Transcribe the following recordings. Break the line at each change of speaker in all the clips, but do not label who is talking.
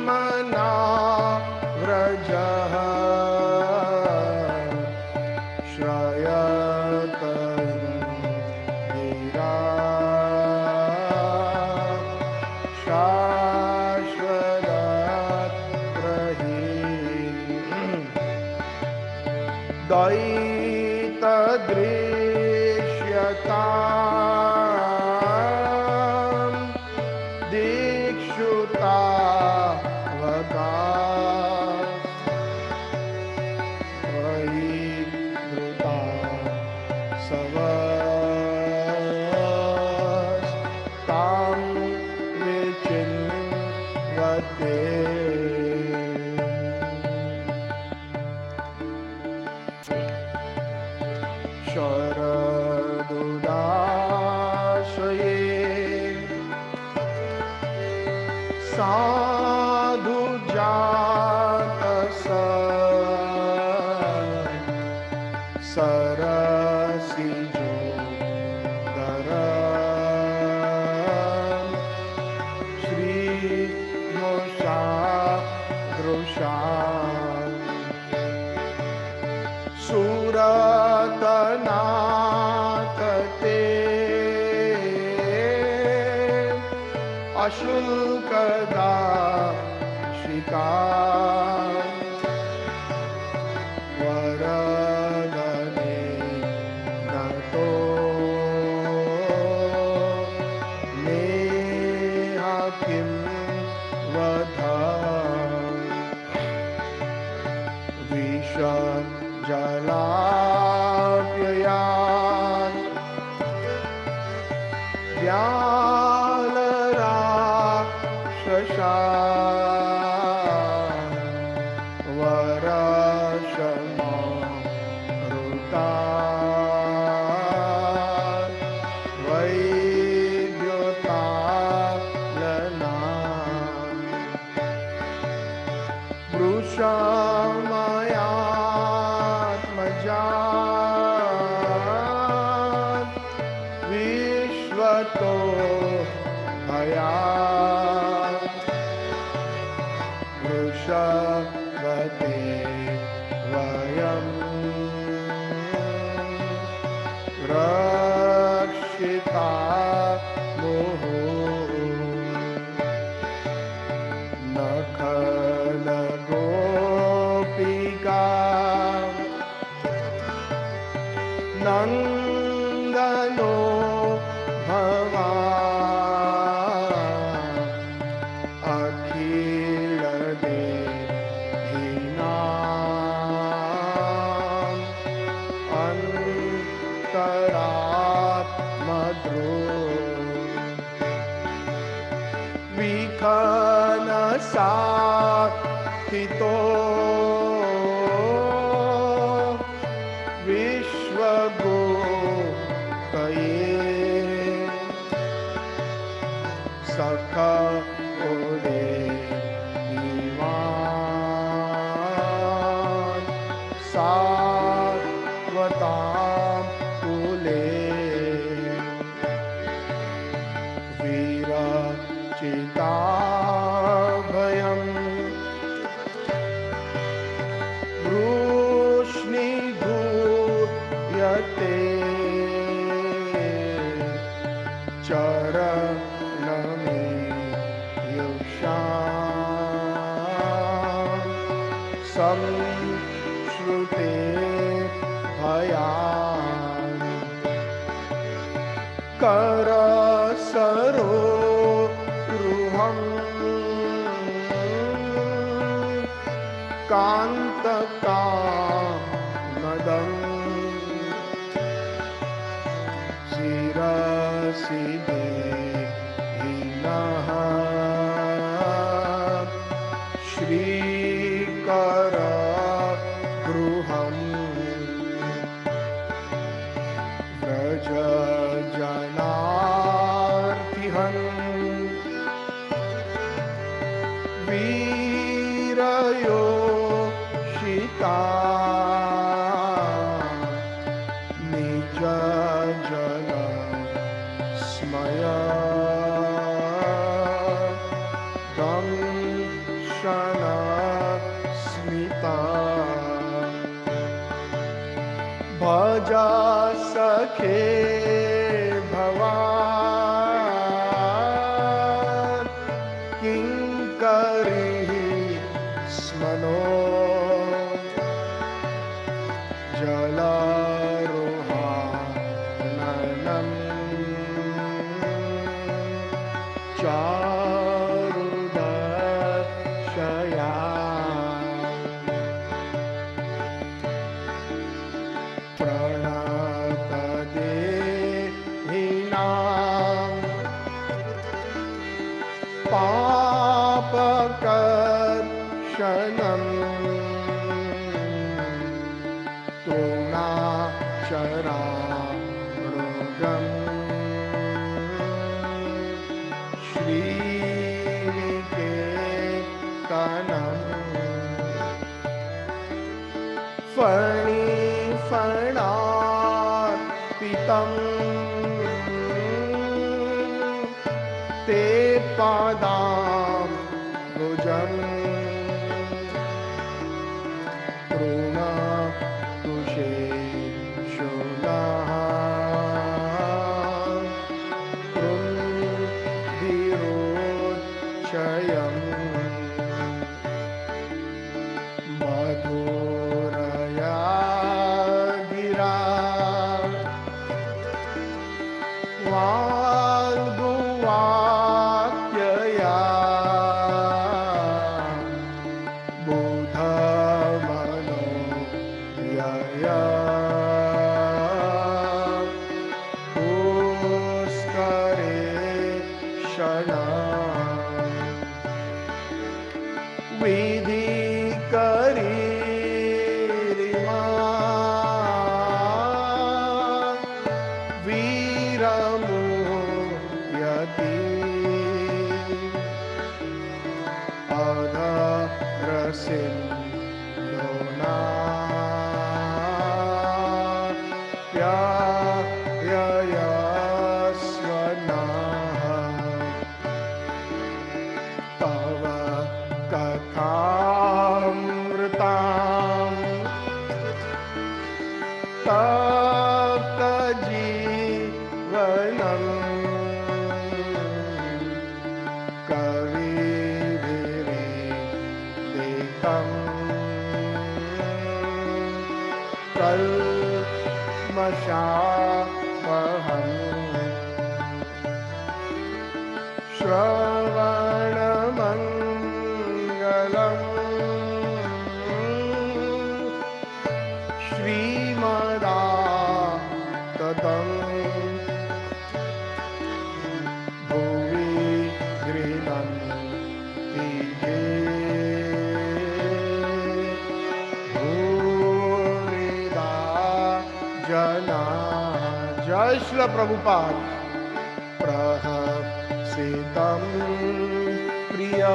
मना व्रजः श्रयत इंदिरा शाश्वत द्वैत दृश्यता दीक्षुता वगा वही धृता सवस ताम विचिन्वते शरदुदाशये साधु जात सरसी जो दरन श्री मोषा दृशा सुरतनाकते अशुल्कदा शिका वरदने नतो नेहा किं वध विष जलाव्ययान् व्यालराक्षसा वरशमरुता वैद्युतालना वृषमयात्मजान् विश्वतो भया वृषभते वयं रक्षिता मुहुः नखलगोपिका नन्दनो भवान् अखिलदेहिनाम् अन्तरात्मद्रुः विखनसाथितो विश्वगोपये सखा ओदे दीवान सात्वतां कुले वीरचिताभयं वृष्णिधूयते चरणमे युषां संश्रुते भयान् करसरोरुहं कान्तकामदं शिरसि देहिनः श्रीकरगृहं व्रजजनार्तिहन् वीरयोषिता निज जन स्मय दंश क्षणा स्मिता भजा सखे भवान् किङ्करीः स्मनो जलारोहाननं चारुदशया प्रणतदेहिनां पापकर्षणम् तृणाचरामृगम् श्रीनिकेतनम् फणिफणार्पितं ते पादाम्बुजम् तृणतुषे शूलः कृन्धिरोच्चयम् मधुरया गिरा वाग्दुवाक्यया बुधमनोयया पुष्करेषणा विधिकरीरिमा वीरमुह्यति अधरसिन्धुना प्याययस्वनः तव कथामृताम् तप्तजीवनम् कविभिरीडितम् कल्मषापहम् श्रवणमङ्गलम् श्रीमदाततं भुवि गृह्णन्ति ये भूरिदा जना। जय श्रील प्रभुपाद। प्रहसितं प्रिया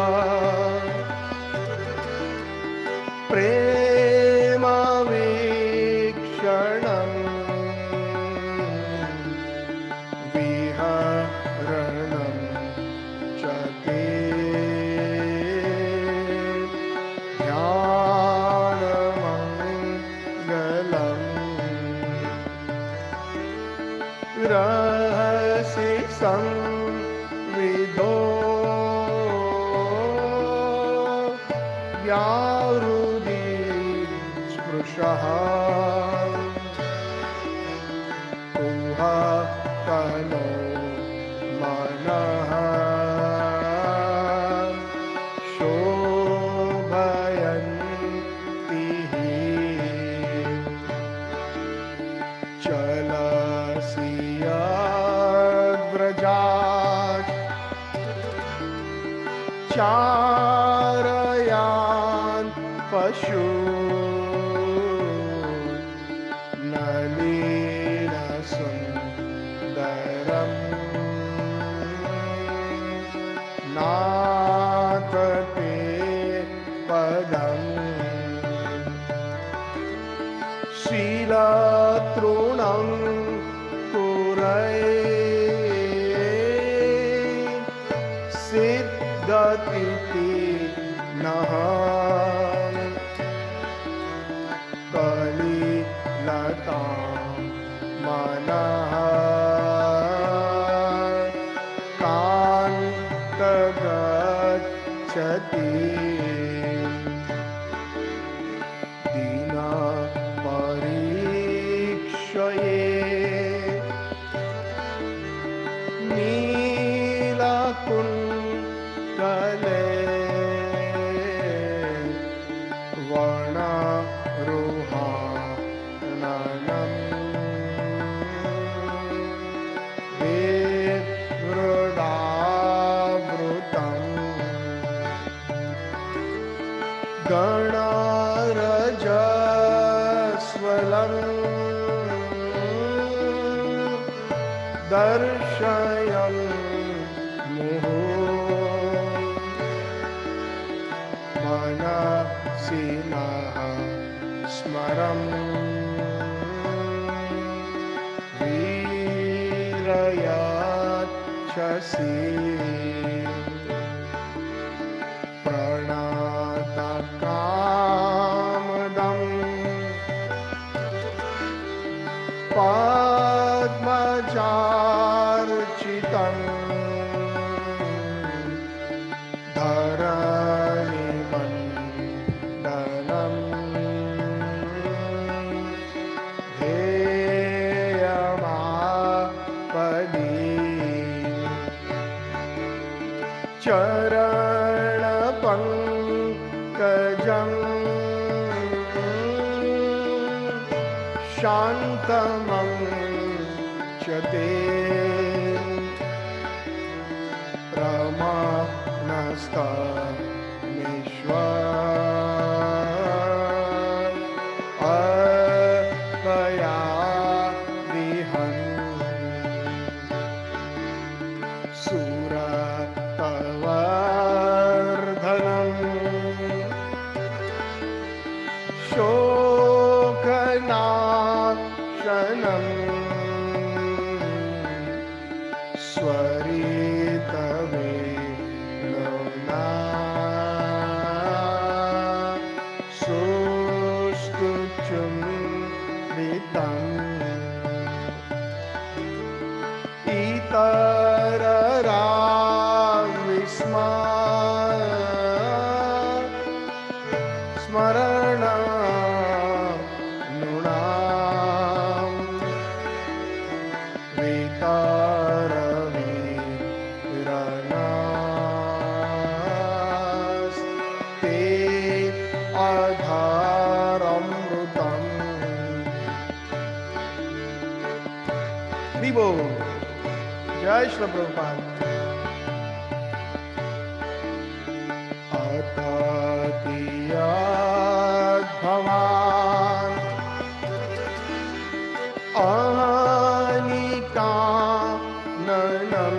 प्रेमवीक्षणम् विहरणं च ते ध्यानमङ्गलम् रहसि संविदो व्याहृदि स्पृशः कुहकनो मनः शोभयन्तिः चलसि यद्व्रजात् चारयान् पशु नलिनसुन्दरम् नाथ ते पदम् शीलतृणं पुरै सिद्धतिथि नः कलिलतां मनः कान्तगच्छति दीनपरीक्षये नीलकुण्डले वर्णारोहाननं विवृडावृतं गणरजस्वलं दर्शयन् मनसि नः स्मरन् वीरयच्छसि प्रणतकामदं पद्मजार्चितं धरणिमण्डलं ध्येयमापदि चरणपङ्कजं शान्तमञ्चते रमणस्तमेश्वर अतया विहन् सुरतवर्धनम् शोकनाशनम् स्वरितवेणुना सुस्तुचुम्बितम् इतररा स्मरण नृणाम् वितरवीरनास्ते आधारमृतम् विभो जय श्री प्रभुपाद। भवान् अनिकाननं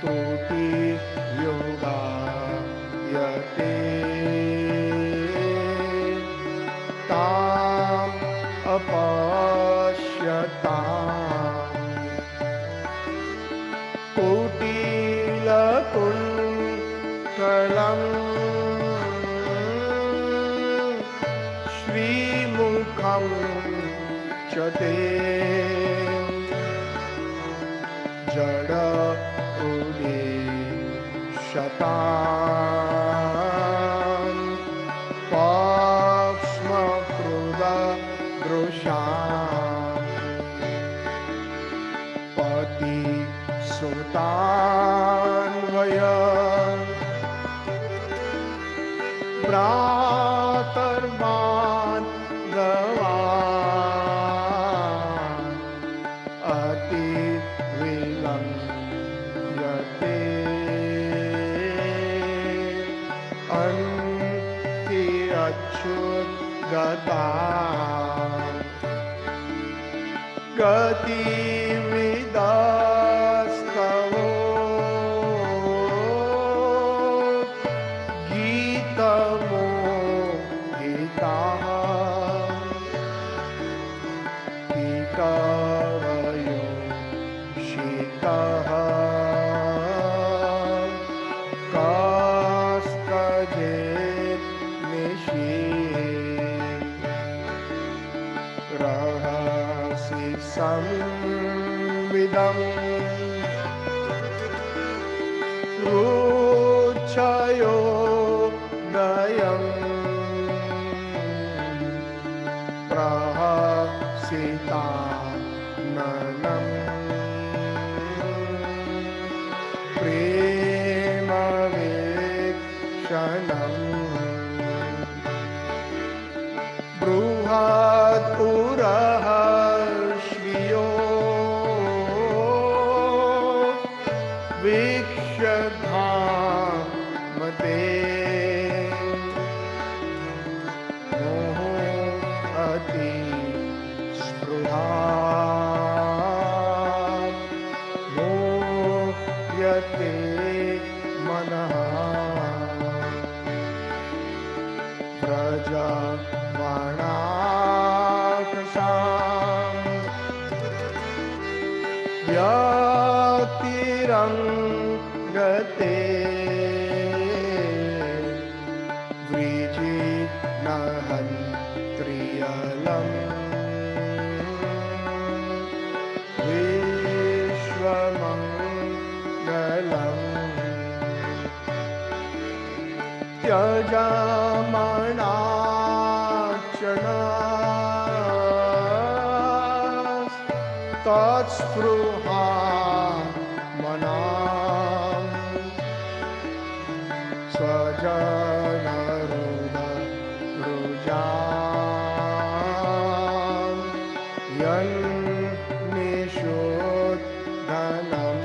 तोति योगायते ताम् अपश्यताम् कोटिलकुण्डलम् श्रीमुखं च ते जड उदीक्षताम् पाक्ष्मकृददृशाम् पतिसुतान्वय भ्रातर्वान् गवान् अति विलम्यते अन्ति अच्युतगता गतिविदस्तवो गीतमोहिताः कवयो शीतः idam ruchayo dayam prahasita nanam prema vekshanam bruhad urahashviyo vikshadhamate moho ati spruha mohyate manaha praja vanakasam vyatirangate vriji nahantriyalam vishwamangalam tyajamanachanas tatspruha manam swajanaruda rujam yan nishodhanam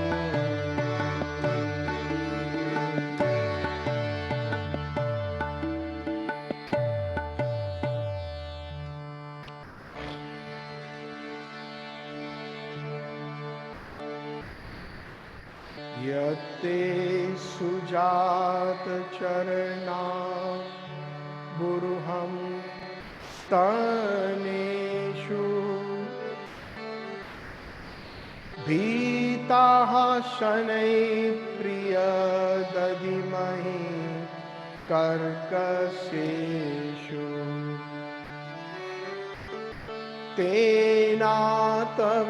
yate sujata charana buruham staneshu भीताः शनैः प्रियदधिमहि कर्कशेषु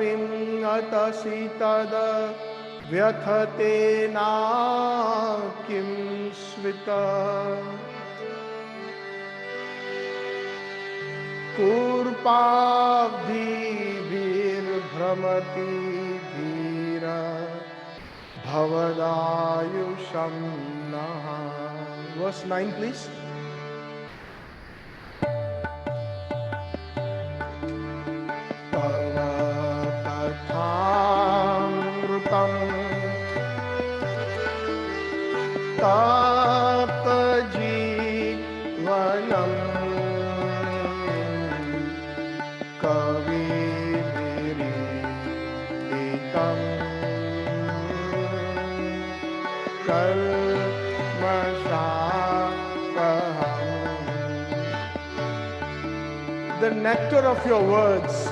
तेनातविङ्गतसि तद व्यथतेना किं स्विता कूर्पाब्धिभिर्भ्रमति धीरा भवदायुषं नः. Verse 9 please. तव कथामृतं तापजीवनम् कविभिरीडितं कल्मषापहम्. The nectar of your words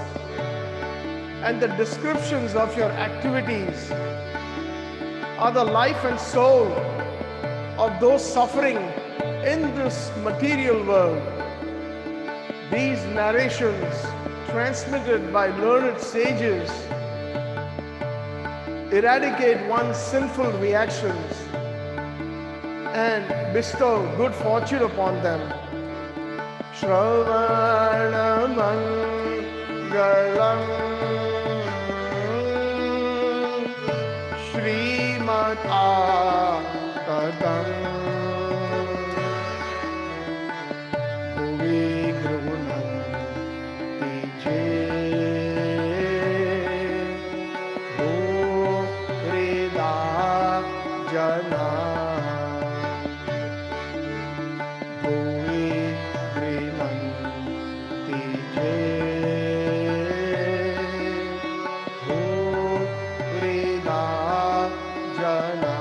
and the descriptions of your activities are the life and soul of those suffering in this material world. These narrations, transmitted by learned sages, eradicate one's sinful reactions and bestow good fortune upon them. Shravanamangalam Srimatatam Bhuvi Grunanti Je Bhuvrida Jana Bhuvi Grunanti Je Bhuvrida Jana.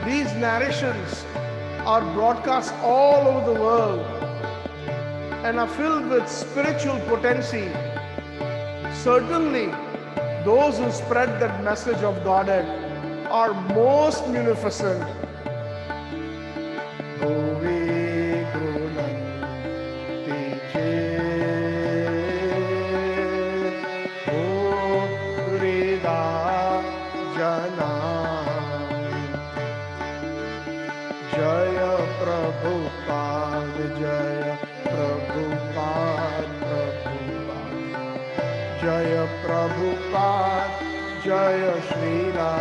These narrations are broadcast all over the world and are filled with spiritual potency. Certainly, those who spread that message of Godhead are most munificent. Bhuvi Grunanti Je नाम। जय प्रभुपाद जय प्रभुपाद प्रभुपाद। जय प्रभुपाद जय श्रीला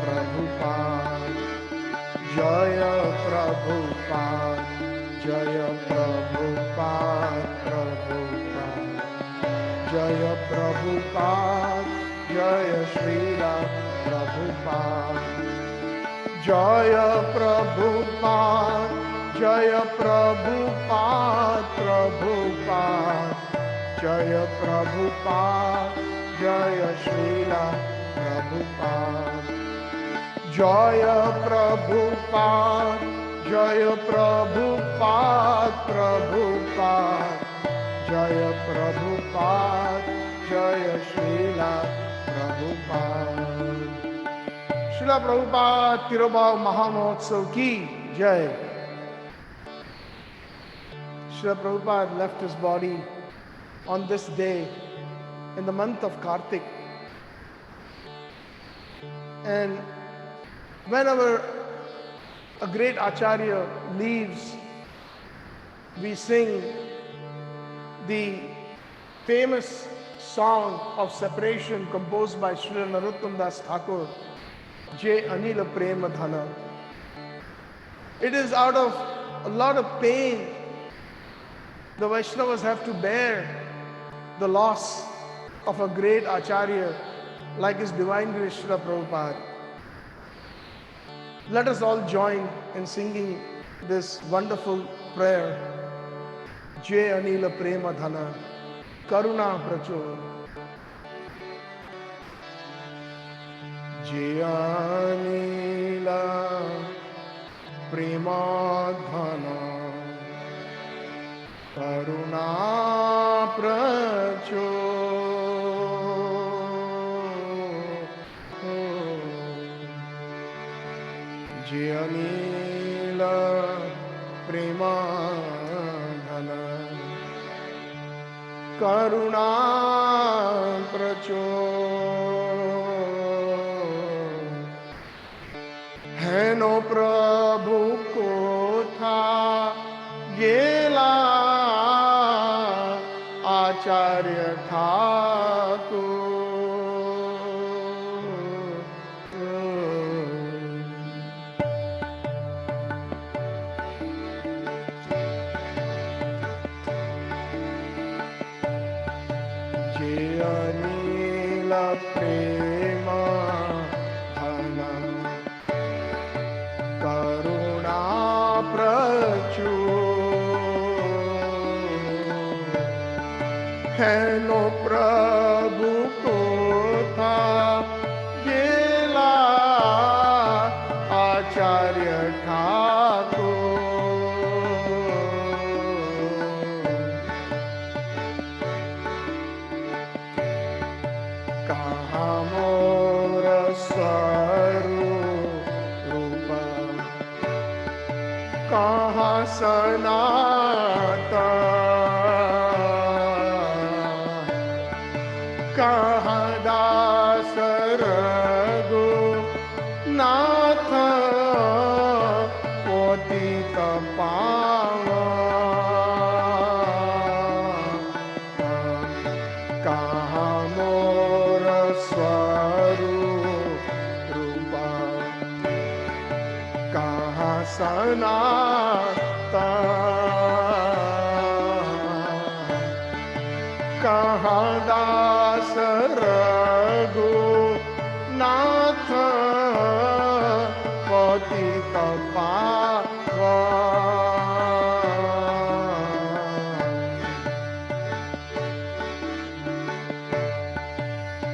प्रभुपाद। जय प्रभुपाद जय प्रभुपाद प्रभुपाद। जय प्रभुपाद जय श्रीला प्रभुपाद। जय प्रभुपाद जय प्रभुपाद प्रभुपाद। जय प्रभुपाद जय श्रीला प्रभुपाद। जय प्रभुपाद जय प्रभुपाद प्रभुपाद। जय प्रभुपाद जय श्रीला प्रभुपाद। श्रीला प्रभुपाद तिरुभाव महामहोत्सव की जय। Srila Prabhupada left his body on this day in the month of Kartik. And whenever a great Acharya leaves, we sing the famous song of separation composed by Srila Narottam Das Thakur, Je Anila Prema Dhana. It is out of a lot of pain the Vaishnavas have to bear the loss of a great Acharya like His Divine Grace Srila Prabhupada. Let us all join in singing this wonderful prayer. Je Anila Prema Dhana Karuna Prachur. Je Anila Prema Dhana Karuna Prachur. Je Anila Prema Dhana Karuna Prachur. Heno Prabhu Kotha Gela Acharya Thakur. Je Anila Prema Dhana Karuna Prachur. Heno Prabhu Kotha Gela Acharya Thakur. Kaha mora swarupa kaha sanatan. Kaha dasa raghunatha patita pavan. Kaha mora swarupa kaha sanatan. Kaha dasa raghunatha patita pavan.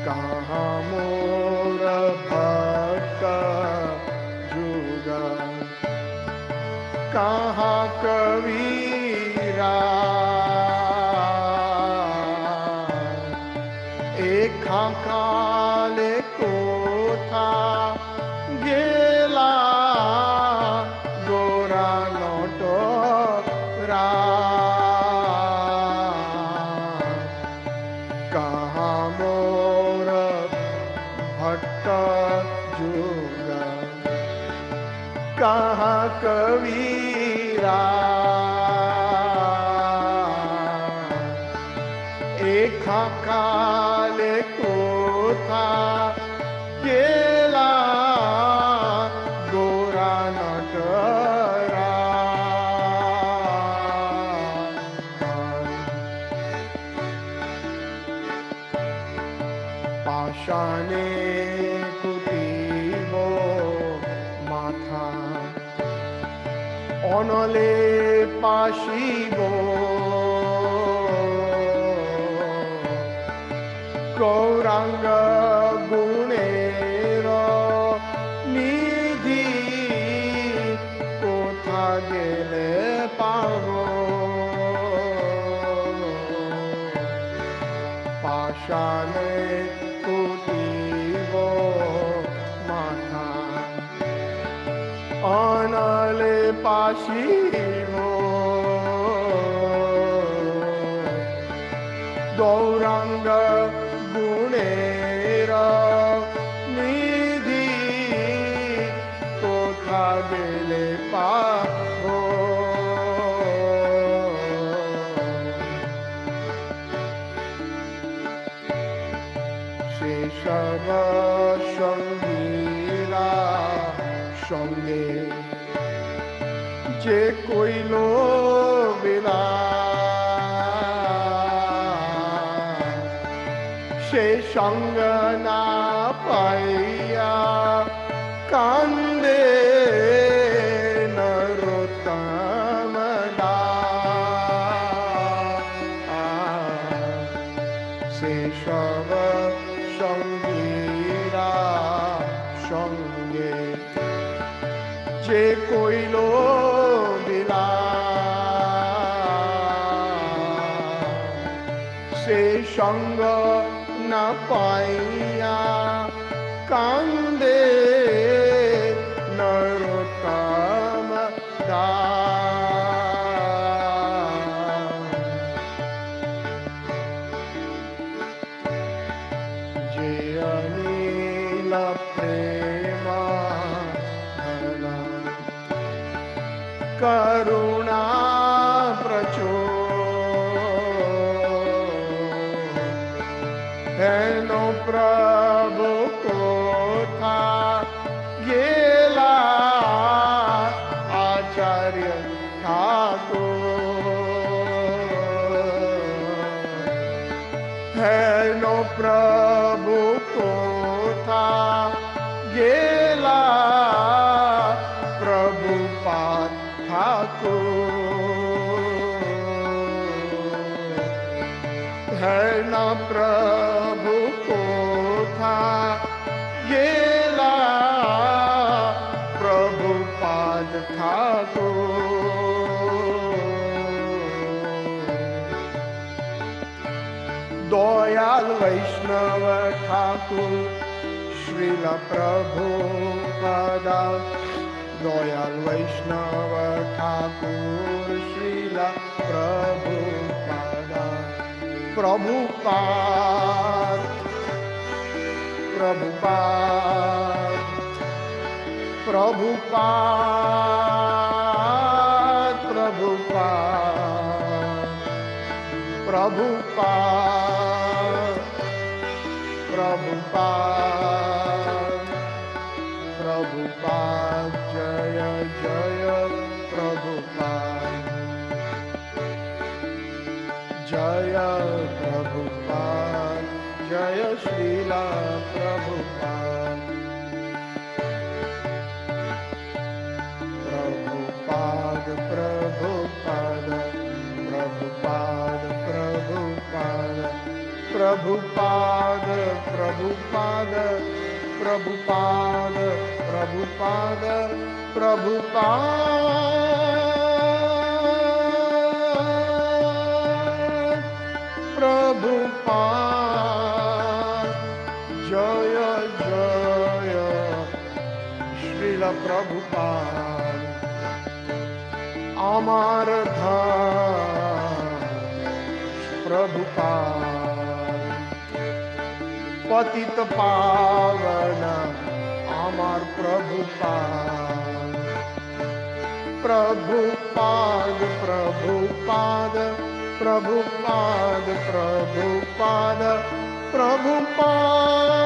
Kaha mora bhakta juga kaha kavira. Ekha kale kotha gela gora notora. Kaha mora bhatta कहाँ कबीरा एका काले कोथा गेला गोरा नटरा पाषाणे कुटिब माथा অনলে পাশিব গৌরাঙ্গ গুণের নিধি কোথা গেলে পাব পাষাণে কুটিব মাথা অনলে পাশিব গৌরাঙ্গ গুণের নিধি কোথা গেলে পাব সেসব সঙ্গীরা সঙ্গে যে কইল বেলা সে সঙ্গ না পাইয়া কান্দে নরোত্তম সে সব সঙ্গীরা সঙ্গে যে কইল বিলা সে সঙ্গ না পাইয়া কান্দে নরোত্তম যে অনিল প্রেম करुणा प्रचोर हेनो प्रभु कोथा गेला आचार्य ठाकुर हेनो प्रभु कोथा गेला प्रभुपाद है न प्रभु कोथा गेला प्रभुपाद ठाकुर दयाल वैष्णव ठाकुर श्रीला प्रभुपादा दयाल वैष्णव ठाकुर श्रीला प्रभुपादा प्रभुपाद प्रभुपाद प्रभुपाद प्रभुपाद प्रभुपाद प्रभुपाद प्रभुपाद जय जय प्रभुपाद जय प्रभुपाद जय श्रीला प्रभुपाद प्रभुपाद प्रभुपाद प्रभुपाद प्रभुपाद प्रभुपाद प्रभुपाद प्रभुपाद प्रभुपाद प्रभुपाद जय जय श्रीला प्रभुपाद আমার ধাম প্রভুপাদ পতিত পাবন আমার Prabhupada Prabhupada, Prabhupada, Prabhupada, Prabhupada, Prabhupada,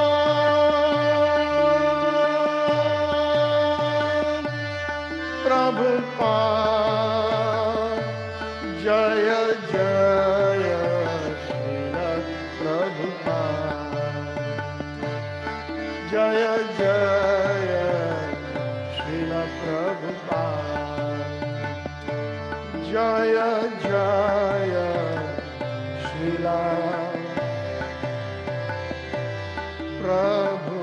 Prabhupada, Jaya Jaya Srila Prabhupada, Jaya Jaya Srila Prabhupada, Jaya Jaya Srila Prabhupada.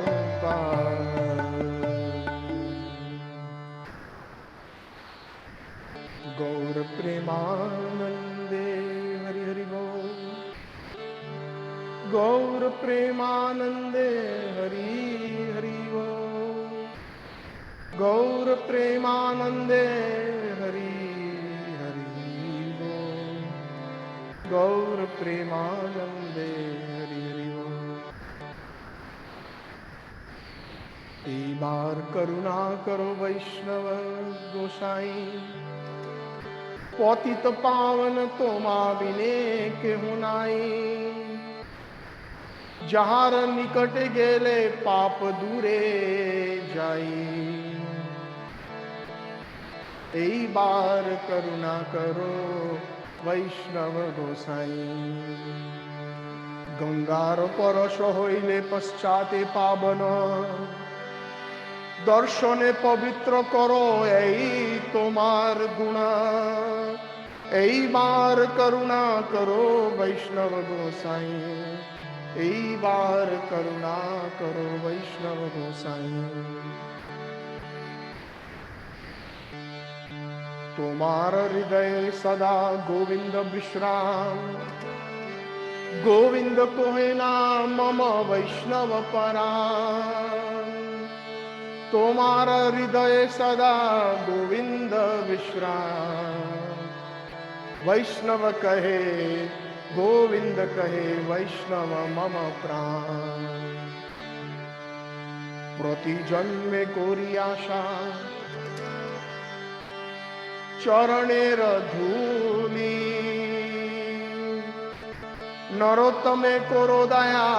Gaur Premanande Hari Hari Bol. Gaur Premanande Hari Hari Bol. Gaur Premanande Hari Hari Bol. Gaur Premanande Hari Hari Bol. एक बार करुणा करो वैष्णव गोसाई, पतित पावन तोमा बिने के हुनाई, जहार निकट गेले पाप दूरे जाई। এই বার করুণা করো বৈষ্ণব গোসাই, গঙ্গার পরশ হইলে পশ্চাতে পাবন, দর্শনে পবিত্র করো এই তোমার গুণ। এইবার করুণা করো বৈষ্ণব গোসাই, এইবার করুণা করো বৈষ্ণব গোসাই। তোমার হৃদয়ে সদা গোবিন্দ বিশ্রাম, গোবিন্দ কোহে না মম বৈষ্ণব পরাণ। তোমার হৃদয়ে সদা গোবিন্দ বিশ্রাম, वैष्णव कहे गोविंद कहे वैष्णव मम प्राण। प्रति जन्मे कोरी आशा चरणेर धूली, नरोत्तमे करो दया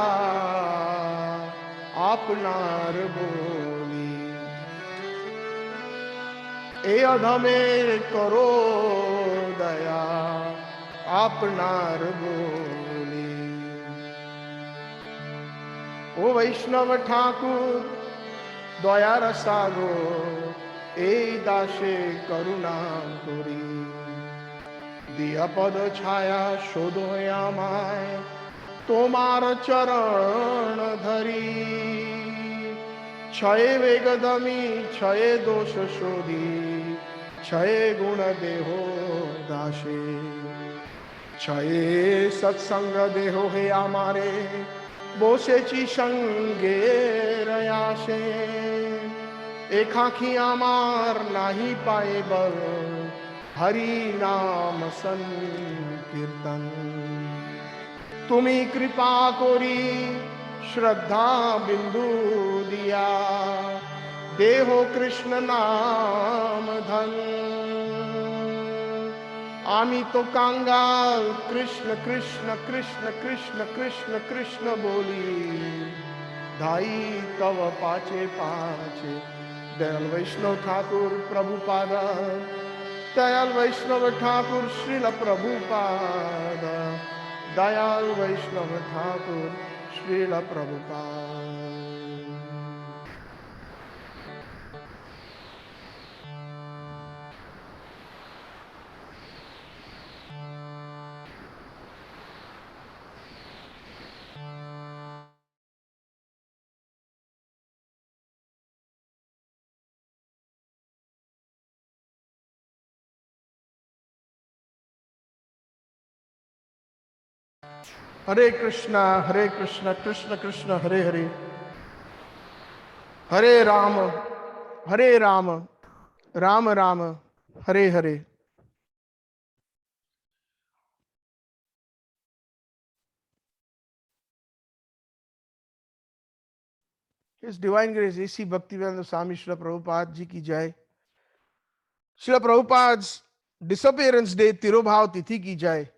आपनार बोली। ए अधमे करो दया आपनार बोली। ओ वैष्णव ठाकुर दयार सागर, এই দাসে করুণা করি। দিয়া পদ ছায়া শোধোয় আমায় তোমার চরণ ধরি। ছয়ে বেগদমি ছয়ে দোষ শোধি, ছয়ে গুণ দেহ দাসে। ছয়ে সৎসঙ্গ দেহ হে আমারে, বসেছি সঙ্গের আসে। একাকি আমার নাহি পায়ে বল, হরি নাম সংকীর্তন। তুমি কৃপা করি শ্রদ্ধা বিন্দু দিয়া, দেহ কৃষ্ণ নাম ধন। আমি তো কাঙ্গাল কৃষ্ণ কৃষ্ণ কৃষ্ণ কৃষ্ণ কৃষ্ণ কৃষ্ণ বলি। ধাই তব পাছে পাছে दयाल वैष्णव ठाकुर प्रभुपादा, दयाल वैष्णव ठाकुर श्रील प्रभुपादा, दयाल वैष्णव ठाकुर श्रील प्रभुपादा। हरे कृष्णा कृष्ण कृष्ण हरे हरे, हरे Ram Ram Ram Hare Hare. His Divine Grace A.C. Bhaktivedanta Swami Srila Prabhupada जी की जय। Srila Prabhupada's disappearance day Tirobhav Tithi ki jai.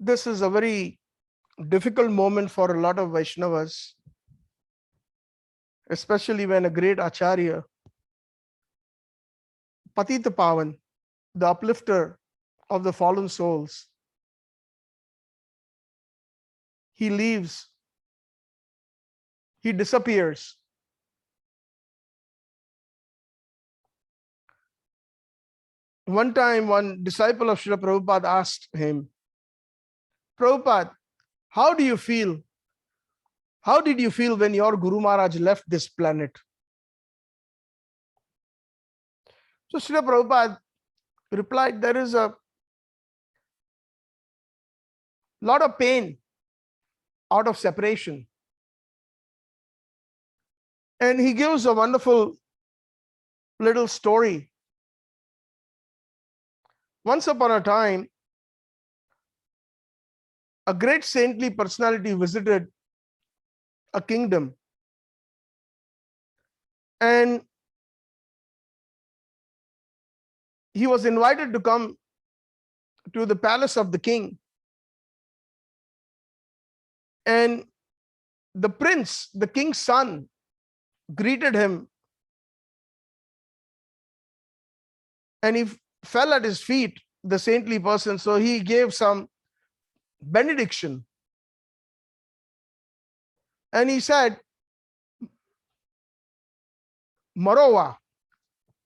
This is a very difficult moment for a lot of Vaishnavas, especially when a great Acharya, Patita Pavan, the uplifter of the fallen souls, he leaves, he disappears. One time, one disciple of Srila Prabhupada asked him, Prabhupada, how do you feel? How did you feel when your Guru Maharaj left this planet? So Srila Prabhupada replied, there is a lot of pain out of separation. And he gives a wonderful little story. Once upon a time, a great saintly personality visited a kingdom. And he was invited to come to the palace of the king. And the prince, the king's son, greeted him. And he fell at his feet, the saintly person. So he gave some benediction. And he said, Marova,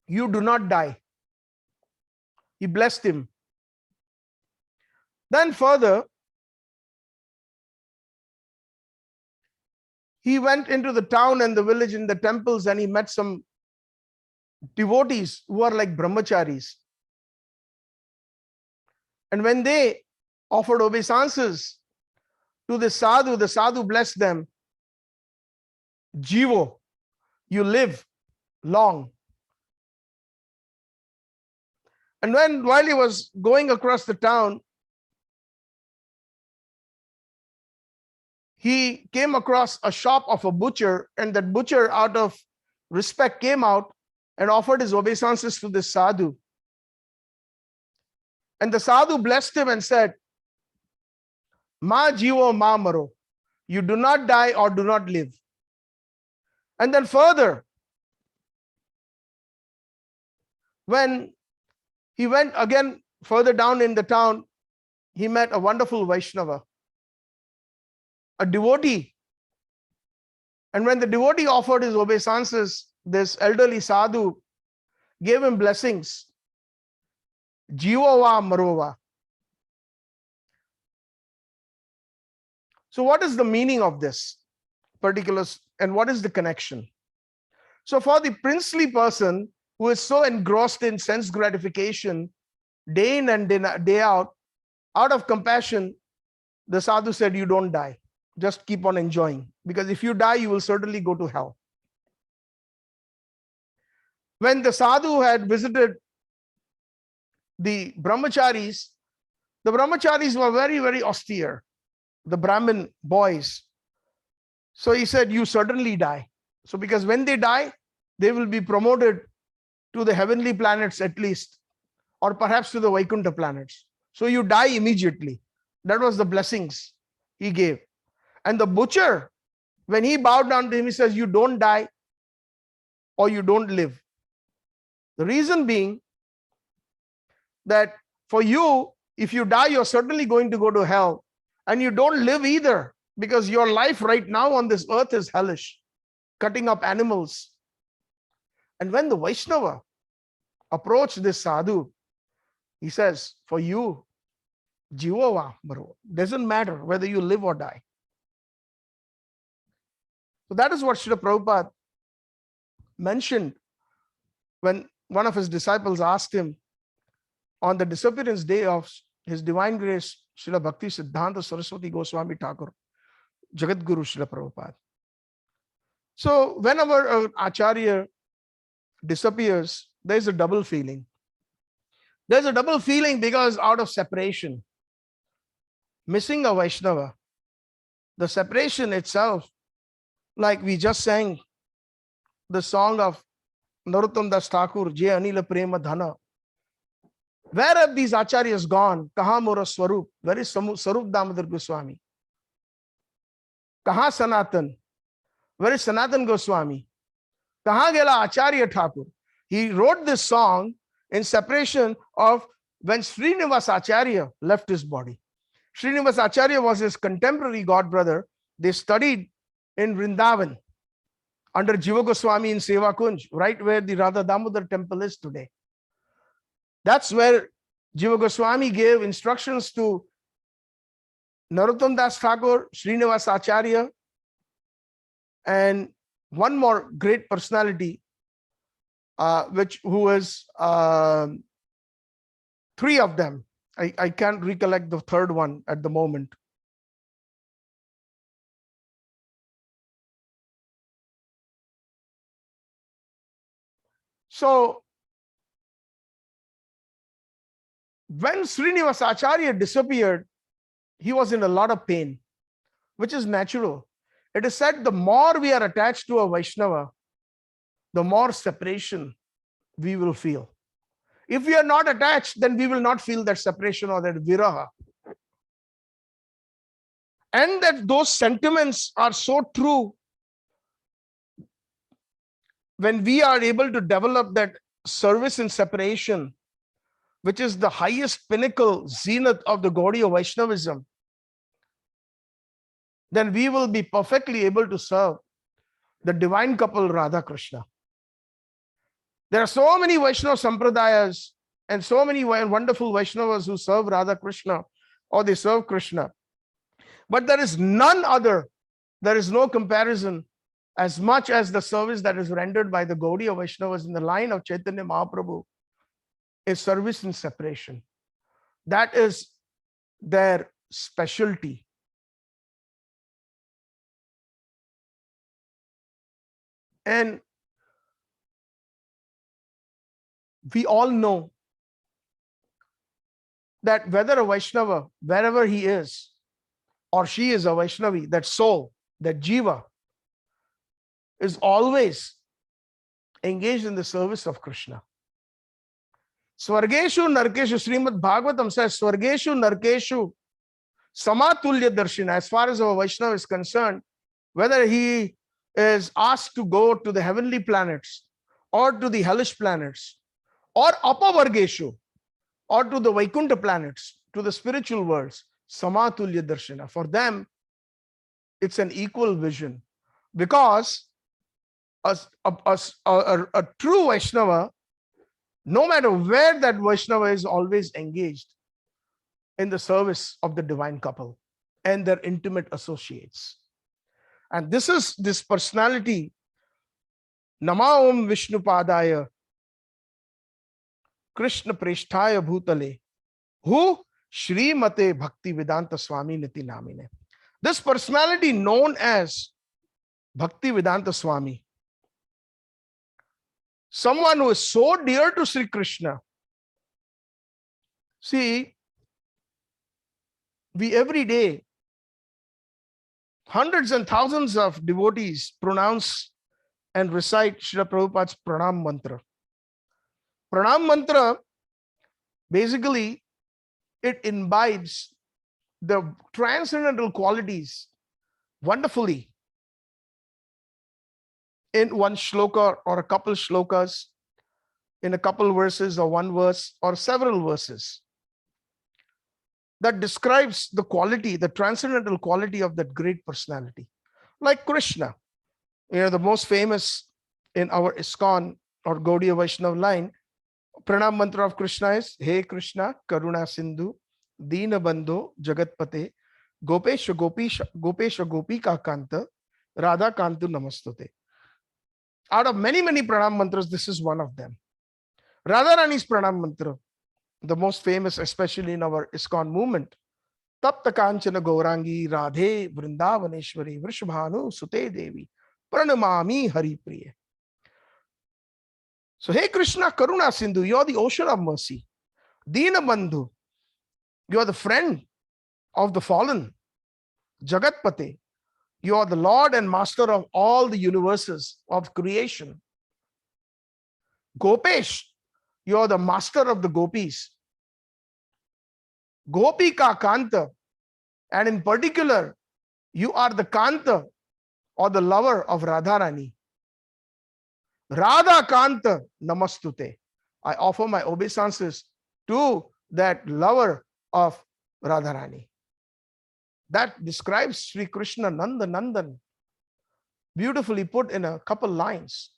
you do not die. He blessed him. Then further, he went into the town and the village and the temples, and he met some devotees who are like brahmacharis. And when they offered obeisances to the sadhu blessed them. Jivo, you live long. And while he was going across the town, he came across a shop of a butcher, and that butcher, out of respect, came out and offered his obeisances to this sadhu. And the sadhu blessed him and said, Ma jivo ma maro, you do not die or do not live. And then further, when he went again further down in the town, he met a wonderful Vaishnava, a devotee. And when the devotee offered his obeisances, this elderly sadhu gave him blessings. Jivova Marova. So what is the meaning of this particular, and what is the connection? So for the princely person who is so engrossed in sense gratification, day in and day out of compassion, the sadhu said, you don't die. Just keep on enjoying. Because if you die, you will certainly go to hell. When the sadhu had visited the brahmacharis were very, very austere, the Brahmin boys. So he said, you certainly die. So because when they die, they will be promoted to the heavenly planets at least, or perhaps to the Vaikuntha planets. So you die immediately. That was the blessings he gave. And the butcher, when he bowed down to him, he says, you don't die or you don't live. The reason being that for you, if you die, you're certainly going to go to hell. And you don't live either, because your life right now on this earth is hellish, cutting up animals. And when the Vaishnava approached this sadhu, he says, for you, Jivova Maro, doesn't matter whether you live or die. So that is what Srila Prabhupada mentioned when one of his disciples asked him on the disappearance day of His Divine Grace, Srila Bhakti Siddhanta Saraswati Goswami Thakur, Jagat Guru Srila Prabhupada. So whenever an Acharya disappears, there's a double feeling. There's a double feeling because out of separation, missing a Vaishnava, the separation itself, like we just sang the song of Narottam Das Thakur, Je Anila Prema Dhana. Where have these acharyas gone? Kaha Mora Swarup? Where is Swarup Damodar Goswami? Kaha Sanatan? Where is Sanatan Goswami? Kaha Gela Acharya Thakur? He wrote this song in separation of when Srinivas Acharya left his body. Srinivas Acharya was his contemporary god brother. They studied in Vrindavan under Jiva Goswami in Seva Kunj, right where the Radha Damodar temple is today. That's where Jiva Goswami gave instructions to Narottam Das Thakur, Srinivas Acharya, and one more great personality, who was three of them. I can't recollect the third one at the moment. So when Srinivas Acharya disappeared, he was in a lot of pain, which is natural. It is said the more we are attached to a Vaishnava, the more separation we will feel. If we are not attached, then we will not feel that separation or that viraha. And that those sentiments are so true when we are able to develop that service in separation, which is the highest pinnacle, zenith of the Gaudiya Vaishnavism, then we will be perfectly able to serve the divine couple Radha Krishna. There are so many Vaishnava Sampradayas and so many wonderful Vaishnavas who serve Radha Krishna or they serve Krishna. But there is none other, there is no comparison as much as the service that is rendered by the Gaudiya Vaishnavas in the line of Chaitanya Mahaprabhu is service in separation. That is their specialty. And we all know that whether a Vaishnava, wherever he is, or she is a Vaishnavi, that soul, that jiva, is always engaged in the service of Krishna. Swargeshu Narkeshu, Srimad Bhagavatam says, Swargeshu Narkeshu Samatulya Darshina. As far as a Vaishnava is concerned, whether he is asked to go to the heavenly planets or to the hellish planets, or Apavargeshu, or to the Vaikuntha planets, to the spiritual worlds, Samatulya Darshana. For them, it's an equal vision. Because a true Vaishnava, no matter where that Vaishnava is, always engaged in the service of the divine couple and their intimate associates. And this is this personality, Nama Om Vishnu Padaya Krishna Preshtaya Bhutale, who Shri Mate Bhakti Vedanta Swami Niti Namine. This personality known as Bhakti Vedanta Swami, someone who is so dear to Sri Krishna. See, we every day, hundreds and thousands of devotees pronounce and recite Srila Prabhupada's Pranam Mantra. Pranam Mantra, basically, it imbibes the transcendental qualities wonderfully in one shloka or a couple shlokas, in a couple verses or one verse or several verses, that describes the quality, the transcendental quality of that great personality. Like Krishna, the most famous in our ISKCON or Gaudiya Vaishnava line, Pranam Mantra of Krishna is, Hey Krishna, Karuna Sindhu, Deena Bandho, Jagatpate, Gopesha Gopika Kanta, Radha Kantu Namastate. Out of many, many Pranam Mantras, this is one of them. Radharani's Pranam Mantra, the most famous, especially in our ISKCON movement. Tapta Kanchana Gaurangi, Radhe, Vrindavaneshwari, Vrishabhanu, Sute Devi, Pranamami Hari Priya. So, hey Krishna, Karuna Sindhu, you're the ocean of mercy. Dina Bandhu, you're the friend of the fallen. Jagatpate, you are the Lord and Master of all the universes of creation. Gopesh, you are the master of the gopis. Gopika Kanta, and in particular, you are the Kanta or the lover of Radharani. Radha Kanta Namastute. I offer my obeisances to that lover of Radharani. That describes Sri Krishna Nandan, beautifully put in a couple lines.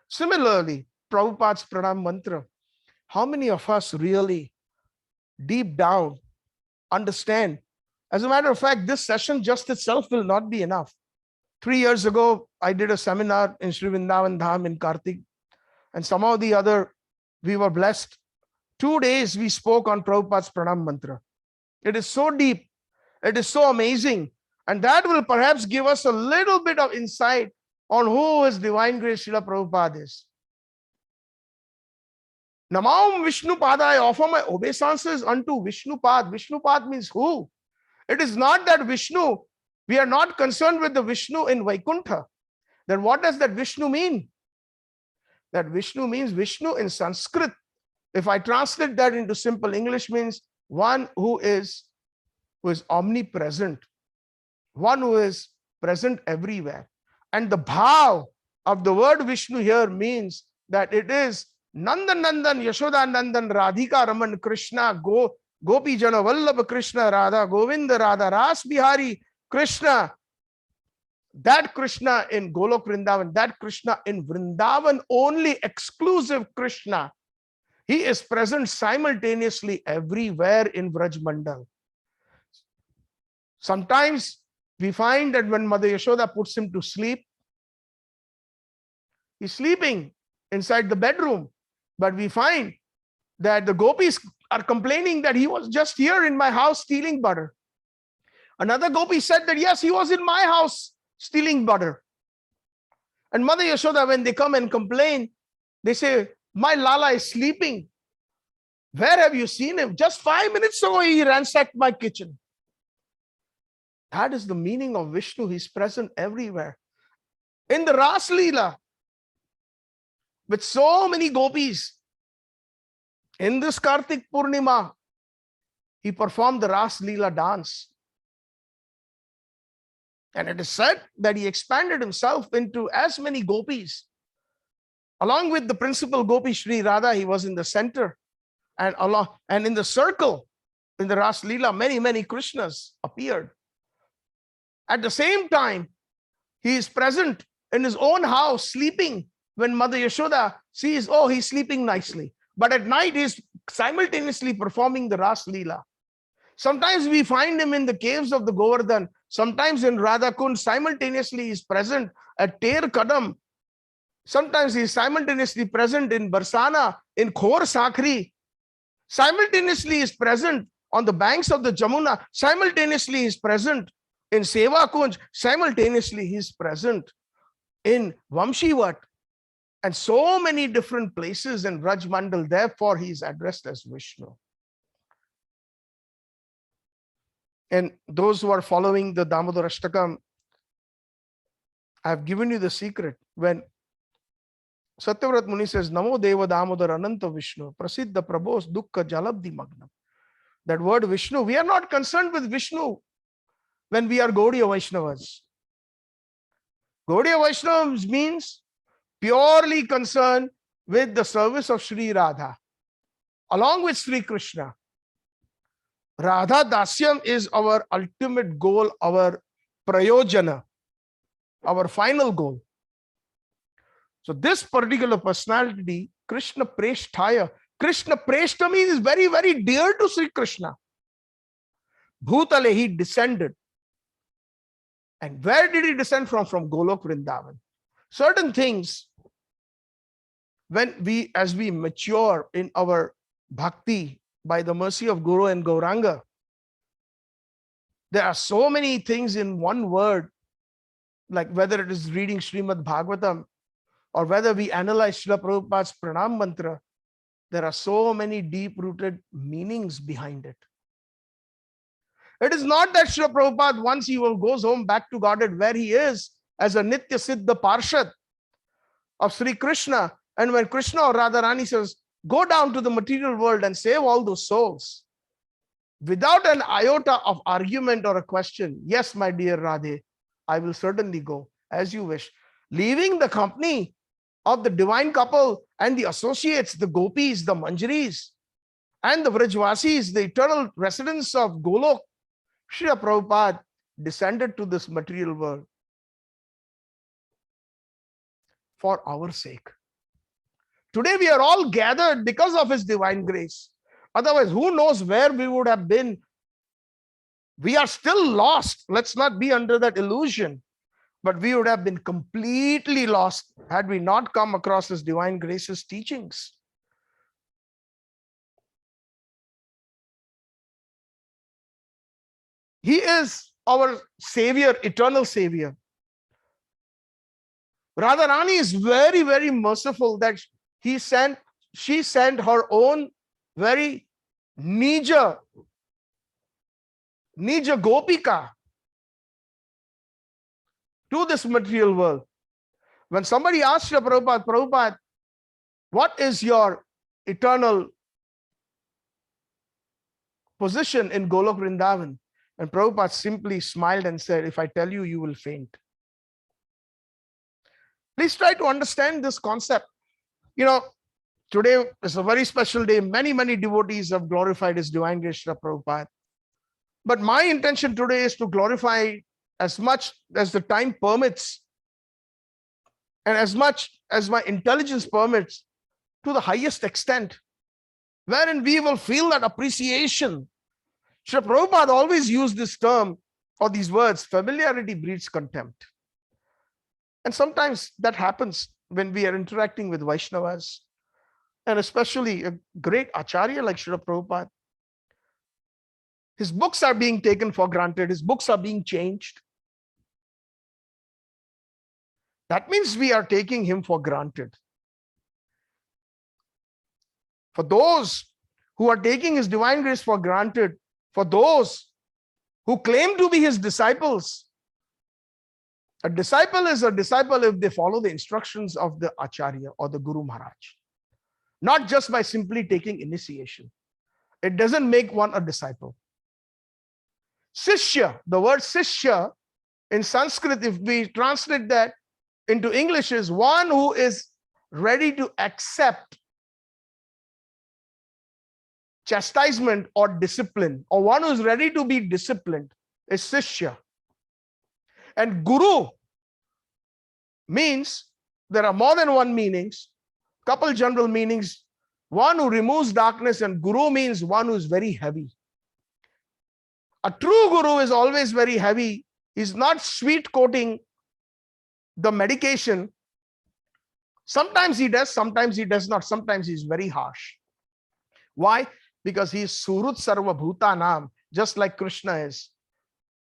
Similarly, Prabhupada's Pranam Mantra, how many of us really deep down understand? As a matter of fact, this session just itself will not be enough. 3 years ago, I did a seminar in Sri Vrindavan Dham in Kartik, and somehow the other, we were blessed. 2 days we spoke on Prabhupada's Pranam Mantra. It is so deep, it is so amazing, and that will perhaps give us a little bit of insight on who His Divine Grace Srila Prabhupada is. Namam Vishnupada, I offer my obeisances unto Vishnupad. Vishnupad means who? It is not that Vishnu, we are not concerned with the Vishnu in Vaikuntha. Then what does that Vishnu mean? That Vishnu means Vishnu in Sanskrit. If I translate that into simple English, means one who is omnipresent, one who is present everywhere. And the bhav of the word Vishnu here means that it is Nandan Nandan, Yashoda Nandan, Radhika Raman, Krishna, Gopi Jana Vallabha Krishna, Radha Govinda, Radha Ras Bihari Krishna. That Krishna in Golok Vrindavan, that Krishna in Vrindavan, only exclusive Krishna. He is present simultaneously everywhere in Vraj Mandal. Sometimes we find that when Mother Yashoda puts him to sleep, he's sleeping inside the bedroom. But we find that the gopis are complaining that he was just here in my house stealing butter. Another gopi said that yes, he was in my house stealing butter. And Mother Yashoda, when they come and complain, they say, my Lala is sleeping. Where have you seen him? Just 5 minutes ago, he ransacked my kitchen. That is the meaning of Vishnu. He's present everywhere. In the Ras Leela, with so many gopis, in this Kartik Purnima, he performed the Ras Leela dance. And it is said that he expanded himself into as many gopis. Along with the principal gopi Sri Radha, he was in the center. And in the circle, in the Ras Leela, many Krishnas appeared. At the same time, he is present in his own house, sleeping. When Mother Yashoda sees, oh, he's sleeping nicely. But at night, he's simultaneously performing the Ras Leela. Sometimes we find him in the caves of the Govardhan. Sometimes in Radha Kund, simultaneously he's present at Ter Kadam. Sometimes he's simultaneously present in Barsana, in Khor Sakhri. Simultaneously is present on the banks of the Jamuna. Simultaneously is present in Seva Kunj. Simultaneously he is present in Vamshivat. And so many different places in Vraj Mandal. Therefore, he is addressed as Vishnu. And those who are following the Damodar Ashtakam, I have given you the secret. When Satyavrat Muni says, Namo Deva Damodar Ananta Vishnu, Prasiddha Prabhos Dukkha Jalabdi Magnam. That word Vishnu, we are not concerned with Vishnu when we are Gaudiya Vaishnavas. Gaudiya Vaishnavas means purely concerned with the service of Sri Radha, along with Sri Krishna. Radha Dasyam is our ultimate goal, our prayojana, our final goal. So this particular personality, Krishna Preshtaya, Krishna Preshtha means very dear to Sri Krishna. Bhutale, he descended. And where did he descend from? From Golok Vrindavan. Certain things, as we mature in our bhakti by the mercy of Guru and Gauranga, there are so many things in one word, like whether it is reading Srimad Bhagavatam, or whether we analyze Srila Prabhupada's Pranam Mantra, there are so many deep-rooted meanings behind it. It is not that Srila Prabhupada, once he goes home back to Godhead where he is as a Nitya Siddha Parshad of Sri Krishna, and when Krishna or Radharani says, go down to the material world and save all those souls, without an iota of argument or a question, yes, my dear Radhe, I will certainly go, as you wish. Leaving the company of the divine couple and the associates, the gopis, the manjaris, and the Vrajvasis, the eternal residents of Golok, Srila Prabhupada descended to this material world for our sake. Today we are all gathered because of his divine grace. Otherwise, who knows where we would have been? We are still lost. Let's not be under that illusion. But we would have been completely lost had we not come across his divine grace's teachings. He is our savior, eternal savior. Radharani is very, very merciful that she sent her own very Nija Gopika to this material world. When somebody asked Srila Prabhupada, what is your eternal position in Golok Vrindavan? And Prabhupada simply smiled and said, if I tell you, you will faint. Please try to understand this concept. You know, today is a very special day. Many, many devotees have glorified His Divine Grace, Srila Prabhupada. But my intention today is to glorify as much as the time permits and as much as my intelligence permits to the highest extent, wherein we will feel that appreciation. Srila Prabhupada always used this term or these words, familiarity breeds contempt. And sometimes that happens when we are interacting with Vaishnavas, and especially a great Acharya like Srila Prabhupada. His books are being taken for granted. His books are being changed. That means we are taking him for granted. For those who are taking his divine grace for granted, for those who claim to be his disciples, a disciple is a disciple if they follow the instructions of the Acharya or the Guru Maharaj, not just by simply taking initiation. It doesn't make one a disciple. Sishya, the word Sishya in Sanskrit, if we translate that into English, is one who is ready to accept chastisement or discipline, or one who is ready to be disciplined, is Sishya. And Guru means, there are more than one meanings, couple general meanings. One who removes darkness, and Guru means one who is very heavy. A true Guru is always very heavy. He's not sweet coating the medication. Sometimes he does, sometimes he does not. Sometimes he's very harsh. Why? Because he is Surut Sarva Bhutanam, just like Krishna is.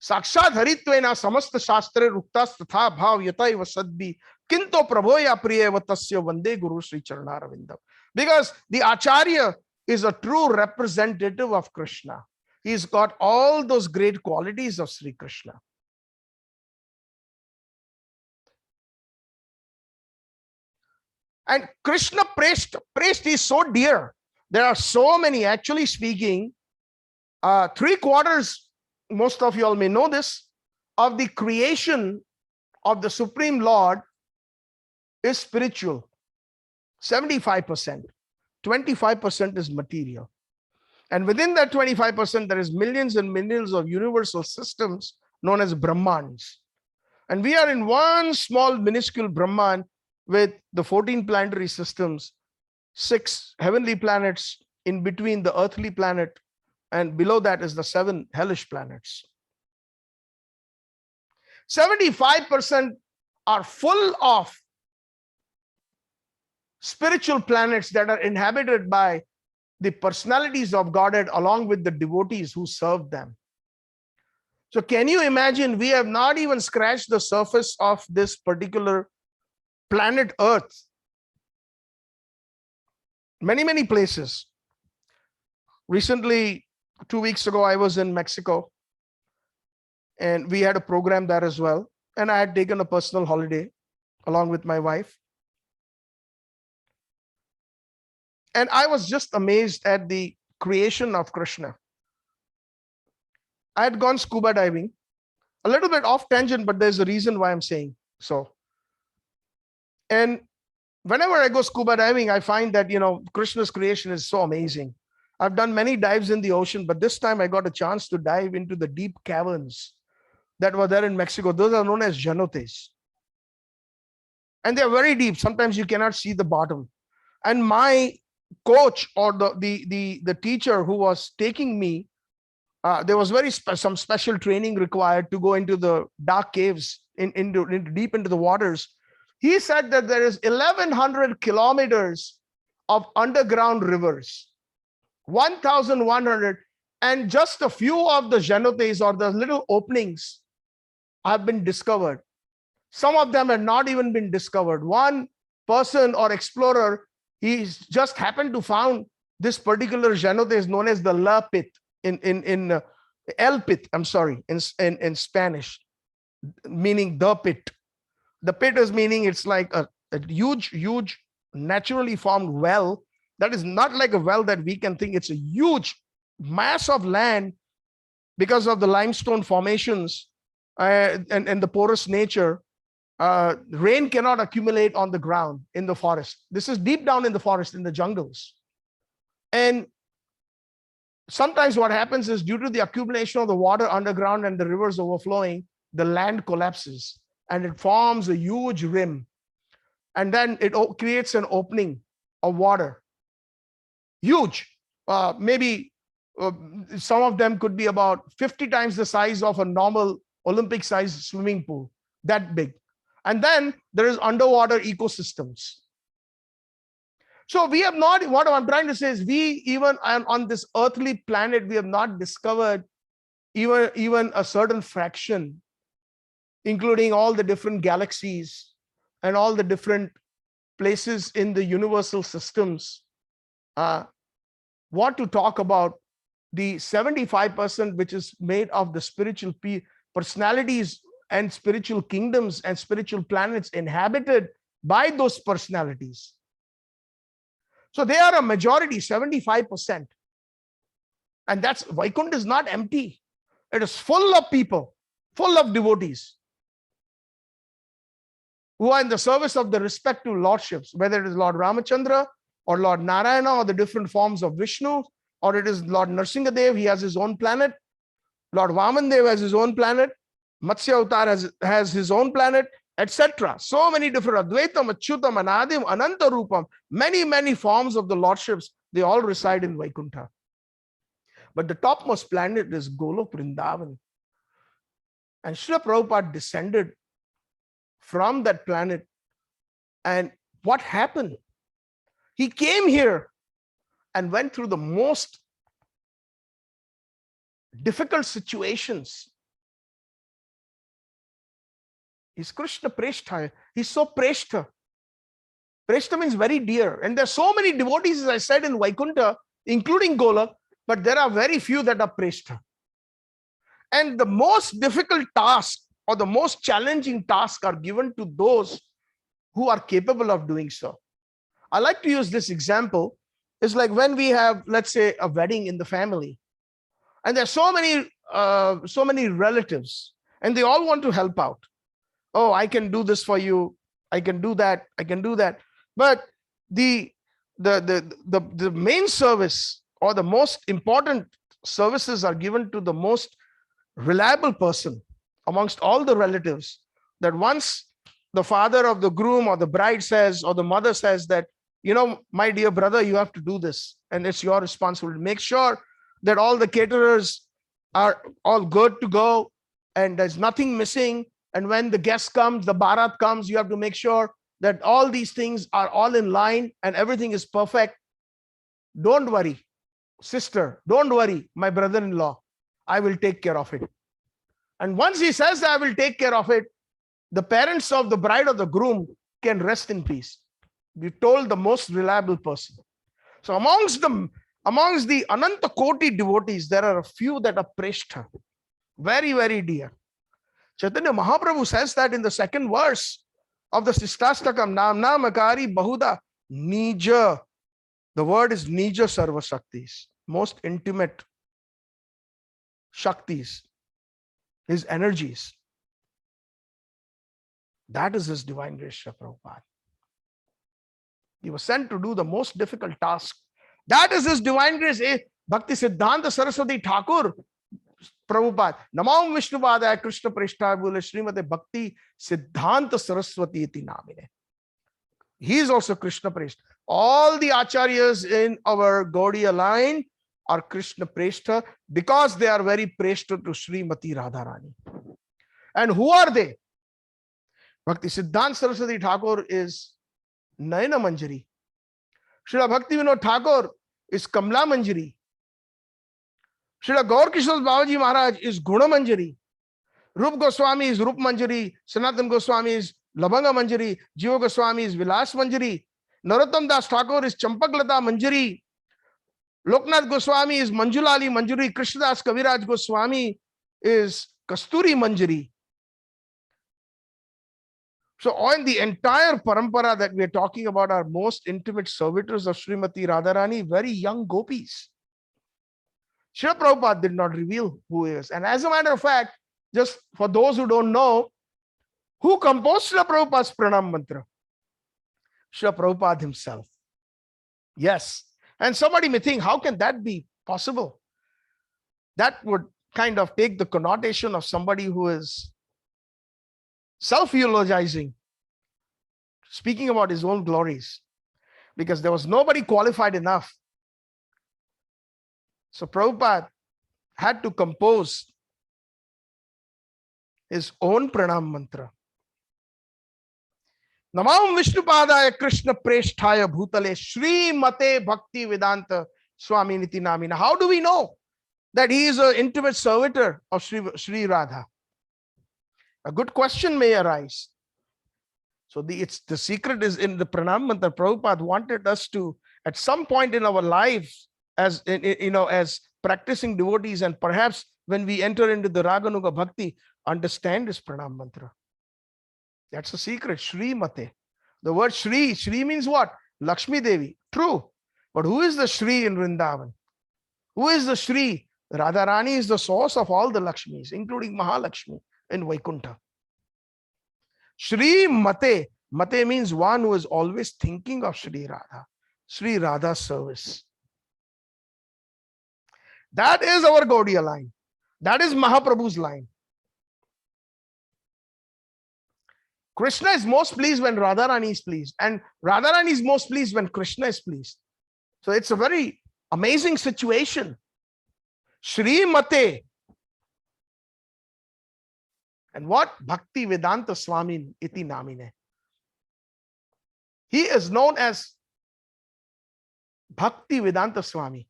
Sakshat Haritvena Samasta Shastre Ruktas Tatha Bhav Yataiva Sadbi Kinto Prabhoya Priyeva Tasya Vande Guru Sri Charanaravindam. Because the Acharya is a true representative of Krishna. He's got all those great qualities of Sri Krishna. And Krishna praised is so dear. There are so many, actually speaking, 3/4, most of you all may know this, of the creation of the Supreme Lord is spiritual. 75%. 25% is material. And within that 25%, there is millions and millions of universal systems known as Brahmans. And we are in one small minuscule Brahman with the 14 planetary systems, 6 heavenly planets in between the earthly planet, and below that is the 7 hellish planets. 75% are full of spiritual planets that are inhabited by the personalities of Godhead along with the devotees who serve them. So can you imagine, we have not even scratched the surface of this particular planet Earth. Many, many places. Recently, 2 weeks ago, I was in Mexico, and we had a program there as well. And I had taken a personal holiday along with my wife. And I was just amazed at the creation of Krishna. I had gone scuba diving, a little bit off tangent, but there's a reason why I'm saying so. And whenever I go scuba diving, I find that, Krishna's creation is so amazing. I've done many dives in the ocean, but this time I got a chance to dive into the deep caverns that were there in Mexico. Those are known as cenotes. And they're very deep. Sometimes you cannot see the bottom. And my coach, or the teacher who was taking me, there was some special training required to go into the dark caves, into deep into the waters. He said that there is 1,100 kilometers of underground rivers, 1,100, and just a few of the cenotes, or the little openings, have been discovered. Some of them have not even been discovered. One person or explorer, he just happened to found this particular cenote is known as the La Pit in El Pit, I'm sorry, in Spanish, meaning the pit. The pit is meaning it's like a huge naturally formed well. That is not like a well that we can think. It's a huge mass of land because of the limestone formations and the porous nature. Rain cannot accumulate on the ground in the forest. This is deep down in the forest, in the jungles. And sometimes what happens is, due to the accumulation of the water underground and the rivers overflowing, the land collapses and it forms a huge rim. And then it creates an opening of water. Huge. Maybe some of them could be about 50 times the size of a normal Olympic-sized swimming pool. That big. And then there is underwater ecosystems. So we have not, what I'm trying to say is, we even on this earthly planet, we have not discovered even a certain fraction, including all the different galaxies and all the different places in the universal systems. What to talk about the 75% which is made of the spiritual personalities and spiritual kingdoms and spiritual planets inhabited by those personalities. So they are a majority, 75%. And that's, Vaikuntha is not empty. It is full of people, full of devotees who are in the service of the respective lordships, whether it is Lord Ramachandra or Lord Narayana or the different forms of Vishnu, or it is Lord Narsingadev, he has his own planet. Lord Vamandev has his own planet. Matsya Avatar has his own planet, etc. So many different Advaitam, Achyutam, Anadim, Ananta Rupam, many forms of the lordships, they all reside in Vaikuntha. But the topmost planet is Golok Vrindavan. And Srila Prabhupada descended from that planet. And what happened? He came here and went through the most difficult situations. He's Krishna Preshta. He's so Preshta. Preshta means very dear. And there's so many devotees, as I said, in Vaikuntha, including Golak, but there are very few that are Preshta. And the most difficult task or the most challenging task are given to those who are capable of doing so. I like to use this example. It's like when we have, let's say, a wedding in the family, and there's so many relatives, and they all want to help out. Oh, I can do this for you. I can do that. I can do that. But the main service or the most important services are given to the most reliable person amongst all the relatives. That once the father of the groom or the bride says, or the mother says that, my dear brother, you have to do this, and it's your responsibility. Make sure that all the caterers are all good to go and there's nothing missing. And when the guest comes, the Bharat comes, you have to make sure that all these things are all in line and everything is perfect. Don't worry, sister. Don't worry, my brother-in-law. I will take care of it. And once he says, I will take care of it, the parents of the bride or the groom can rest in peace. We told the most reliable person. So amongst the Ananta Koti devotees, there are a few that are Preshta, very, very dear. Chaitanya Mahaprabhu says that in the second verse of the Sistastakam, Nam Namakari Bahuda Nija. The word is Nija Sarva Shaktis, most intimate Shaktis, his energies. That is his divine grace, Srila Prabhupada. He was sent to do the most difficult task. That is his divine grace. Bhakti Siddhanta Saraswati Thakur Prabhupada. Namam Vishnupadaya Krishna Preshthaya Bhule Srimate Bhakti Siddhanta Saraswati iti namine. He is also Krishna Preshth. All the acharyas in our Gaudiya line are Krishna Preshta because they are very Preshta to Srimati Radharani. And who are they? Bhakti Siddhanta Saraswati Thakur is Nayana Manjari. Srila Bhakti Vinod Thakur is Kamla Manjari. Srila Gaur Kishore Babaji Maharaj is Guna Manjari. Rup Goswami is Rup Manjari. Sanatan Goswami is Labanga Manjari. Jiva Goswami is Vilas Manjari. Narottam Das Thakur is Champaklata Manjari. Loknath Goswami is Manjulali Manjari. Krishnadas Kaviraj Goswami is Kasturi Manjari. So on the entire parampara that we are talking about are most intimate servitors of Srimati Radharani, very young gopis. Srila Prabhupada did not reveal who he is. And as a matter of fact, just for those who don't know, who composed Srila Prabhupada's Pranam Mantra? Srila Prabhupada himself. Yes. And somebody may think, how can that be possible? That would kind of take the connotation of somebody who is self-eulogizing, speaking about his own glories, because there was nobody qualified enough. So Prabhupada had to compose his own Pranam Mantra. Namam Vishnupadaya Krishna Preshthaya Bhutale Shri Mate Bhakti Vedanta Swami Niti Namina. How do we know that he is an intimate servitor of Sri Radha? A good question may arise. So the secret is in the Pranam Mantra. Prabhupada wanted us to, at some point in our lives, as practicing devotees, and perhaps when we enter into the Raganuga Bhakti, understand this Pranam Mantra. That's the secret. Shri Mate. The word Shri means what? Lakshmi Devi. True. But who is the Shri in Vrindavan? Who is the Shri? Radharani is the source of all the Lakshmis, including Mahalakshmi in Vaikuntha. Shri Mate. Mate means one who is always thinking of Sri Radha. Sri Radha's service. That is our Gaudiya line. That is Mahaprabhu's line. Krishna is most pleased when Radharani is pleased, and Radharani is most pleased when Krishna is pleased. So it's a very amazing situation. Shri Mate. And what? Bhakti Vedanta Swami iti namine. He is known as Bhakti Vedanta Swami.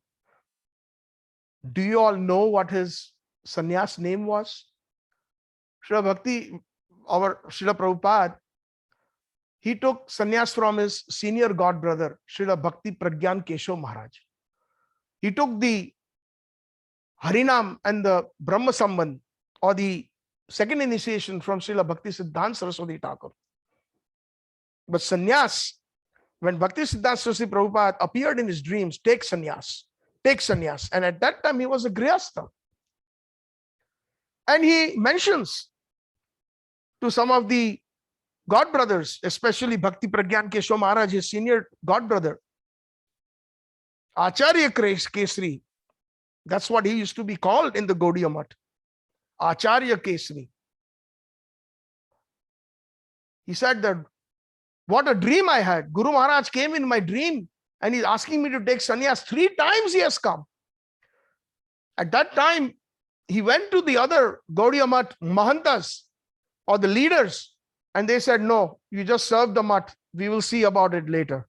Do you all know what his sannyas name was? Srila Bhakti, our Srila Prabhupada, he took sannyas from his senior god brother, Srila Bhakti Pragyan Keshav Maharaj. He took the Harinam and the Brahma Sambandh, or the second initiation, from Srila Bhakti Siddhanta Saraswati Thakur. But sannyas, when Bhakti Siddhanta Saraswati Prabhupada appeared in his dreams, take sannyas. And at that time, he was a grihastha. And he mentions to some of the god brothers, especially Bhakti Pragyan Keshav Maharaj, his senior god brother, Acharya Kesri. That's what he used to be called in the Gaudiya Math. Acharya Kesri. He said that, what a dream I had. Guru Maharaj came in my dream and he's asking me to take sannyas. 3 times he has come. At that time, he went to the other Gaudiya Math Mahantas, or the leaders, and they said, no, you just serve the Math. We will see about it later.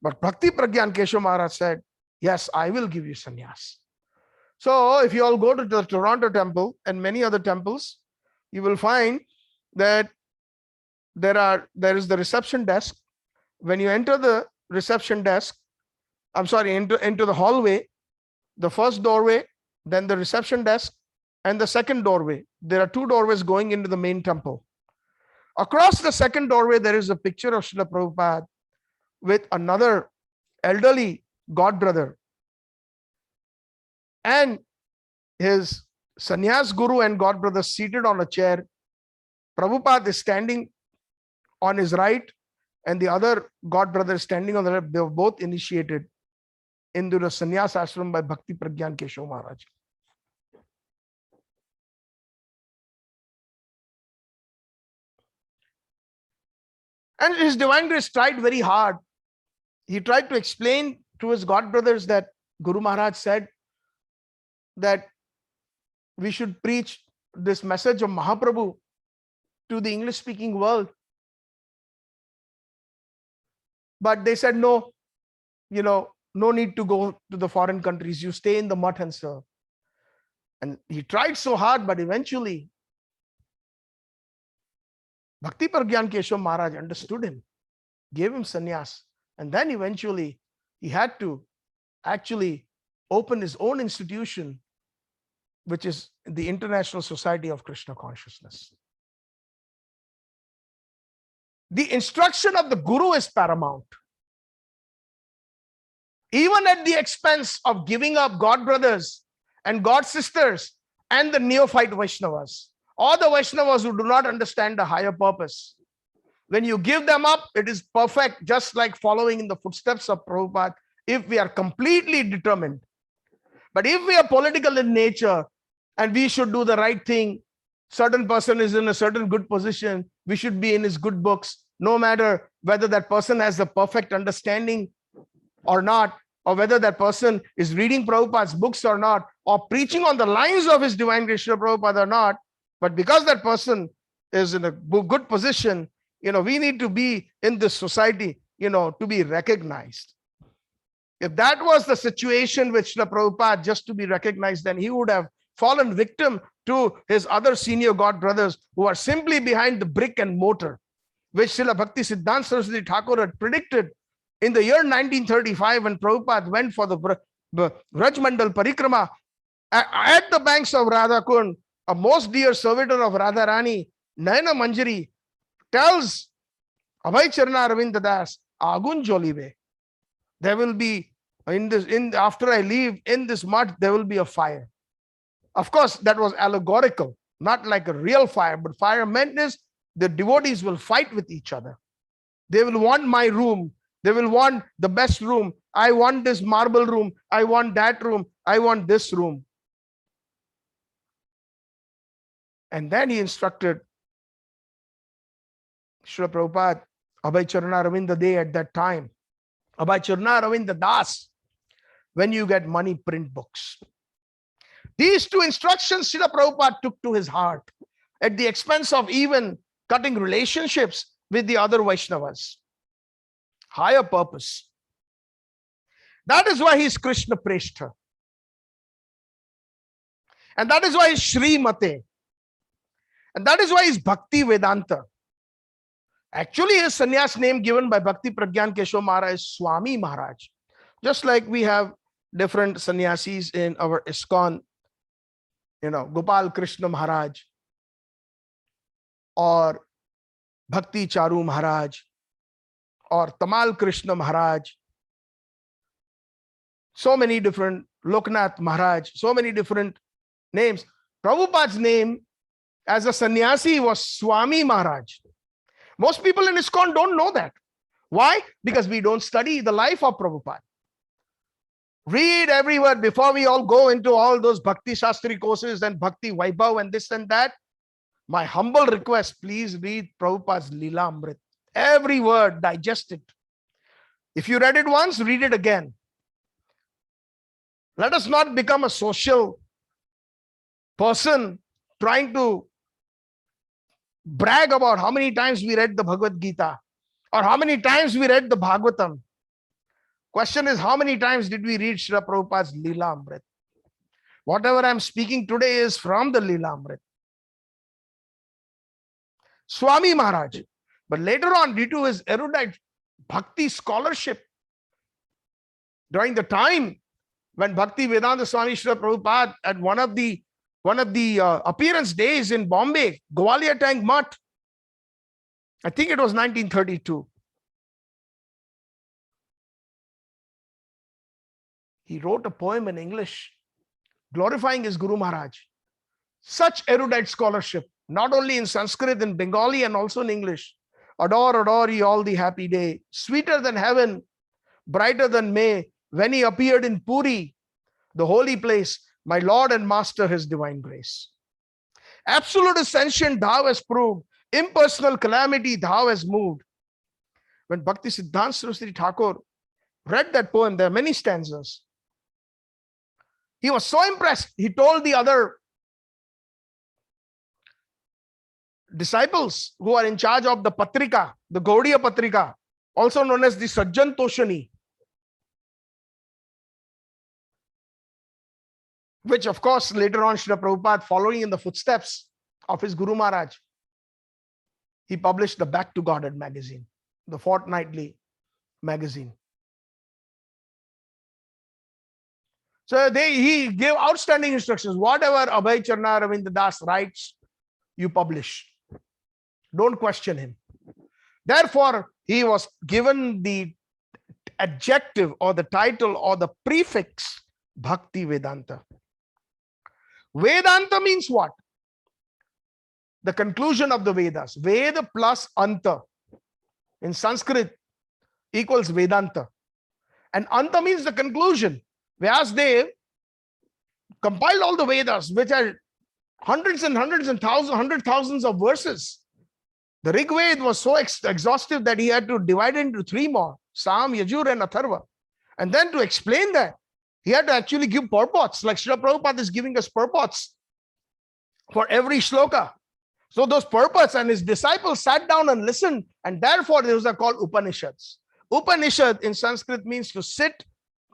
But Bhakti Pragyan Keshav Maharaj said, yes, I will give you sannyas. So if you all go to the Toronto temple and many other temples, you will find that there is the reception desk. When you enter the reception desk, into the hallway, the first doorway, then the reception desk, and the second doorway. There are two doorways going into the main temple. Across the second doorway, there is a picture of Srila Prabhupada with another elderly god brother and his sannyas guru and god brother seated on a chair. Prabhupada is standing on his right, and the other god brother is standing on the left. They were both initiated into the sannyas ashram by Bhakti Pragyan Keshav Maharaj. And His Divine Grace tried very hard. He tried to explain to his god brothers that Guru Maharaj said that we should preach this message of Mahaprabhu to the English speaking world. But they said, no, no need to go to the foreign countries. You stay in the mutt and serve. And he tried so hard, but eventually Bhakti Pragyan Keshav Maharaj understood him, gave him sannyas, and then eventually he had to actually open his own institution, which is the International Society of Krishna Consciousness. The instruction of the Guru is paramount. Even at the expense of giving up God brothers and God sisters and the neophyte Vaishnavas, or the Vaishnavas who do not understand the higher purpose. When you give them up, it is perfect, just like following in the footsteps of Prabhupada, if we are completely determined. But if we are political in nature and we should do the right thing, certain person is in a certain good position, we should be in his good books, no matter whether that person has the perfect understanding or not, or whether that person is reading Prabhupada's books or not, or preaching on the lines of His Divine Grace Srila Prabhupada or not. But because that person is in a good position, we need to be in this society, to be recognized. If that was the situation with Srila Prabhupada, just to be recognized, then he would have fallen victim to his other senior god brothers who are simply behind the brick and mortar, which Srila Bhakti Siddhanta Saraswati Thakur had predicted in the year 1935 when Prabhupada went for the Rajmandal Parikrama at the banks of Radhakund. A most dear servitor of Radharani, Nayana Manjari, tells Abhay Charana Ravinda Das, Agun Jolive, there will be after I leave in this mud, there will be a fire. Of course, that was allegorical, not like a real fire, but fire meant is the devotees will fight with each other. They will want my room. They will want the best room. I want this marble room. I want that room. I want this room. And then he instructed Srila Prabhupada, Abhay Charana Ravinda Day at that time, Abhay Charana Ravinda Das, when you get money, print books. These two instructions Srila Prabhupada took to his heart at the expense of even cutting relationships with the other Vaishnavas. Higher purpose. That is why he is Krishna Preshta. And that is why he is Srimate. And that is why he is Bhakti Vedanta. Actually, his sannyas name given by Bhakti Pragyan Keshav Maharaj is Swami Maharaj. Just like we have different sannyasis in our ISKCON, Gopal Krishna Maharaj or Bhakti Charu Maharaj or Tamal Krishna Maharaj. So many different, Loknath Maharaj, so many different names. Prabhupada's name as a sannyasi was Swami Maharaj. Most people in ISKCON don't know that. Why? Because we don't study the life of Prabhupada. Read everywhere before we all go into all those Bhakti Shastri courses and Bhakti Vaibhav and this and that. My humble request, please read Prabhupada's Leela Amrit. Every word, digest it. If you read it once, read it again. Let us not become a social person trying to brag about how many times we read the Bhagavad Gita or how many times we read the Bhagavatam. Question is, how many times did we read Srila Prabhupada's Leela Amrit? Whatever I'm speaking today is from the Leela Amrit. Swami Maharaj. But later on, due to his erudite bhakti scholarship, during the time when Bhakti Vedanta Swami Srila Prabhupada at one of the appearance days in Bombay, Gwalior Tank Mutt, I think it was 1932. He wrote a poem in English glorifying his Guru Maharaj. Such erudite scholarship, not only in Sanskrit, in Bengali, and also in English. Adore, adore ye all the happy day. Sweeter than heaven, brighter than May, when he appeared in Puri, the holy place, my Lord and Master, his divine grace. Absolute ascension thou hast proved, impersonal calamity thou hast moved. When Bhakti Siddhanta Saraswati Thakur read that poem, there are many stanzas. He was so impressed. He told the other disciples who are in charge of the Patrika, the Gaudiya Patrika, also known as the Sajjan Toshani, which of course later on Srila Prabhupada, following in the footsteps of his Guru Maharaj, he published the Back to Godhead magazine, the fortnightly magazine. So he gave outstanding instructions. Whatever Abhay Charna Ravinda Das writes, you publish. Don't question him. Therefore, he was given the adjective or the title or the prefix Bhakti Vedanta. Vedanta means what? The conclusion of the Vedas. Veda plus Anta in Sanskrit equals Vedanta. And Anta means the conclusion. Vyasdev compiled all the Vedas, which are hundreds and hundreds and thousands of verses. The Rig Veda was so exhaustive that he had to divide it into three more, Sam, Yajur, and Atharva. And then to explain that, he had to actually give purports, like Srila Prabhupada is giving us purports for every shloka. So those purports, and his disciples sat down and listened, and therefore those are called Upanishads. Upanishad in Sanskrit means to sit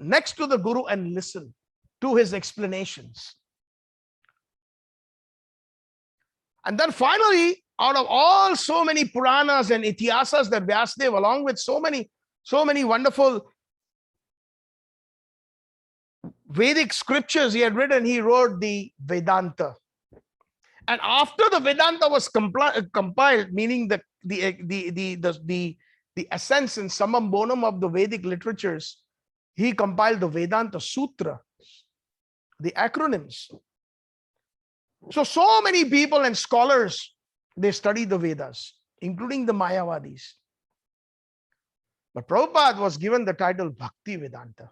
next to the Guru and listen to his explanations. And then finally, out of all so many Puranas and Itihasas that Vyasadeva, along with so many wonderful Vedic scriptures he had written, he wrote the Vedanta. And after the Vedanta was compiled, meaning the essence and summum bonum of the Vedic literatures, he compiled the Vedanta Sutra, the acronyms. So many people and scholars, they study the Vedas, including the Mayavadis. But Prabhupada was given the title Bhakti Vedanta.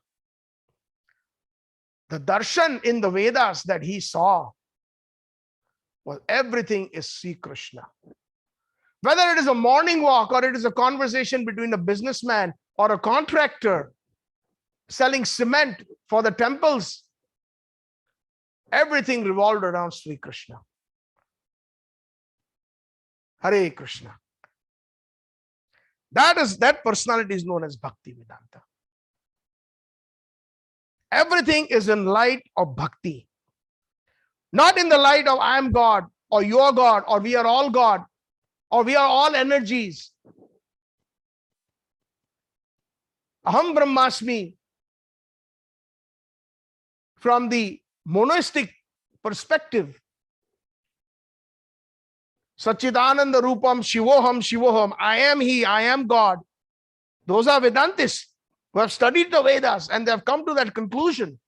The darshan in the Vedas that he saw was everything is Sri Krishna. Whether it is a morning walk or it is a conversation between a businessman or a contractor selling cement for the temples, everything revolved around Sri Krishna. Hare Krishna. That personality is known as Bhakti Vedanta. Everything is in light of bhakti. Not in the light of I am God, or you are God, or we are all God, or we are all energies. Aham Brahmasmi. From the monistic perspective, Satchitananda Rupam Shivoham Shivoham, I am He, I am God. Those are Vedantists who have studied the Vedas and they have come to that conclusion.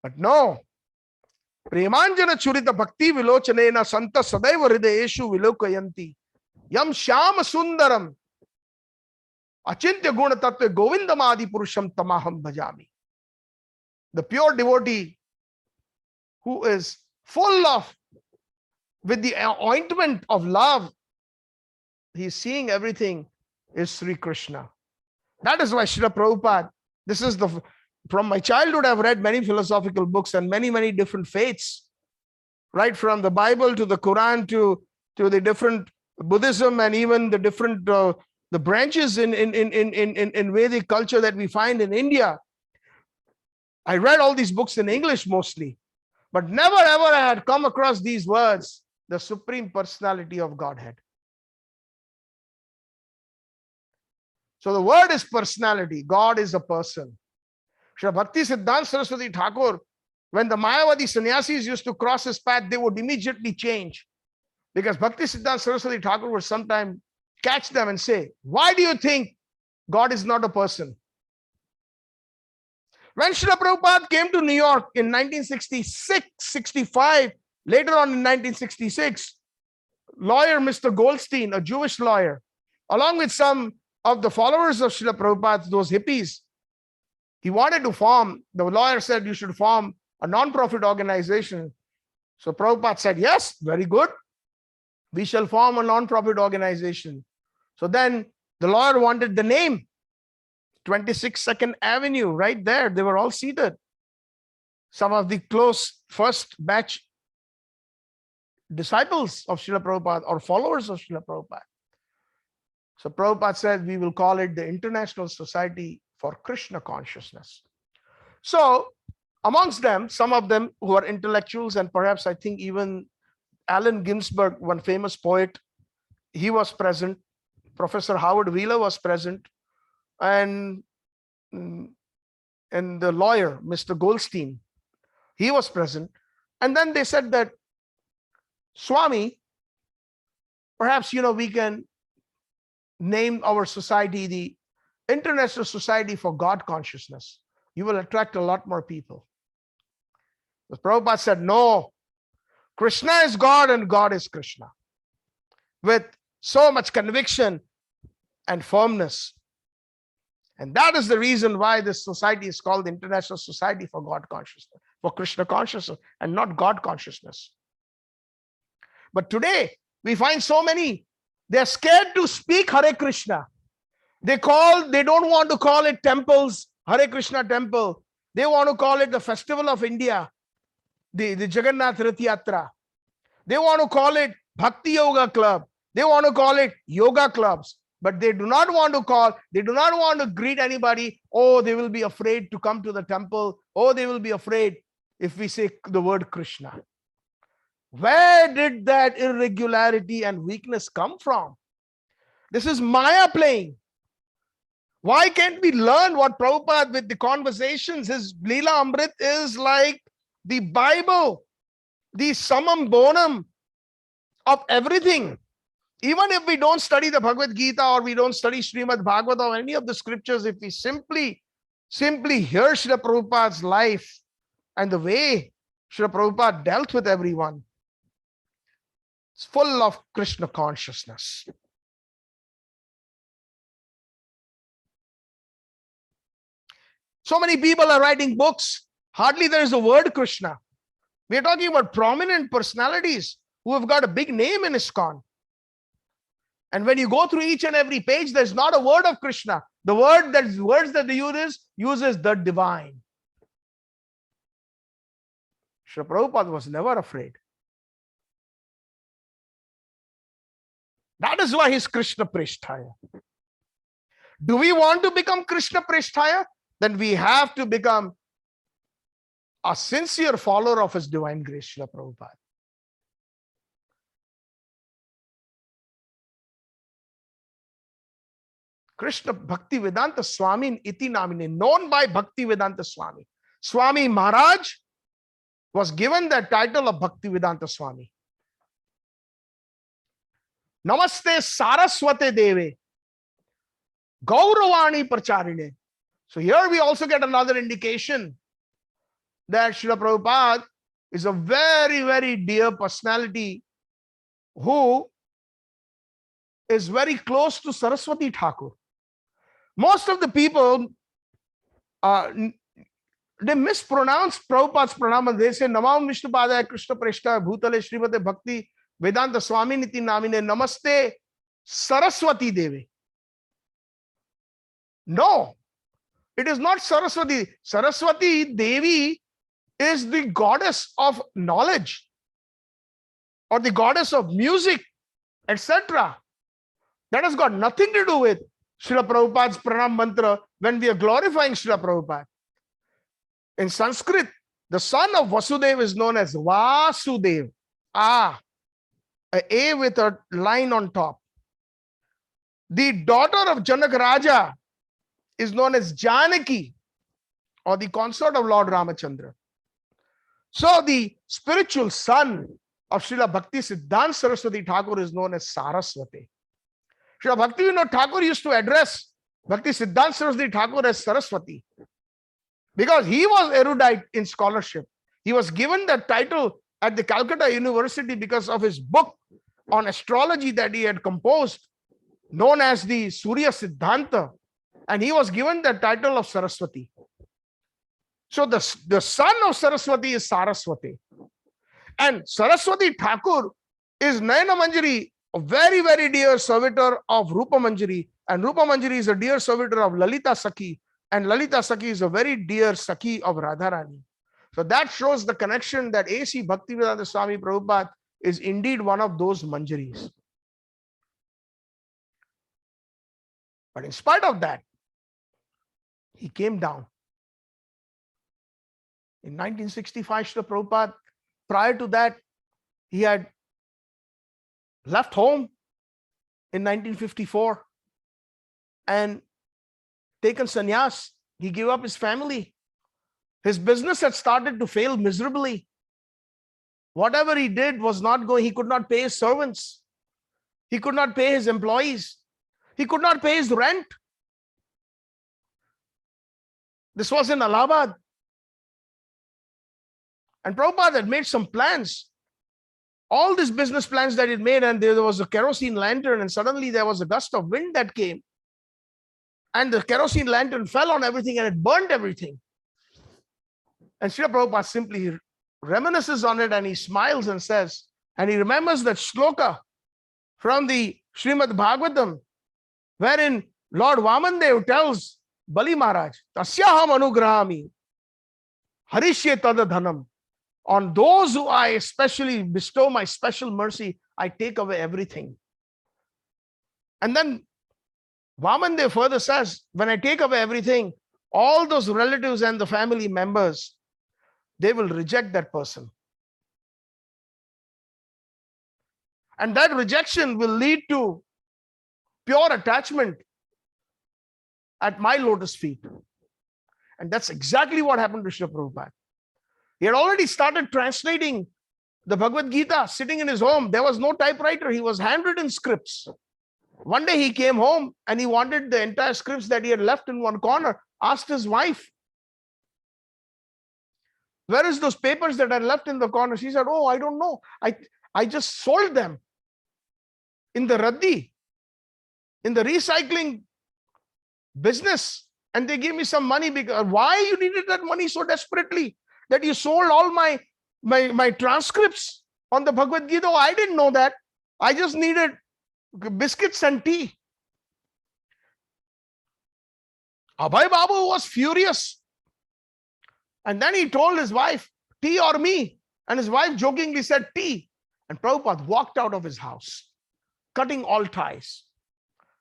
But no, Premanjana Churita Bhakti Vilochanena Santa Sadaiva Hridayeshu Vilokayanti Yam Shyama Sundaram Achintya Guna Tattva Govindamadi Purusham Tamaham Bhajami. The pure devotee who is full of, with the ointment of love, he is seeing everything is Sri Krishna. That is why Srila Prabhupada, this is from my childhood, I've read many philosophical books and many different faiths, right from the Bible to the Quran to the different Buddhism and even the different the branches in Vedic culture that we find in India. I read all these books in English mostly, but never ever I had come across these words the Supreme Personality of Godhead. So the word is personality. God is a person. Srila Bhakti Siddhanta Saraswati Thakur, when the Mayavadi sannyasis used to cross his path, they would immediately change. Because Bhakti Siddhanta Saraswati Thakur would sometimes catch them and say, why do you think God is not a person? When Srila Prabhupada came to New York in 1966, 65, later on in 1966, lawyer Mr. Goldstein, a Jewish lawyer, along with some of the followers of Srila Prabhupada, those hippies, he wanted to form, the lawyer said you should form a non-profit organization. So Prabhupada said, yes, very good. We shall form a non-profit organization. So then the lawyer wanted the name, 26 Second Avenue, right there. They were all seated. Some of the close first batch disciples of Srila Prabhupada or followers of Srila Prabhupada. So Prabhupada said, we will call it the International Society for Krishna Consciousness. So amongst them, some of them who are intellectuals, and perhaps I think even Allen Ginsberg, one famous poet, he was present. Professor Howard Wheeler was present. And the lawyer, Mr. Goldstein, he was present. And then they said that, Swami, perhaps, we can name our society the International Society for God Consciousness. You will attract a lot more people. But Prabhupada said, no, Krishna is God and God is Krishna. With so much conviction and firmness. And that is the reason why this society is called the International Society for God Consciousness, for Krishna Consciousness, and not God Consciousness. But today, we find so many, they're scared to speak Hare Krishna. They don't want to call it temples, Hare Krishna temple. They want to call it the Festival of India, the Jagannath Rath Yatra. They want to call it Bhakti Yoga Club. They want to call it yoga clubs. But they do not want to greet anybody. Oh, they will be afraid to come to the temple. Oh, they will be afraid if we say the word Krishna. Where did that irregularity and weakness come from? This is Maya playing. Why can't we learn what Prabhupada with the conversations, his Leela Amrit is like the Bible, the summum bonum of everything. Even if we don't study the Bhagavad Gita or we don't study Srimad Bhagavata or any of the scriptures, if we simply hear Srila Prabhupada's life and the way Srila Prabhupada dealt with everyone, it's full of Krishna consciousness. So many people are writing books. Hardly there is a word Krishna. We are talking about prominent personalities who have got a big name in ISKCON. And when you go through each and every page, there's not a word of Krishna. The words that they uses the divine. Srila Prabhupada was never afraid. That is why he's Krishna Presthaya. Do we want to become Krishna Presthaya? Then we have to become a sincere follower of his divine grace, Srila Prabhupada. Krishna Bhakti Vedanta Swami Iti Namine, known by Bhakti Vedanta Swami. Swami Maharaj was given the title of Bhakti Vedanta Swami. Namaste Saraswate Deve, Gauravani Pracharine. So here we also get another indication that Srila Prabhupada is a very, very dear personality who is very close to Saraswati Thakur. Most of the people, they mispronounce Prabhupada's pranama. They say, Namam Vishnupadaya Krishna Preshta Bhutale Srimate Bhakti Vedanta Swami Niti Namine Namaste Saraswati Devi. No, it is not Saraswati. Saraswati Devi is the goddess of knowledge or the goddess of music, etc. That has got nothing to do with Srila Prabhupada's pranam mantra when we are glorifying Srila Prabhupada. In Sanskrit, the son of Vasudeva is known as Vasudev. A with a line on top. The daughter of Janak Raja is known as Janaki, or the consort of Lord Ramachandra. So the spiritual son of Srila Bhakti Siddhanta Saraswati Thakur is known as Saraswati. Srila Bhaktivinoda Thakur used to address Bhakti Siddhanta Saraswati Thakur as Saraswati because he was erudite in scholarship. He was given that title at the Calcutta University because of his book on astrology that he had composed, known as the Surya Siddhanta, and he was given the title of Saraswati. So the son of Saraswati is Saraswati. And Saraswati Thakur is Nayana Manjari, a very, very dear servitor of Rupa Manjari. And Rupa Manjari is a dear servitor of Lalita Sakhi. And Lalita Sakhi is a very dear Sakhi of Radharani. So that shows the connection that A.C. Bhaktivedanta Swami Prabhupada is indeed one of those Manjaris. But in spite of that, he came down. In 1965, Srila Prabhupada, prior to that, he had left home in 1954 and taken sannyas. He gave up his family. His business had started to fail miserably. Whatever he did was not going. He could not pay his servants. He could not pay his employees. He could not pay his rent. This was in Allahabad. And Prabhupada had made some plans. All these business plans that he made, and there was a kerosene lantern, and suddenly there was a gust of wind that came. And the kerosene lantern fell on everything and it burned everything. And Srila Prabhupada simply reminisces on it and he smiles and says, and he remembers that shloka from the Srimad Bhagavatam, wherein Lord Vamandev tells Bali Maharaj, Tasyaham anugrahami harishye tada dhanam. On those who I especially bestow my special mercy, I take away everything. And then Vamandev further says, when I take away everything, all those relatives and the family members, they will reject that person. And that rejection will lead to pure attachment at my lotus feet. And that's exactly what happened to Srila Prabhupada. He had already started translating the Bhagavad Gita sitting in his home. There was no typewriter. He was handwritten scripts. One day he came home and he wanted the entire scripts that he had left in one corner, asked his wife, where is those papers that I left in the corner? She said, oh, I don't know. I just sold them in the Raddi, in the recycling business. And they gave me some money because why you needed that money so desperately that you sold all my transcripts on the Bhagavad Gita? Oh, I didn't know that. I just needed biscuits and tea. Abhay Babu was furious. And then he told his wife, tea or me? And his wife jokingly said, tea. And Prabhupada walked out of his house, cutting all ties.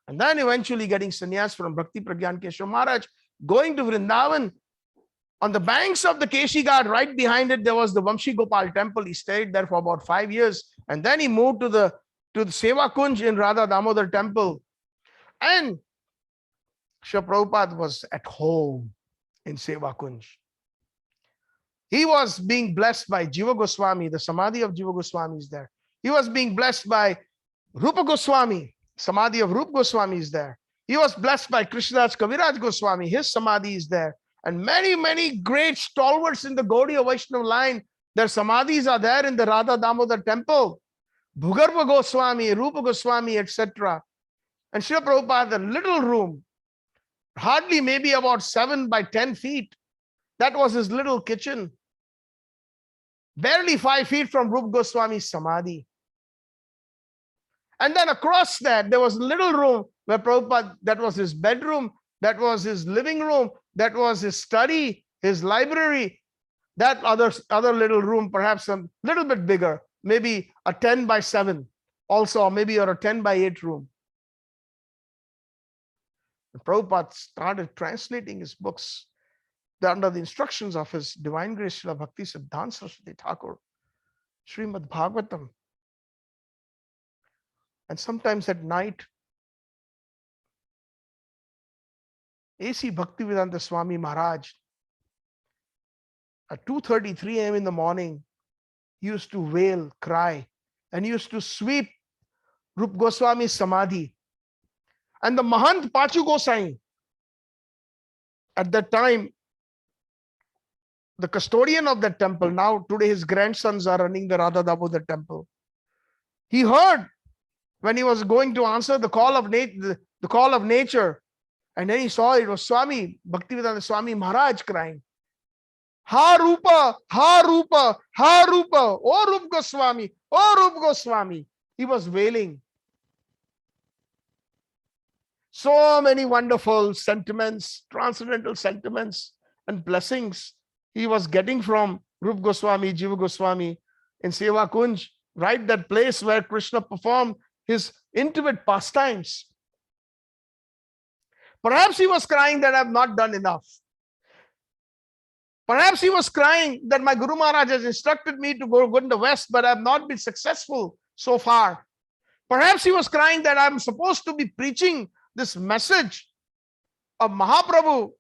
And then eventually getting sannyas from Bhakti Pragyan Keshav Maharaj, going to Vrindavan. On the banks of the Keshi Ghat, right behind it, there was the Vamshi Gopal temple. He stayed there for about 5 years. And then he moved to the Seva Kunj in Radha Damodar temple. And Srila Prabhupada was at home in Seva Kunj. He was being blessed by Jiva Goswami. The Samadhi of Jiva Goswami is there. He was being blessed by Rupa Goswami. Samadhi of Rupa Goswami is there. He was blessed by Krishnadas Kaviraj Goswami. His Samadhi is there. And many, many great stalwarts in the Gaudiya Vaishnava line, their Samadhis are there in the Radha Damodar temple. Bhugarva Goswami, Rupa Goswami, etc. And Srila Prabhupada, the little room, hardly maybe about 7 by 10 feet. That was his little kitchen. Barely 5 feet from Rupa Goswami's Samadhi. And then across that, there was a little room where Prabhupada, that was his bedroom, that was his living room, that was his study, his library. That other little room, perhaps a little bit bigger, maybe a 10 by 7 also, maybe or a 10 by 8 room. And Prabhupada started translating his books under the instructions of his Divine Grace Srila Bhakti Siddhanta Saraswati Thakur, Srimad Bhagavatam. And sometimes at night, A.C. Bhaktivedanta Swami Maharaj, at 2:30, 3 a.m. in the morning, he used to wail, cry, and he used to sweep Rup Goswami's Samadhi. And the Mahant Pachu Gosai, at that time, the custodian of that temple, now today his grandsons are running the Radha Damodar temple. He heard when he was going to answer the call of nature, and then he saw it was Swami Bhaktivedanta Swami Maharaj crying, "Ha Rupa, Ha Rupa, Ha Rupa, O Rup Goswami, O Rup Goswami." He was wailing. So many wonderful sentiments, transcendental sentiments and blessings he was getting from Rup Goswami, Jiva Goswami in Seva Kunj, right? That place where Krishna performed his intimate pastimes. Perhaps he was crying that I have not done enough. Perhaps he was crying that my Guru Maharaj has instructed me to go in the West, but I have not been successful so far. Perhaps he was crying that I'm supposed to be preaching this message of Mahaprabhu,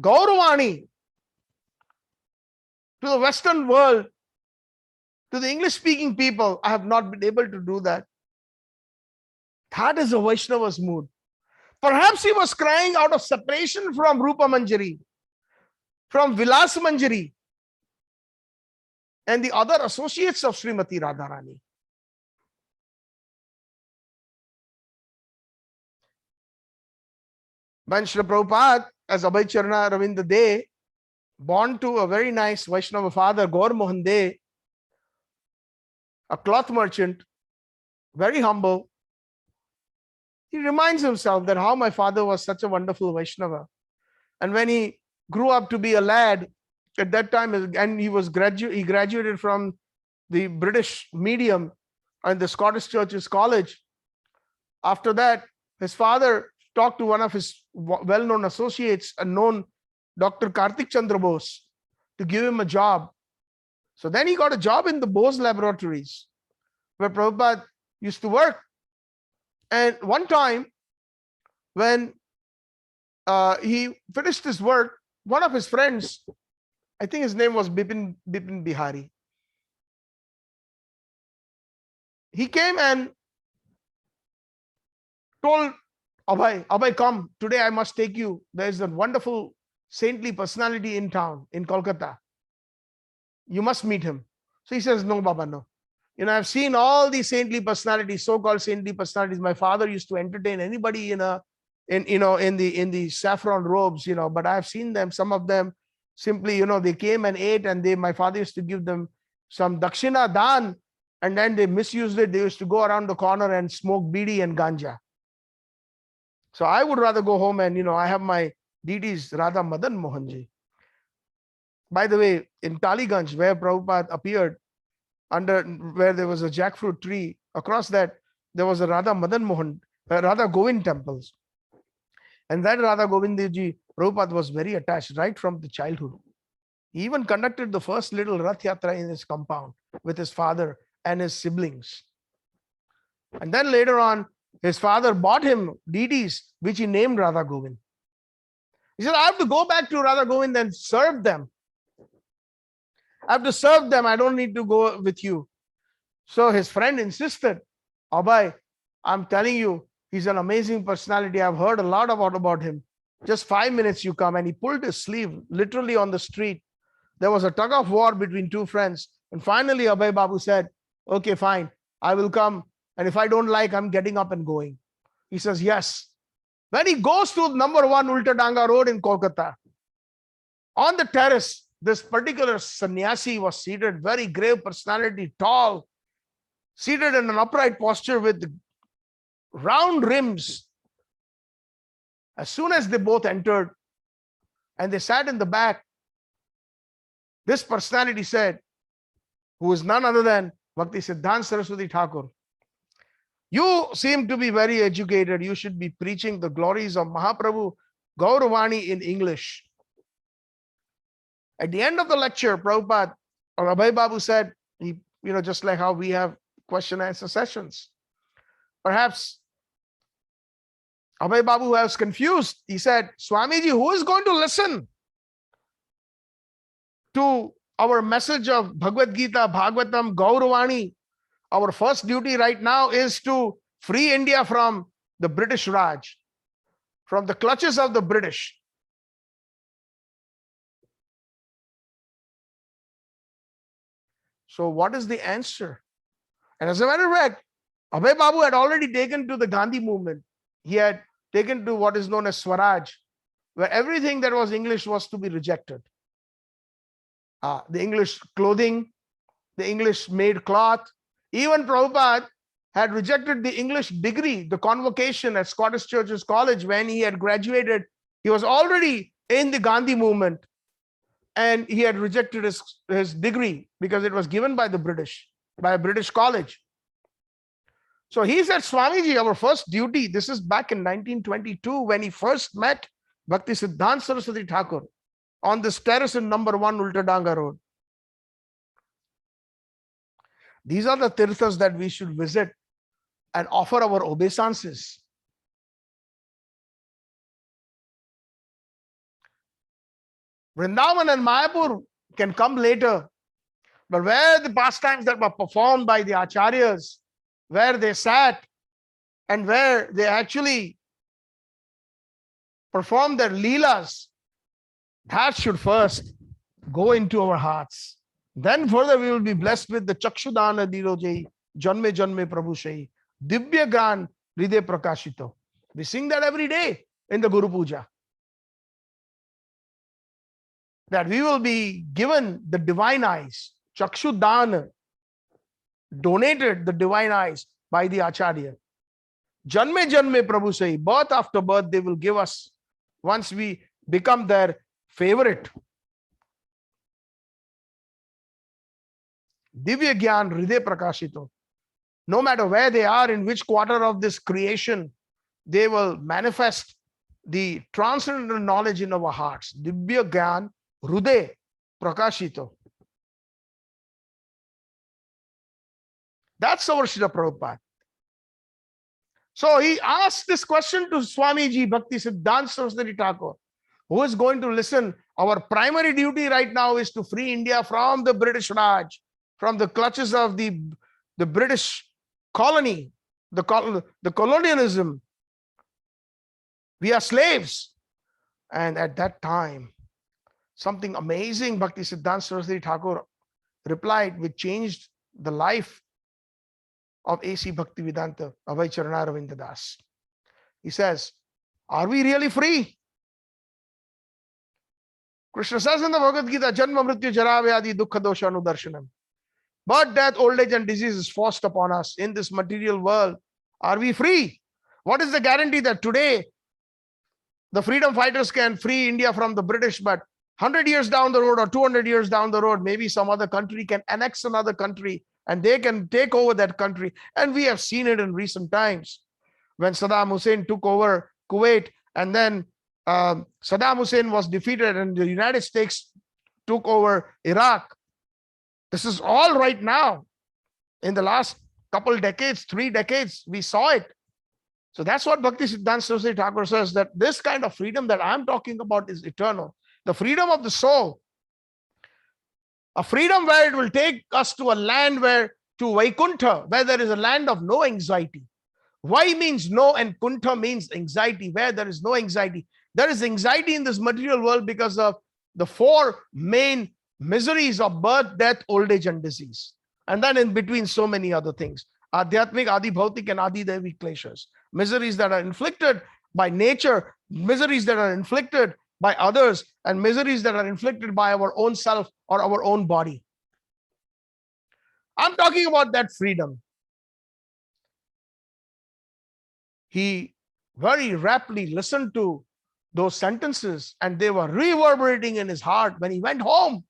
Gauravani, to the Western world, to the English-speaking people. I have not been able to do that. That is a Vaishnava's mood. Perhaps he was crying out of separation from Rupa Manjari, from Vilas Manjari, and the other associates of Srimati Radharani. When Srila Prabhupada, as Abhay Charana Ravinda De, born to a very nice Vaishnava father, Gaur Mohan De, a cloth merchant, very humble, he reminds himself that how my father was such a wonderful Vaishnava. And when he grew up to be a lad, at that time, and he graduated from the British medium and the Scottish Church's College. After that, his father talked to one of his well-known associates, a known Dr. Kartik Chandra Bose, to give him a job. So then he got a job in the Bose laboratories, where Prabhupada used to work. And one time, when he finished his work, one of his friends, I think his name was Bipin Bihari, he came and told Abhay, come, today I must take you. There is a wonderful saintly personality in town, in Kolkata. You must meet him. So he says, no, Baba, no. I've seen all these saintly personalities, so-called saintly personalities. My father used to entertain anybody in the saffron robes, but I've seen them, some of them simply, they came and ate, and my father used to give them some dakshina dan, and then they misused it. They used to go around the corner and smoke bidi and ganja. So I would rather go home and, I have my deities, Radha Madan Mohanji. By the way, in Taliganj, where Prabhupada appeared, where there was a jackfruit tree, across that, there was a Radha Govind temples. And that Radha Govindji, Prabhupada was very attached right from the childhood. He even conducted the first little Rath Yatra in his compound with his father and his siblings. And then later on, his father bought him deities, which he named Radha Govind. He said, I have to go back to Radha Govind and serve them. I have to serve them. I don't need to go with you. So his friend insisted, Abhay, I'm telling you, he's an amazing personality. I've heard a lot about him. Just 5 minutes you come. And he pulled his sleeve literally on the street. There was a tug of war between two friends. And finally, Abhay Babu said, okay, fine, I will come. And if I don't like, I'm getting up and going. He says, yes. When he goes to number 1 Ulta Danga Road in Kolkata, on the terrace, this particular sannyasi was seated, very grave personality, tall, seated in an upright posture with round rims. As soon as they both entered and they sat in the back, this personality said, who is none other than Bhakti Siddhanta Saraswati Thakur, you seem to be very educated. You should be preaching the glories of Mahaprabhu Gauravani in English. At the end of the lecture, Prabhupada or Abhay Babu said, just like how we have question and answer sessions. Perhaps Abhay Babu was confused. He said, Swamiji, who is going to listen to our message of Bhagavad Gita, Bhagavatam, Gauravani? Our first duty right now is to free India from the British Raj, from the clutches of the British. So what is the answer? And as a matter of fact, Abhay Babu had already taken to the Gandhi movement. He had taken to what is known as Swaraj, where everything that was English was to be rejected. The English clothing, the English made cloth. Even Prabhupada had rejected the English degree, the convocation at Scottish Churches College when he had graduated. He was already in the Gandhi movement and he had rejected his degree because it was given by the British, by a British college. So he said, Swamiji, our first duty, this is back in 1922 when he first met Bhakti Siddhanta Saraswati Thakur on this terrace in number 1 Ultadanga Road. These are the tirthas that we should visit and offer our obeisances. Vrindavan and Mayapur can come later, but where the pastimes that were performed by the acharyas, where they sat and where they actually performed their leelas, that should first go into our hearts. Then further we will be blessed with the Chakshudana Dirojai, Janme Janme Prabhu Shai, Dibya Gan Hriday Prakashito. We sing that every day in the Guru Puja. That we will be given the divine eyes, Chakshudana, donated the divine eyes by the Acharya. Janme Janme Prabhu Shai, birth after birth they will give us once we become their favorite. Divya Gyan Hriday Prakashito. No matter where they are, in which quarter of this creation, they will manifest the transcendental knowledge in our hearts. Divya Gyan Hriday Prakashito. That's our Srila Prabhupada. So he asked this question to Swamiji Bhakti Siddhanta Saraswati Thakur. Who is going to listen? Our primary duty right now is to free India from the British Raj, from the clutches of the British colony, the colonialism. We are slaves. And at that time, something amazing Bhakti Siddhanta Saraswati Thakur replied, which changed the life of A.C. Bhaktivedanta, Abhay Charana Das. He says, are we really free? Krishna says in the Bhagavad Gita, Janma Mrityu Jara Vyadi Dukkha Dosha Anudarshanam. Birth, death, old age and disease is forced upon us in this material world. Are we free? What is the guarantee that today the freedom fighters can free India from the British, but 100 years down the road or 200 years down the road, maybe some other country can annex another country and they can take over that country. And we have seen it in recent times. When Saddam Hussein took over Kuwait and then Saddam Hussein was defeated and the United States took over Iraq. This is all right now. In the last couple decades, 3 decades, we saw it. So that's what Bhakti Siddhanta Saraswati Thakur says, that this kind of freedom that I'm talking about is eternal. The freedom of the soul. A freedom where it will take us to a land to Vaikuntha, where there is a land of no anxiety. Vai means no and Kuntha means anxiety, where there is no anxiety. There is anxiety in this material world because of the 4 main miseries of birth, death, old age, and disease. And then in between, so many other things. Adhyatmik, Adi Bhautik, and Adi Devi kleshas. Miseries that are inflicted by nature, miseries that are inflicted by others, and miseries that are inflicted by our own self or our own body. I'm talking about that freedom. He very rapidly listened to those sentences and they were reverberating in his heart. When he went home,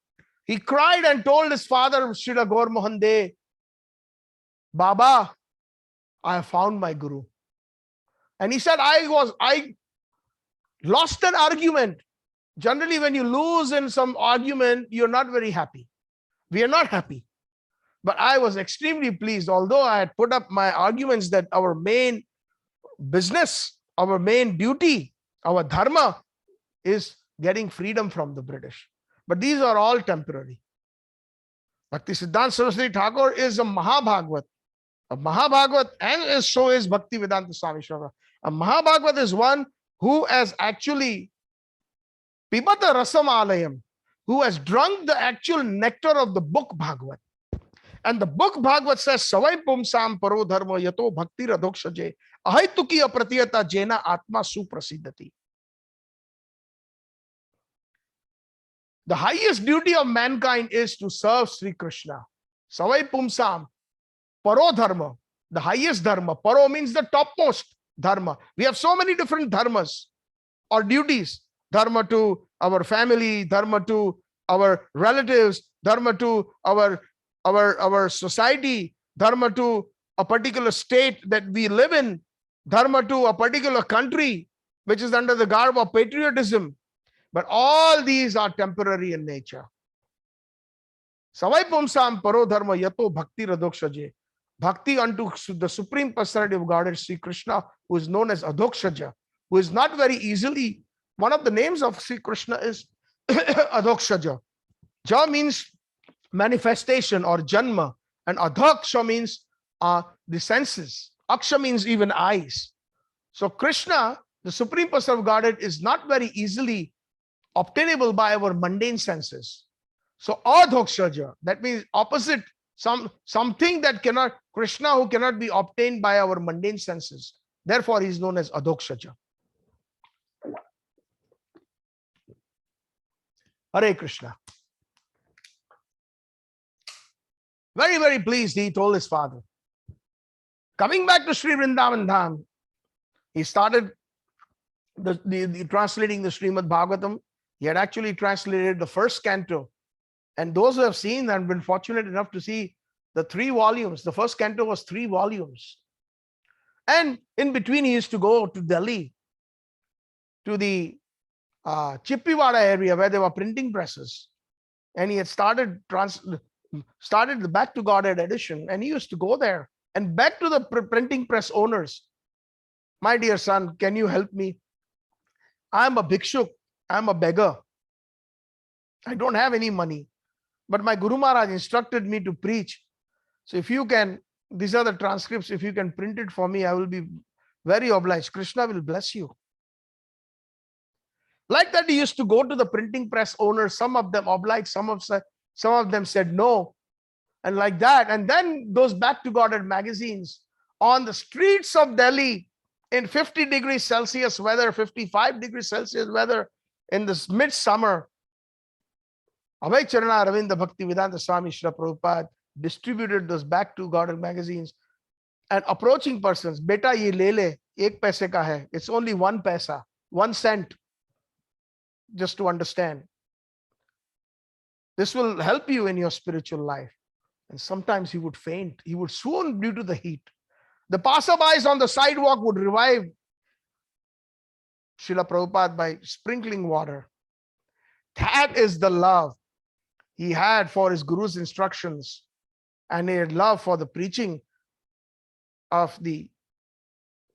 he cried and told his father, Srila Gaur Mohan De, Baba, I have found my Guru. And he said, I lost an argument. Generally, when you lose in some argument, you're not very happy. We are not happy. But I was extremely pleased, although I had put up my arguments that our main business, our main duty, our dharma is getting freedom from the British. But these are all temporary. Bhakti Siddhanta Saraswati Thakur is a Mahabhagavat. A Mahabhagavat, and so is Bhakti Vedanta Swami Shrila. A Mahabhagavat is one who has actually Pibata Rasam Alayam, who has drunk the actual nectar of the book Bhagavat. And the book Bhagavat says, Savai Pumsam Paro Dharma Yato Bhakti Radhokshaje Ahaituki Apratiyata Jena Atma Suprasiddhati. The highest duty of mankind is to serve Sri Krishna. Savai Pumsam Paro Dharma, the highest dharma. Paro means the topmost dharma. We have so many different dharmas or duties. Dharma to our family, dharma to our relatives, dharma to our society, dharma to a particular state that we live in, dharma to a particular country, which is under the garb of patriotism. But all these are temporary in nature. Savai Pumsam Paro Dharma Yato Bhakti Radhokshaje. Bhakti unto the Supreme Personality of Godhead, Sri Krishna, who is known as Adhokshaja, who is not very easily. One of the names of Sri Krishna is Adhokshaja. Ja means manifestation or janma, and Adhoksha means the senses. Aksha means even eyes. So Krishna, the Supreme Personality of Godhead, is not very easily obtainable by our mundane senses. So Adhokshaja, that means opposite, something that cannot, Krishna who cannot be obtained by our mundane senses. Therefore, he is known as Adhokshaja. Hare Krishna. Very, very pleased, he told his father. Coming back to Sri Vrindavan Dham, he started the translating the Srimad Bhagavatam. He had actually translated the first canto. And those who have seen and been fortunate enough to see the 3 volumes, the first canto was 3 volumes. And in between, he used to go to Delhi, to the Chippiwada area where there were printing presses. And he had started the Back to Godhead edition. And he used to go there and beg to the printing press owners, my dear son, can you help me? I'm a bhikshuk. I'm a beggar. I don't have any money. But my Guru Maharaj instructed me to preach. So if you can, these are the transcripts, if you can print it for me, I will be very obliged. Krishna will bless you. Like that, he used to go to the printing press owners. Some of them obliged, some of them said no. And like that. And then those Back to Godhead magazines on the streets of Delhi in 50 degrees Celsius weather, 55 degrees Celsius weather in this midsummer, Abhay Charana Ravinda Bhakti Vedanta Swami Shrila Prabhupada distributed those Back to Godhead magazines, and approaching persons, beta ye le le, 1 paise ka hai. It's only 1 paisa, 1 cent, just to understand. This will help you in your spiritual life. And sometimes he would faint. He would swoon due to the heat. The passerbys on the sidewalk would revive Srila Prabhupada by sprinkling water. That is the love he had for his Guru's instructions, and he had love for the preaching of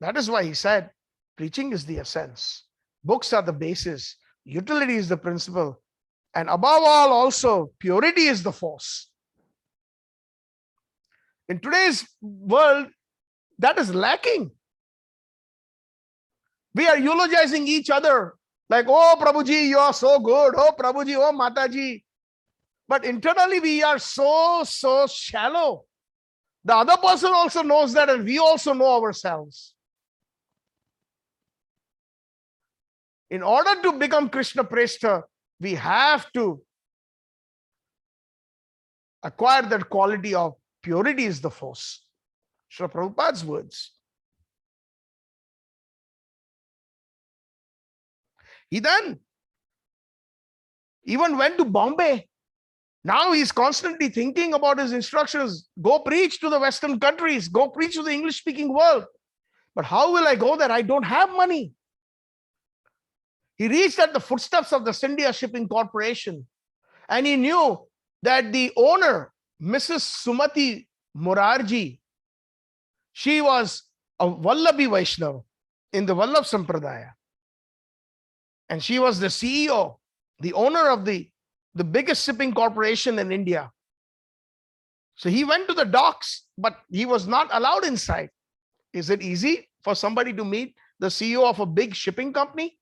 that is why he said, preaching is the essence. Books are the basis. Utility is the principle. And above all, also, purity is the force. In today's world, that is lacking. We are eulogizing each other like, oh, Prabhuji, you are so good. Oh, Prabhuji, oh, Mataji. But internally, we are so shallow. The other person also knows that, and we also know ourselves. In order to become Krishna Preshta, we have to acquire that quality of purity is the force. Srila Prabhupada's words. He then even went to Bombay. Now he's constantly thinking about his instructions. Go preach to the Western countries. Go preach to the English-speaking world. But how will I go there? I don't have money. He reached at the footsteps of the Scindia Shipping Corporation. And he knew that the owner, Mrs. Sumati Morarji, she was a Vallabhi Vaishnava in the Vallabh Sampradaya. And she was the CEO, the owner of the biggest shipping corporation in India. So he went to the docks, but he was not allowed inside. Is it easy for somebody to meet the CEO of a big shipping company?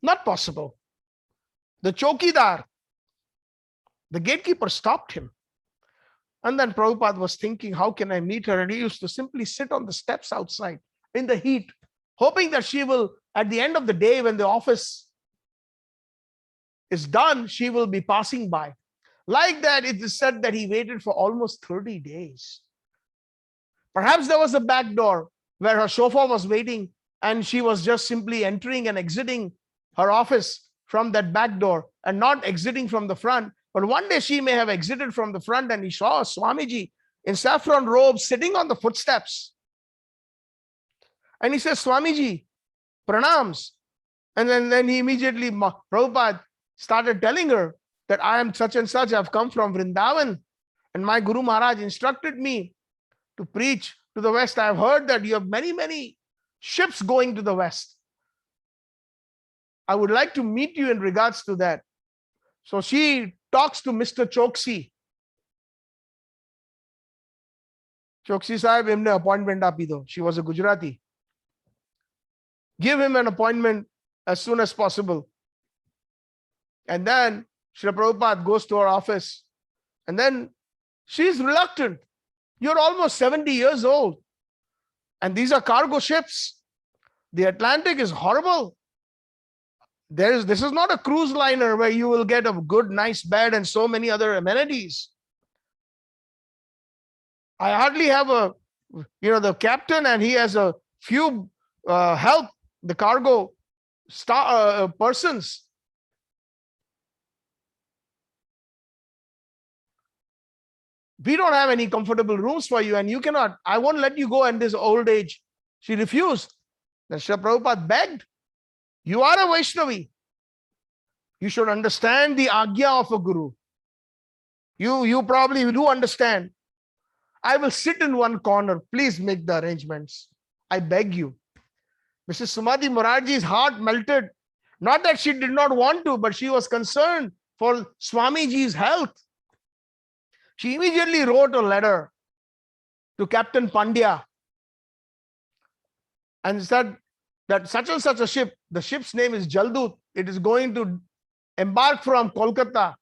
Not possible. The chokidar, the gatekeeper, stopped him. And then Prabhupada was thinking, how can I meet her? And he used to simply sit on the steps outside in the heat, hoping that she will, at the end of the day, when the office is done, she will be passing by. Like that, it is said that he waited for almost 30 days. Perhaps there was a back door where her chauffeur was waiting and she was just simply entering and exiting her office from that back door and not exiting from the front. But one day she may have exited from the front and he saw Swamiji in saffron robes sitting on the footsteps. And he says, Swamiji, pranams. And then he immediately, Prabhupada started telling her that I am such and such, I've come from Vrindavan. And my Guru Maharaj instructed me to preach to the West. I've heard that you have many, many ships going to the West. I would like to meet you in regards to that. So she talks to Mr. Choksi. Choksi Sahib, himne appointment api do. She was a Gujarati. Give him an appointment as soon as possible. And then Srila Prabhupada goes to her office. And then she's reluctant. You're almost 70 years old. And these are cargo ships. The Atlantic is horrible. This is not a cruise liner where you will get a good, nice bed and so many other amenities. I hardly have the captain, and he has a few help, the cargo persons. We don't have any comfortable rooms for you, and you cannot, I won't let you go in this old age. She refused. Then Srila Prabhupada begged, you are a Vaishnavi. You should understand the Agya of a Guru. You probably do understand. I will sit in one corner. Please make the arrangements. I beg you. Mrs. Sumati Morarji's heart melted. Not that she did not want to, but she was concerned for Swamiji's health. She immediately wrote a letter to Captain Pandya and said that such and such a ship, the ship's name is Jaldut, it is going to embark from Kolkata.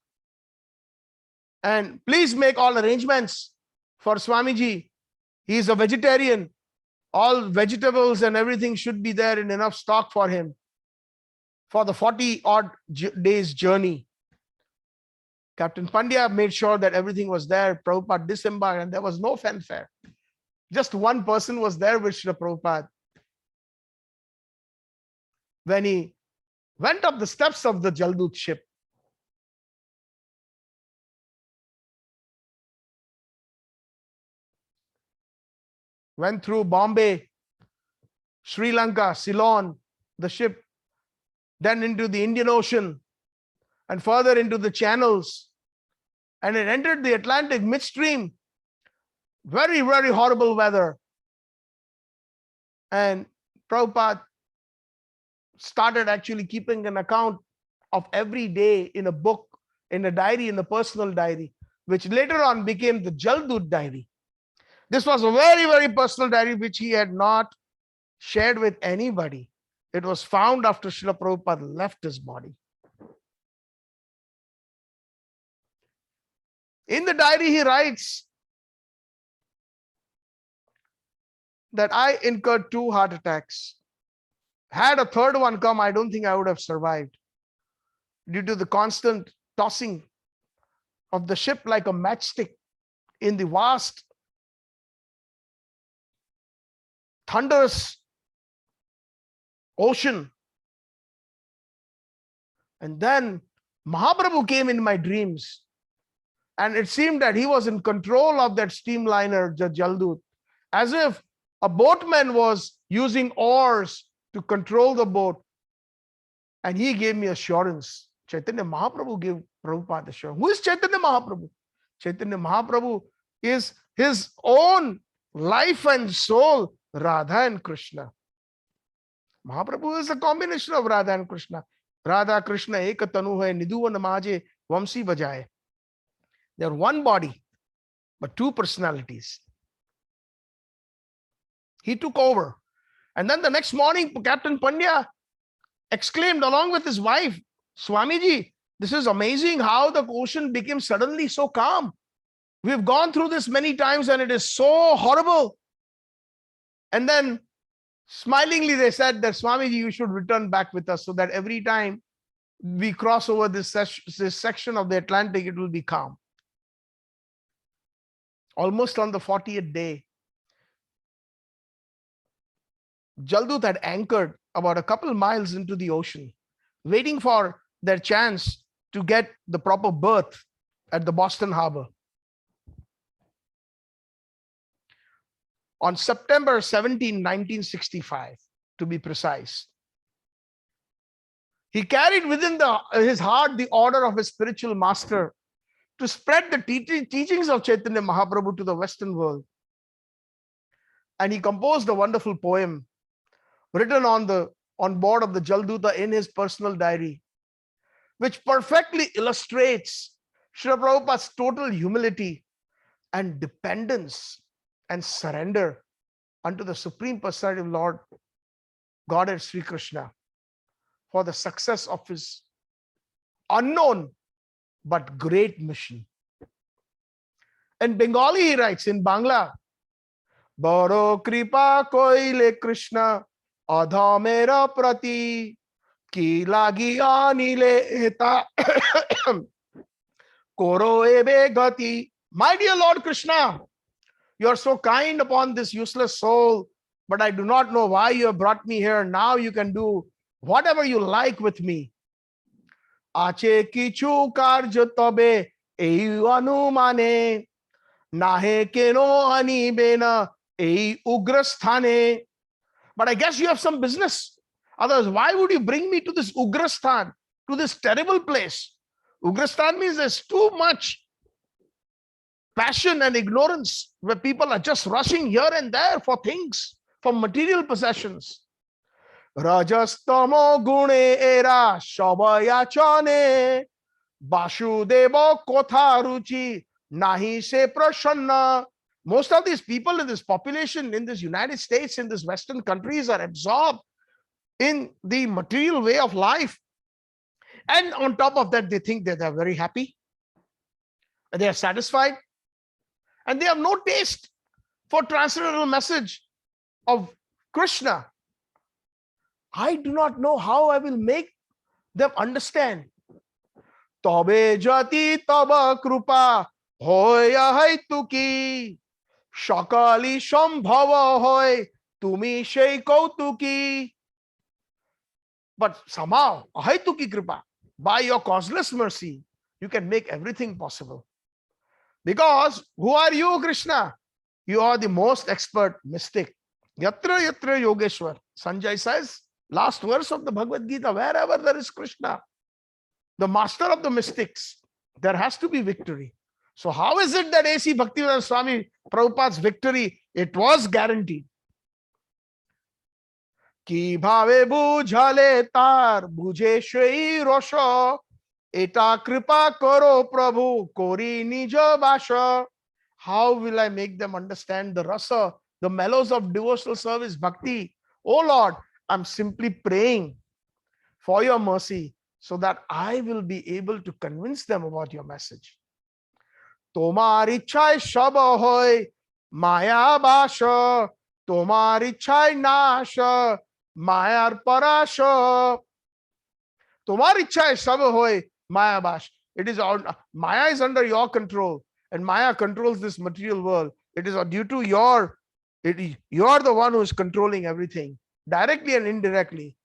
And please make all arrangements for Swamiji. He is a vegetarian. All vegetables and everything should be there in enough stock for him for the 40-odd days journey. Captain Pandya made sure that everything was there. Prabhupada disembarked and there was no fanfare. Just one person was there with Srila Prabhupada. When he went up the steps of the Jaldut ship, went through Bombay, Sri Lanka, Ceylon, the ship, then into the Indian Ocean, and further into the channels. And it entered the Atlantic midstream. Very, very horrible weather. And Prabhupada started actually keeping an account of every day in a book, in a diary, in a personal diary, which later on became the Jaldut diary. This was a very, very personal diary which he had not shared with anybody. It was found after Srila Prabhupada left his body. In the diary, he writes that I incurred 2 heart attacks. Had a third one come, I don't think I would have survived due to the constant tossing of the ship like a matchstick in the vast, thunderous ocean. And then Mahaprabhu came in my dreams. And it seemed that he was in control of that steamliner, the Jaldut, as if a boatman was using oars to control the boat. And he gave me assurance. Chaitanya Mahaprabhu gave Prabhupada assurance. Who is Chaitanya Mahaprabhu? Chaitanya Mahaprabhu is his own life and soul, Radha and Krishna. Mahaprabhu is a combination of Radha and Krishna. Radha Krishna eka tanu hai, niduvan maje vamsi bajaye. They are one body, but two personalities. He took over. And then the next morning, Captain Pandya exclaimed along with his wife, Swamiji, this is amazing how the ocean became suddenly so calm. We've gone through this many times and it is so horrible. And then smilingly they said that, Swamiji, you should return back with us so that every time we cross over this section of the Atlantic, it will be calm. Almost on the 40th day, Jaldut had anchored about a couple miles into the ocean, waiting for their chance to get the proper berth at the Boston Harbor. On September 17, 1965, to be precise, he carried within his heart the order of his spiritual master to spread the teachings of Chaitanya Mahaprabhu to the Western world. And he composed a wonderful poem written on board of the Jalduta in his personal diary, which perfectly illustrates Srila Prabhupada's total humility and dependence and surrender unto the Supreme Personality of Lord, Godhead Sri Krishna, for the success of his unknown but great mission. In Bengali, he writes in Bangla, Baro kripa koile Krishna adhamera prati ki lagi anile eta koro ebe gati. My dear Lord Krishna, you are so kind upon this useless soul, but I do not know why you have brought me here. Now you can do whatever you like with me. Ache kichu karj tobe ei anumane nahe keno anibe na ei ugrasthane. But I guess you have some business. Otherwise, why would you bring me to this Ugrasthan, to this terrible place? Ugrasthan means there's too much passion and ignorance, where people are just rushing here and there for things, for material possessions. Rajastamo gune era shabayachane Vasudeva kotha ruchi nahi se prashanna. Most of these people in this population, in this United States, in this Western countries, are absorbed in the material way of life. And on top of that, they think that they're very happy, they are satisfied, and they have no taste for transcendental message of Krishna. I do not know how I will make them understand. Tobe jati taba krupa hoya hai tuki shakali shambhava hoy tumi shei kautuki. But somehow, ahaituki kripa, by your causeless mercy, you can make everything possible. Because who are you, Krishna? You are the most expert mystic. Yatra yatra yogeshwar. Sanjay says, last verse of the Bhagavad Gita, wherever there is Krishna, the master of the mystics, there has to be victory. So how is it that A.C. Bhaktivedanta Swami Prabhupada's victory, it was guaranteed? Ki bhave bujhale tar bujhe shei rosha eta kripa karo prabhu kori nija basha. How will I make them understand the rasa, the mellows of devotional service, bhakti? Oh Lord, I'm simply praying for your mercy so that I will be able to convince them about your message. Tomar ichhai shab hoy maya basha, tomar ichhai nasha mayar parasha. Tomar ichhai shab hoy maya bash. It is all, Maya is under your control, and Maya controls this material world. It is due to you are the one who is controlling everything, directly and indirectly.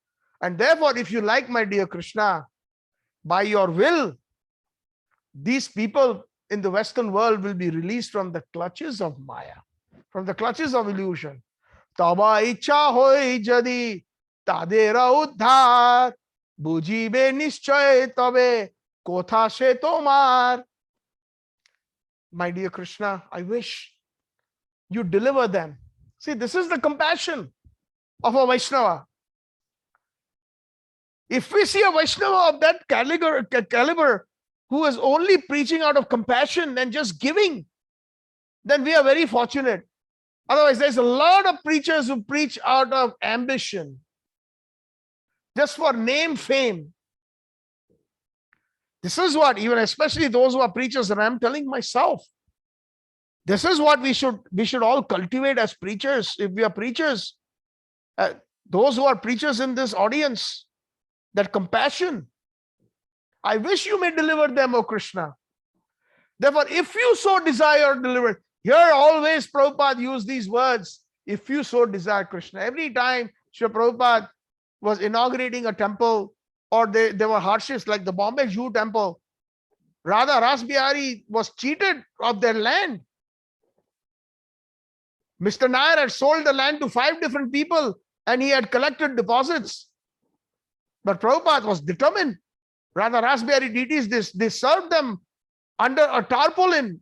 And therefore, if you like, my dear Krishna, by your will, these people in the Western world will be released from the clutches of Maya, from the clutches of illusion. Taba icha hoi jadi tadera uddhar bujibe nischay tabe kotha se tomar. my dear Krishna, I wish you deliver them. See, this is the compassion of a Vaishnava. If we see a Vaishnava of that caliber who is only preaching out of compassion and just giving, then we are very fortunate. Otherwise, there's a lot of preachers who preach out of ambition, just for name, fame. This is what, even especially those who are preachers, and I'm telling myself, this is what we should all cultivate as preachers. If we are preachers, those who are preachers in this audience, that compassion. I wish you may deliver them, O Krishna. Therefore, if you so desire, deliver. Here always Prabhupada used these words, if you so desire, Krishna. Every time Srila Prabhupada was inaugurating a temple, or there were hardships like the Bombay Jew temple, Radha Rasbihari was cheated of their land. Mr. Nair had sold the land to 5 different people and he had collected deposits. But Prabhupada was determined. Radha Rasbihari deities, they served them under a tarpaulin,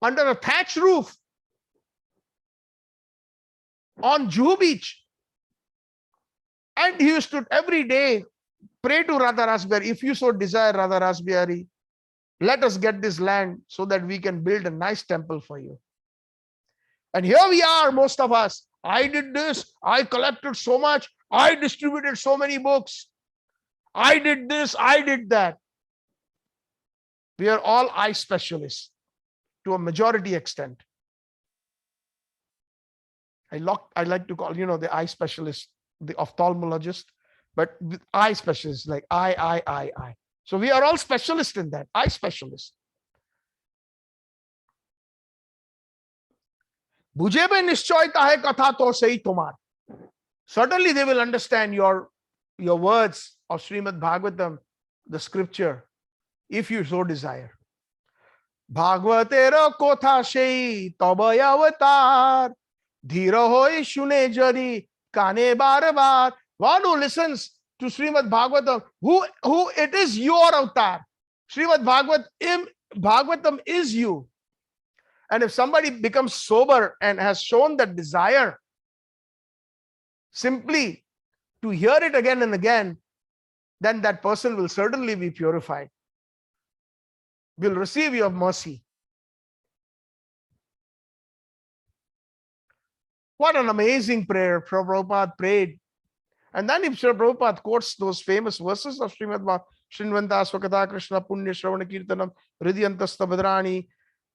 under a thatch roof, on Juhu Beach. And he used to every day pray to Radha Rasbihari, if you so desire, Radha Rasbihari, let us get this land so that we can build a nice temple for you. And here we are, most of us. I did this, I collected so much, I distributed so many books, I did this, I did that. We are all eye specialists to a majority extent. I like to call, the eye specialist, the ophthalmologist, but with eye specialists, like eye. So we are all specialists in that, eye specialists. Bujhe mein nischay tahe katha to sahi tomar. Certainly they will understand your words of Srimad Bhagavatam, the scripture, if you so desire. Bhagavatera kotha sei tabay avatar, dhira hoy shune jari kane bar bar. One who listens to Srimad Bhagavatam, who it is your avatar. Srimad Bhagavatam is you. And if somebody becomes sober and has shown that desire simply to hear it again and again, then that person will certainly be purified, will receive your mercy. What an amazing prayer Prabhupada prayed. And then if Prabhupada quotes those famous verses of Srimad Bhagavatam, Shrinvanta Swakatha Krishna Punya Shravana Kirtanam Hridyantasta Bhadrani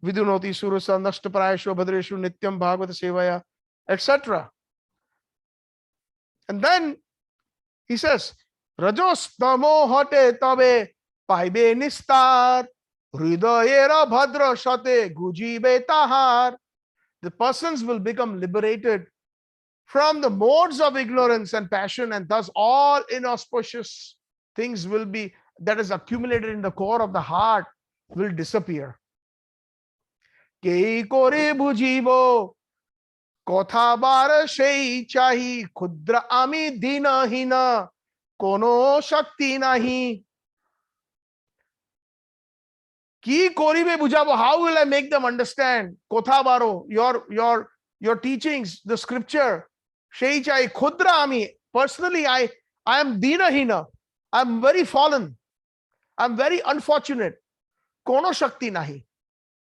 Vidunoti Surusa Nashtaprayashu Bhadreshu Nityam Bhagavata Sevaya, etc. And then he says, Rajos Tamo Hote Tabe Paibe Nistar Hridayera Bhadra Shate Gujibe Tahar. The persons will become liberated from the modes of ignorance and passion, and thus all inauspicious things will be, that is accumulated in the core of the heart, will disappear. Kei kore bujibo kotha bar sei chahi khudra ami dina hina kono shakti nahi. Ki koribe bujabo, how will I make them understand? Kotha baro, your teachings, the scripture. Sei chai khudra ami. Personally, I am dina hina. I am very fallen. I am very unfortunate. Kono shakti nahi.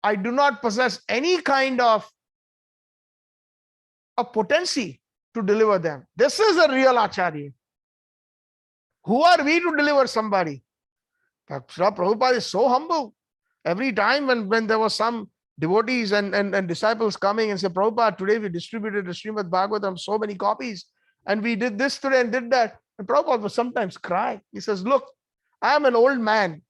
I do not possess any kind of potency to deliver them. This is a real Acharya. Who are we to deliver somebody? Srila Prabhupada is so humble. Every time when there was some devotees and disciples coming and say, Prabhupada, today we distributed the Srimad Bhagavatam, so many copies, and we did this today and did that. And Prabhupada would sometimes cry. He says, look, I am an old man.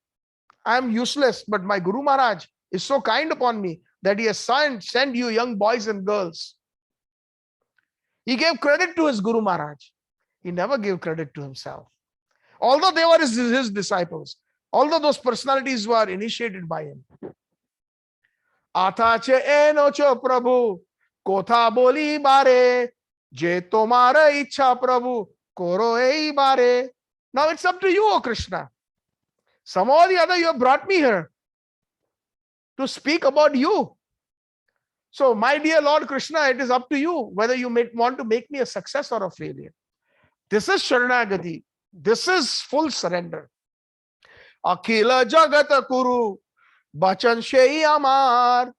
I am useless, but my Guru Maharaj is so kind upon me that he has sent you young boys and girls. He gave credit to his Guru Maharaj. He never gave credit to himself. Although they were his disciples, although those personalities were initiated by him. Atache enocho Prabhu, kotha boli bare, je tomara ichha Prabhu, koro ei bare. Now it's up to you, O Krishna. Some or the other, you have brought me here. to speak about you. So, my dear Lord Krishna, it is up to you whether you want to make me a success or a failure. This is Sharanagati. This is full surrender. Akhila Jagata Kuru, Bachan Shei Amar,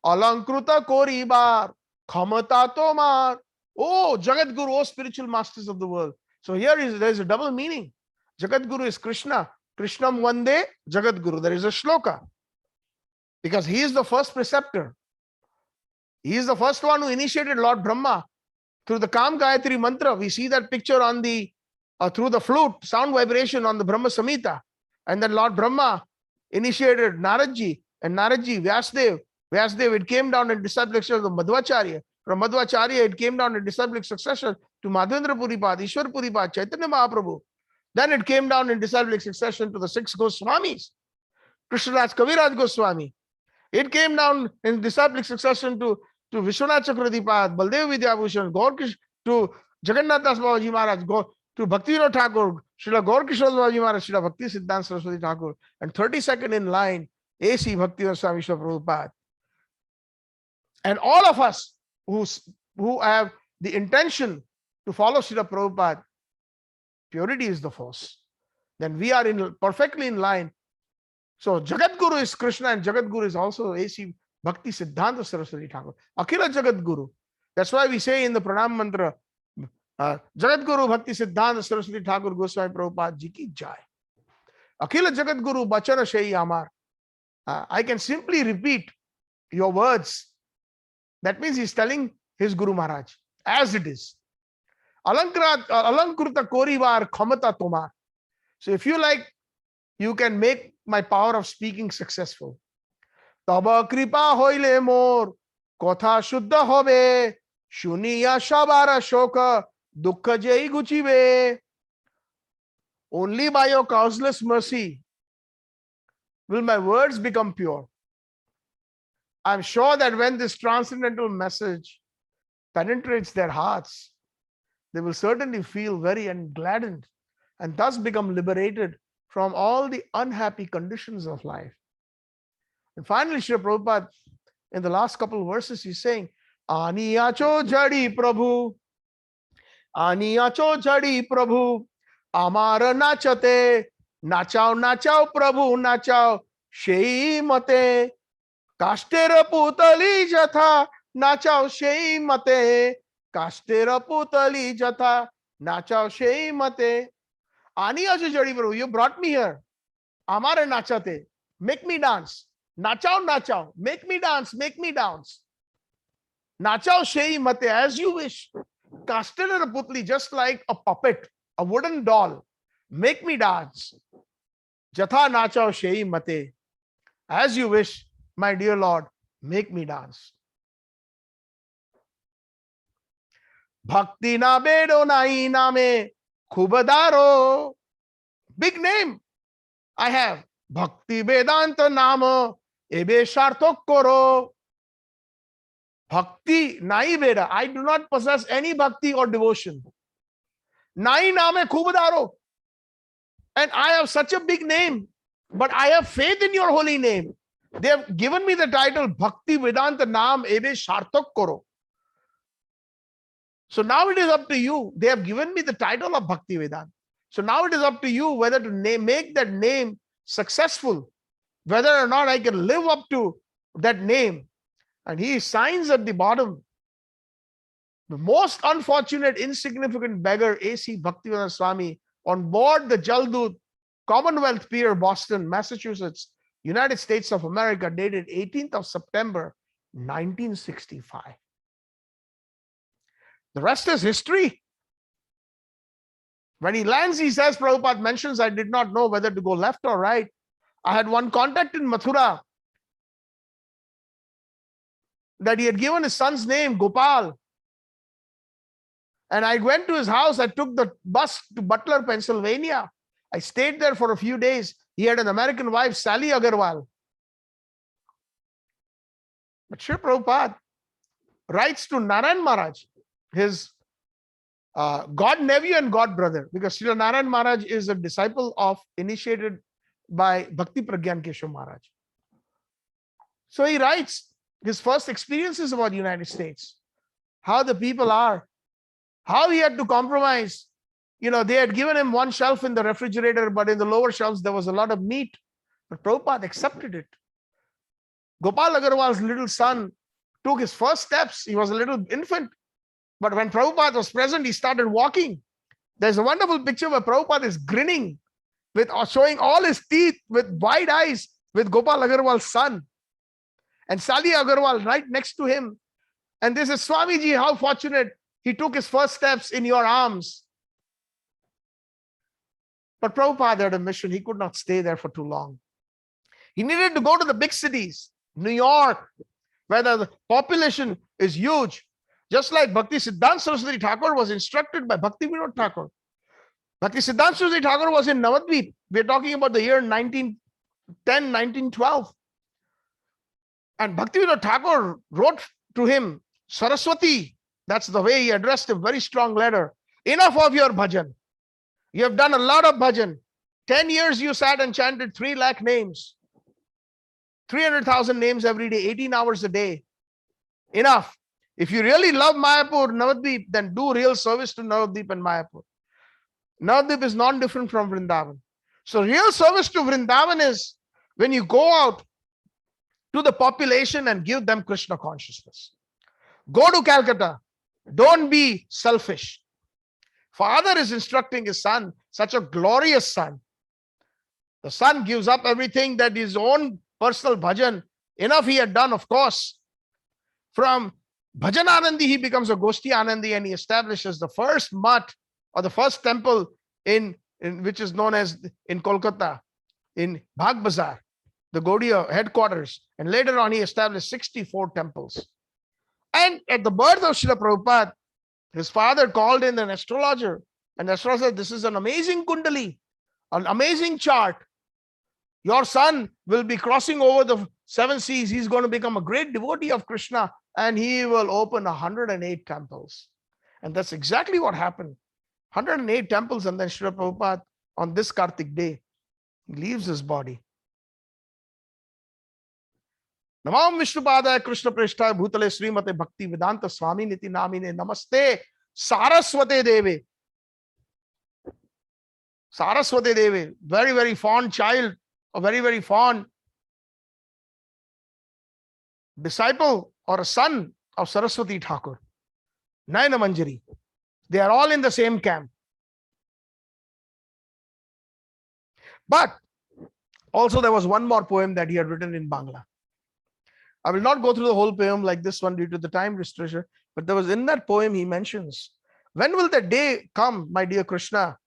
Alankruta Koribar, Khamata Tomar. Oh, Jagat Guru, oh spiritual masters of the world. So there is a double meaning. Jagat Guru is Krishna. Krishnam Vande Jagat Guru. There is a shloka. Because he is the first preceptor. He is the first one who initiated Lord Brahma through the Kam Gayatri mantra. We see that picture on the through the flute, sound vibration on the Brahma Samhita. And then Lord Brahma initiated Naradji, and Naradji, Vyasdev, it came down in disciplic succession to Madhvacharya. From Madhvacharya, it came down in disciplic succession to Madhavendra Puripad, Ishwar Puripad, Chaitanya Mahaprabhu. Then it came down in disciplic succession to the 6 Goswamis, Krishnadas Kaviraj Goswami. It came down in disciplic succession to Vishwanath Chakradipad, Baldev Vidyabhushan, to Jagannath Das Babaji Maharaj, to Bhaktivinoda Thakur, Srila Gaur Kishore Babaji Maharaj, Srila Bhakti Siddhanta Saraswati Thakur, and 32nd in line, A.C. Bhaktivinoda Swami Srila Prabhupada. And all of us who have the intention to follow Srila Prabhupada, purity is the force. Then we are perfectly in line. So Jagat Guru is Krishna, and Jagat Guru is also A.C. Bhakti Siddhanta Saraswati Thakur. Akhila Jagat Guru. That's why we say in the Pranam Mantra, Jagat Guru Bhakti Siddhanta Saraswati Thakur Goswami Prabhupada Ji ki Jai. Akhila Jagat Guru Bachana Shai Amar. I can simply repeat your words. That means he's telling his Guru Maharaj as it is. Alankruta Korivar Khamata Tomar. So if you like, you can make my power of speaking successful. Taba kripa hoile mor, kotha shuddha hobe, shuniya shabara shoka, dukkha jai guchibe. Only by your causeless mercy will my words become pure. I'm sure that when this transcendental message penetrates their hearts, they will certainly feel very gladdened and thus become liberated from all the unhappy conditions of life. And finally, Srila Prabhupada, in the last couple of verses, he's saying, Aniyacho jadi Prabhu, Aniyacho jadi Prabhu, Amara nachate, nachao nachao Prabhu, nachao shei mate, Kashtera putali jatha, nachao shei mate, Kashtera putali jatha, nachao shei mate. Aniyacho jadi Prabhu, you brought me here. Amara nachate, make me dance. Nachao, nachao, make me dance, make me dance. Nachao shei mate, as you wish. Kashtera putli, just like a puppet, a wooden doll. Make me dance. Jatha nachao shei mate, as you wish, my dear Lord, make me dance. Bhakti na bedo nai name khubadaro. Big name I have. Bhakti Vedanta Nama Ebe Shartok Koro. Bhakti Nai Veda. I do not possess any bhakti or devotion. Nai Name Khubadaro. And I have such a big name, but I have faith in your holy name. They have given me the title Bhakti Vedanta Nam Ebe Shartok Koro. So now it is up to you. They have given me the title of Bhakti Vedanta. So now it is up to you whether to make that name successful, whether or not I can live up to that name. And he signs at the bottom, the most unfortunate, insignificant beggar, A.C. Bhaktivedanta Swami, on board the Jaldut Commonwealth Pier, Boston, Massachusetts, United States of America, dated 18th of September, 1965. The rest is history. When he lands, he says, Prabhupada mentions, I did not know whether to go left or right. I had one contact in Mathura that he had given his son's name, Gopal. And I went to his house. I took the bus to Butler, Pennsylvania. I stayed there for a few days. He had an American wife, Sally Agarwal. But Srila Prabhupada writes to Narayan Maharaj, his god nephew and god brother, because Srila Narayan Maharaj is a disciple initiated by Bhakti Pragyan Keshav Maharaj. So he writes his first experiences about the United States, how the people are, how he had to compromise. They had given him one shelf in the refrigerator, but in the lower shelves, there was a lot of meat. But Prabhupada accepted it. Gopal Agarwal's little son took his first steps. He was a little infant. But when Prabhupada was present, he started walking. There's a wonderful picture where Prabhupada is grinning, showing all his teeth with wide eyes with Gopal Agarwal's son. And Sali Agarwal right next to him. And this is Swamiji, how fortunate he took his first steps in your arms. But Prabhupada had a mission. He could not stay there for too long. He needed to go to the big cities, New York, where the population is huge. Just like Bhakti Siddhanta Saraswati Thakur was instructed by Bhakti Vinod Thakur. Bhakti Siddhanta Saraswati Thakur was in Navadvip. We're talking about the year 1910, 1912. And Bhakti Vinod Thakur wrote to him, Saraswati, that's the way he addressed him, very strong letter. Enough of your bhajan. You have done a lot of bhajan. 10 years you sat and chanted 3 lakh names. 300,000 names every day, 18 hours a day. Enough. If you really love Mayapur, Navadvip, then do real service to Navadvip and Mayapur. Navadvip is non-different from Vrindavan. So real service to Vrindavan is when you go out to the population and give them Krishna consciousness. Go to Calcutta. Don't be selfish. Father is instructing his son, such a glorious son. The son gives up everything, that his own personal bhajan. Enough he had done, of course. From Bhajan Anandi, he becomes a Goshti Anandi, and he establishes the first mutt or the first temple in which is known as in Kolkata, in Bhag Bazar, the Gaudiya headquarters. And later on, he established 64 temples. And at the birth of Srila Prabhupada, his father called in an astrologer, and the astrologer said, this is an amazing kundali, an amazing chart. Your son will be crossing over the 7 seas. He's going to become a great devotee of Krishna, and he will open 108 temples. And that's exactly what happened. 108 temples, and then Srila Prabhupada, on this Kartik day, he leaves his body. Namam Vishnupadaya Krishna Preshthaya Bhutale Srimate Bhakti Vedanta Swami Niti Namine Namaste Saraswate Deve. Saraswate Deve, very, very fond child, a very, very fond disciple or a son of Saraswati Thakur, Nayana Manjari. They are all in the same camp. But also there was one more poem that he had written in Bangla. I will not go through the whole poem like this one due to the time restriction, but there was in that poem he mentions, when will the day come, my dear Krishna,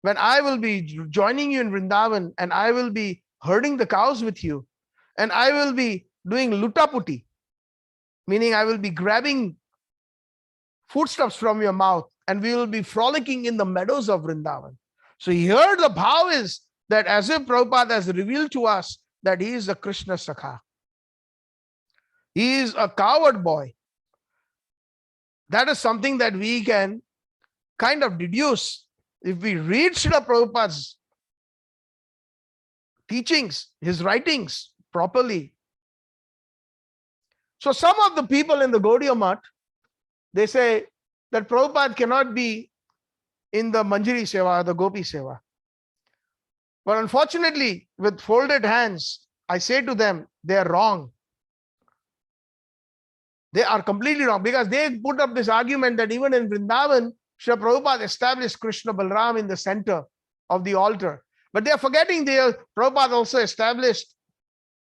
when I will be joining you in Vrindavan and I will be herding the cows with you and I will be doing lutaputi, meaning I will be grabbing foodstuffs from your mouth and we will be frolicking in the meadows of Vrindavan. So here the bhav is that as if Prabhupada has revealed to us that he is a Krishna Sakha. He is a coward boy. That is something that we can kind of deduce if we read Srila Prabhupada's teachings, his writings properly. So some of the people in the Gaudiya Math, they say that Prabhupada cannot be in the Manjari Seva, the Gopi Seva. But unfortunately, with folded hands, I say to them, they are wrong. They are completely wrong, because they put up this argument that even in Vrindavan, Srila Prabhupada established Krishna Balram in the center of the altar. But they are forgetting Prabhupada also established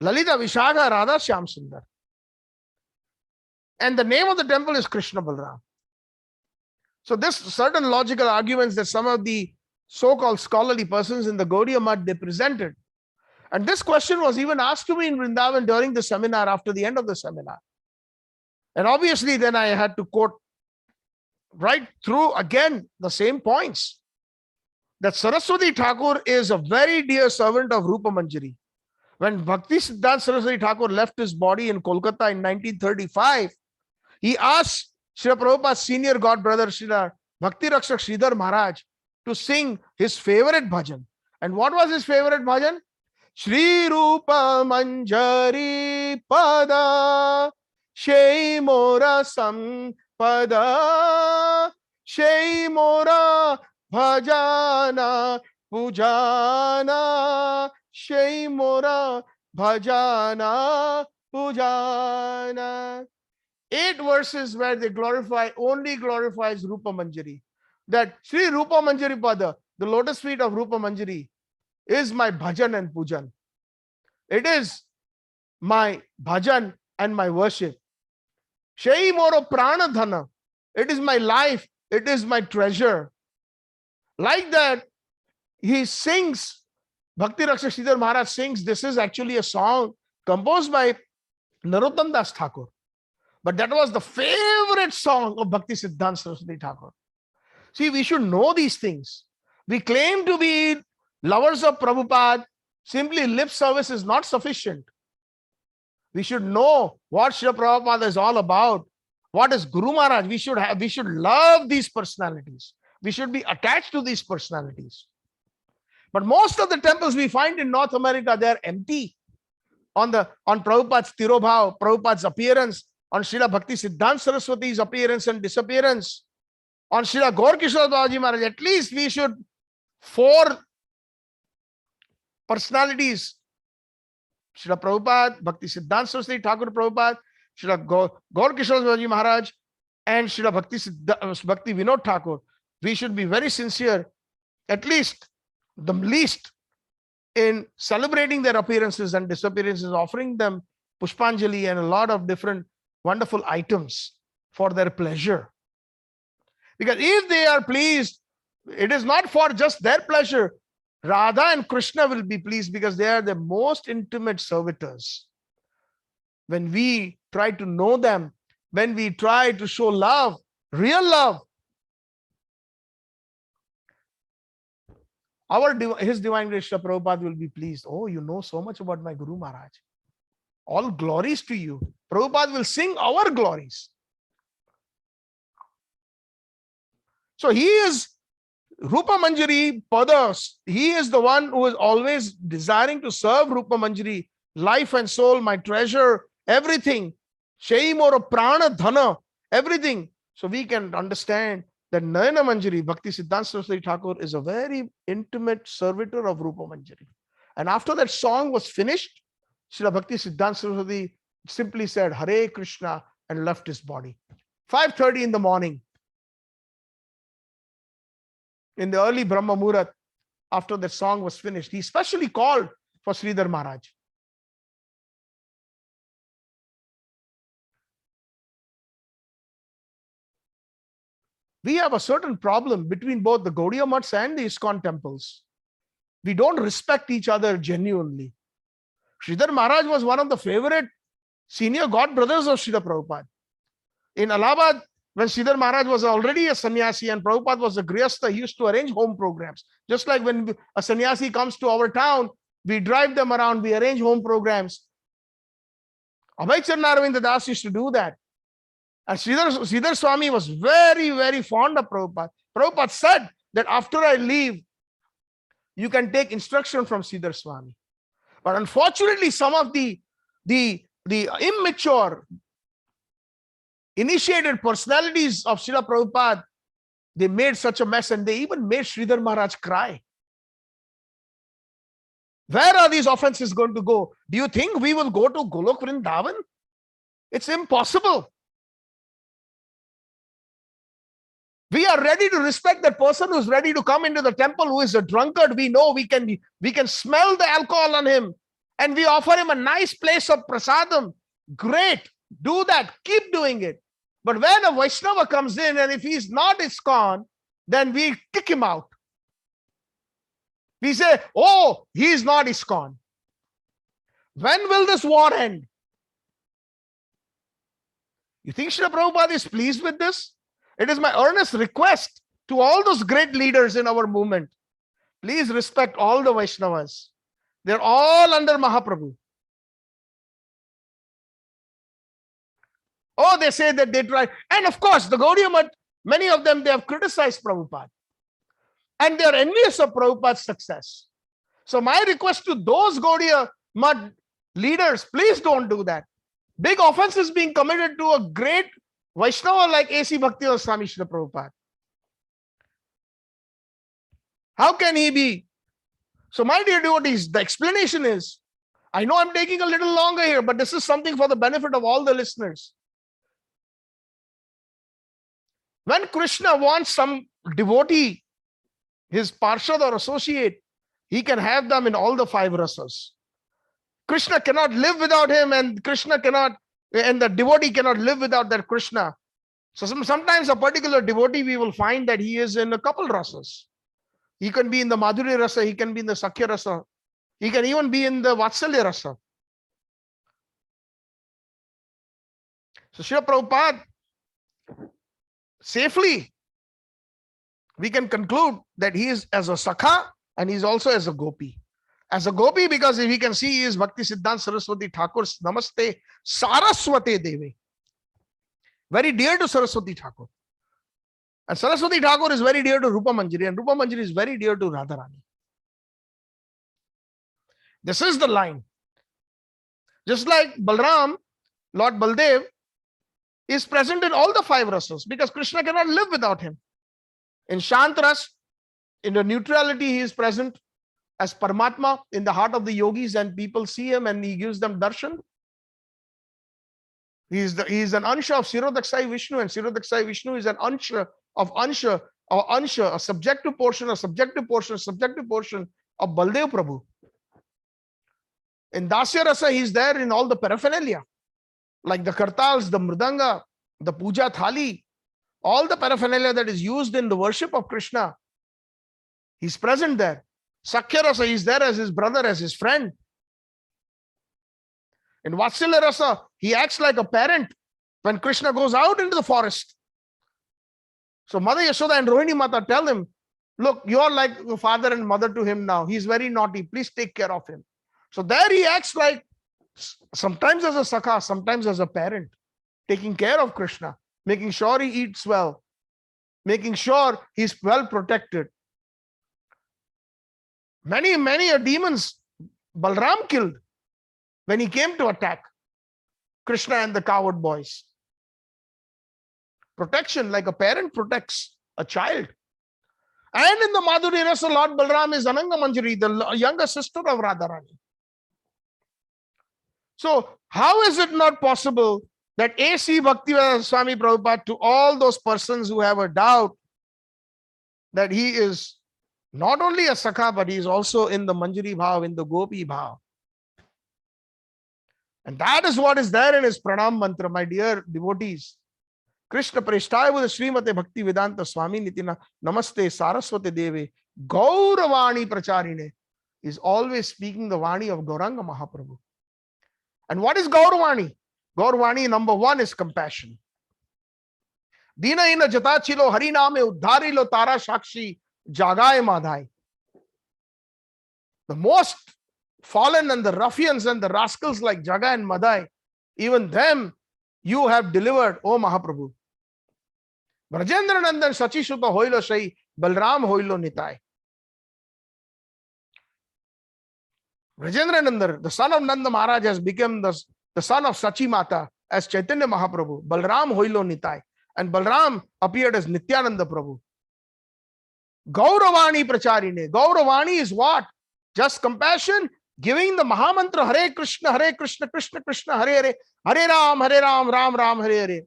Lalita Vishakha Radha Shyam Sundar. And the name of the temple is Krishna Balram. So this certain logical arguments that some of the so-called scholarly persons in the Gaudiya Math they presented. And this question was even asked to me in Vrindavan during the seminar, after the end of the seminar. And obviously then I had to quote right through again the same points. That Saraswati Thakur is a very dear servant of Rupa Manjari. When Bhakti Siddhanta Saraswati Thakur left his body in Kolkata in 1935, he asked Srila Prabhupada's senior god brother Srila Bhakti Rakshak Sridhar Maharaj to sing his favorite bhajan. And what was his favorite bhajan? Shri Rupa Manjari Pada, Shei Mora Sampada, Shei Mora Bhajana Pujana, Shei Mora Bhajana Pujana. 8 verses where they only glorifies Rupa Manjari. That Sri Rupa Manjari Pada, the lotus feet of Rupa Manjari, is my bhajan and pujan. It is my bhajan and my worship. Shai Moro Prana Dhana. It is my life. It is my treasure. Like that, he sings, Bhakti Rakshak Sridhar Maharaj sings, this is actually a song composed by Narottam Das Thakur. But that was the favorite song of Bhakti Siddhanta Saraswati Thakur. See, we should know these things. We claim to be lovers of Prabhupada. Simply lip service is not sufficient. We should know what Srila Prabhupada is all about. What is Guru Maharaj? We should love these personalities. We should be attached to these personalities. But most of the temples we find in North America, they are empty. On Prabhupada's Tirobhav, Prabhupada's appearance, on Srila Bhakti Siddhanta Saraswati's appearance and disappearance, on Srila Gaurkishore Babaji Maharaj, at least we should 4 personalities, Srila Prabhupada, Bhakti Siddhanta Saraswati Thakur Prabhupada, Srila Gaurkishore Babaji Maharaj, and Srila Bhakti Vinod Thakur. We should be very sincere, at least the least, in celebrating their appearances and disappearances, offering them Pushpanjali and a lot of different wonderful items for their pleasure. Because if they are pleased, it is not for just their pleasure. Radha and Krishna will be pleased because they are the most intimate servitors. When we try to know them, when we try to show love, real love, His Divine Grace Srila Prabhupada will be pleased. Oh, you know so much about my Guru Maharaj. All glories to you. Prabhupada will sing our glories. So he is Rupa Manjari Padas. He is the one who is always desiring to serve Rupa Manjari, life and soul, my treasure, everything. Shai Moro Prana Dhana, everything. So we can understand that Nayana Manjari, Bhakti Siddhanta Saraswati Thakur, is a very intimate servitor of Rupa Manjari. And after that song was finished, Srila Bhakti Siddhanta Saraswati simply said, Hare Krishna, and left his body. 5:30 in the morning. In the early Brahma Muhurat, after that song was finished, he specially called for Sridhar Maharaj. We have a certain problem between both the Gaudiya Maths and the ISKCON temples. We don't respect each other genuinely. Sridhar Maharaj was one of the favorite senior god brothers of Srila Prabhupada. In Allahabad, when Sridhar Maharaj was already a sannyasi and Prabhupada was a grihastha, he used to arrange home programs. Just like when a sannyasi comes to our town, we drive them around, we arrange home programs. Abhay Charanaravinda Das used to do that. And Sridhar Swami was very, very fond of Prabhupada. Prabhupada said that after I leave, you can take instruction from Sridhar Swami. But unfortunately, some of the immature, initiated personalities of Srila Prabhupada, they made such a mess and they even made Sridhar Maharaj cry. Where are these offenses going to go? Do you think we will go to Golok Vrindavan? It's impossible. We are ready to respect that person who's ready to come into the temple, who is a drunkard. We know we can smell the alcohol on him, and we offer him a nice place of prasadam. Great, do that, keep doing it. But when a Vaishnava comes in, and if he's not ISKCON, then we kick him out. We say, oh, he's not ISKCON. When will this war end? You think Srila Prabhupada is pleased with this? It is my earnest request to all those great leaders in our movement. Please respect all the Vaishnavas. They're all under Mahaprabhu. Oh, they say that they try. And of course, the Gaudiya Math, many of them, they have criticized Prabhupada. And they are envious of Prabhupada's success. So my request to those Gaudiya Math leaders, please don't do that. Big offense is being committed to a great Vaishnava like A.C. Bhaktivedanta Swami Srila Prabhupada. How can he be? So my dear devotees, the explanation is, I know I'm taking a little longer here, but this is something for the benefit of all the listeners. When Krishna wants some devotee, his parshad or associate, he can have them in all the 5 rasas. Krishna cannot live without him, and the devotee cannot live without that Krishna. So sometimes a particular devotee, we will find that he is in a couple rasas. He can be in the Madhuri rasa, he can be in the Sakhya rasa, he can even be in the Vatsalya rasa. So Srila Prabhupada, safely, we can conclude that he is as a Sakha and he is also as a Gopi. As a Gopi, because if we can see, he is Bhakti Siddhanta Saraswati Thakur's Namaste Saraswate Deve. Very dear to Saraswati Thakur. And Saraswati Thakur is very dear to Rupa Manjari, and Rupa Manjari is very dear to Radharani. This is the line. Just like Balram, Lord Baldev, is present in all the 5 rasas because Krishna cannot live without him. In Shantras, in the neutrality, he is present as Paramatma in the heart of the yogis, and people see him and he gives them darshan. He is an Ansha of Sirodaksai Vishnu, and Sirodaksai Vishnu is an Ansha of Ansha, or Ansha, a subjective portion, a subjective portion, a subjective portion of Baldev Prabhu. In Dasya Rasa, he is there in all the paraphernalia, like the kartals, the mridanga, the puja thali, all the paraphernalia that is used in the worship of Krishna. He's present there. Sakhya Rasa, he's there as his brother, as his friend. In Vatsalya Rasa, he acts like a parent when Krishna goes out into the forest. So Mother Yashoda and Rohini Mata tell him, look, you're like a father and mother to him now. He's very naughty. Please take care of him. So there he acts like sometimes as a Sakha, sometimes as a parent, taking care of Krishna, making sure he eats well, making sure he's well protected. Many demons Balram killed when he came to attack Krishna and the coward boys. Protection, like a parent protects a child. And in the Madhuri Rasa, Lord Balram is Ananga Manjari, the younger sister of Radharani. So how is it not possible that A.C. Bhaktivedanta Swami Prabhupada, to all those persons who have a doubt that he is not only a Sakha, but he is also in the Manjari Bhav, in the Gopi Bhav. And that is what is there in his Pranam Mantra, my dear devotees. Krishna Prashtaya with Srimate Bhakti Vedanta Swami Nitina Namaste Saraswate Deve Gauravani Pracharine is always speaking the Vani of Gauranga Mahaprabhu. And what is Gauravani? Gauravani, number 1, is compassion. Dina ina jatachilo hariname uddharilo tara shakshi jagaye madhai. The most fallen and the ruffians and the rascals like Jaga and Madhai, even them you have delivered, O Mahaprabhu. Brajendra Nandan Sachishuta hoilo shai Balram hoilo nitai. Brajendra Nandan, the son of Nanda Maharaj, has become the son of Sachi Mata as Chaitanya Mahaprabhu. Balram hoilo nitai. And Balram appeared as Nityananda Prabhu. Gauravani Pracharine. Gauravani is what? Just compassion, giving the Mahamantra Hare Krishna, Krishna Krishna, Hare Hare, Hare Ram, Ram Ram, Hare Hare.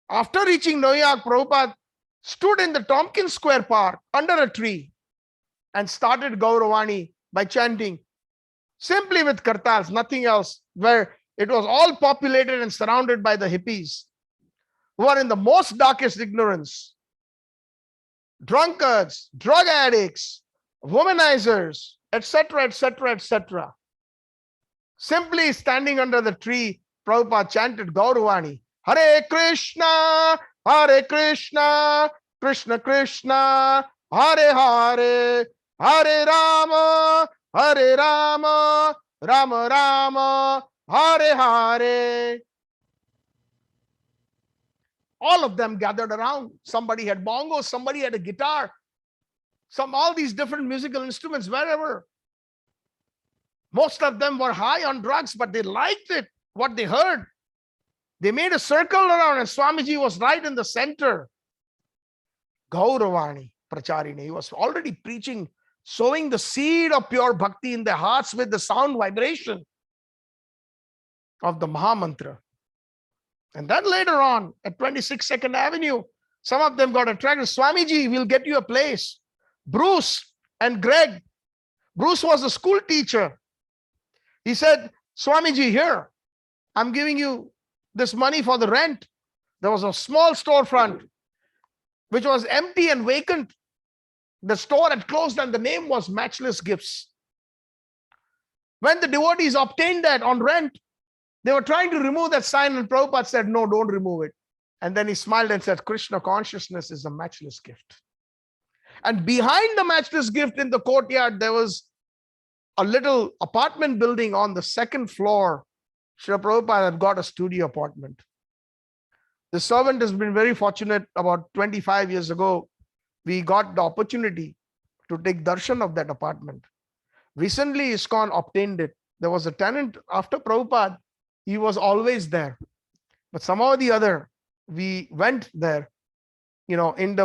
After reaching Noyak, Prabhupada stood in the Tompkins Square Park under a tree and started Gauravani by chanting simply with kartals, nothing else, where it was all populated and surrounded by the hippies who are in the most darkest ignorance. Drunkards, drug addicts, womanizers, etc., etc., etc. Simply standing under the tree, Prabhupada chanted Gauravani. Hare Krishna, Krishna Krishna, Hare Hare, Hare Rama, Rama Rama, Hare Hare. All of them gathered around. Somebody had bongos, somebody had a guitar, all these different musical instruments, wherever. Most of them were high on drugs, but they liked it, what they heard. They made a circle around, and Swamiji was right in the center. Gauravani Pracharini. He was already preaching, sowing the seed of pure bhakti in their hearts with the sound vibration of the Mahamantra. And then later on, at 26 Second Avenue, some of them got attracted. Swamiji, we'll get you a place. Bruce and Greg. Bruce was a school teacher. He said, Swamiji, here, I'm giving you this money for the rent. There was a small storefront which was empty and vacant. The store had closed and the name was Matchless Gifts. When the devotees obtained that on rent, they were trying to remove that sign, and Prabhupada said, no, don't remove it. And then he smiled and said, Krishna consciousness is a matchless gift. And behind the matchless gift in the courtyard, there was a little apartment building on the second floor. Srila Prabhupada had got a studio apartment. The servant has been very fortunate. About 25 years ago, we got the opportunity to take darshan of that apartment. Recently, ISKCON obtained it. There was a tenant after Prabhupada. He was always there. But somehow or the other, we went there, in the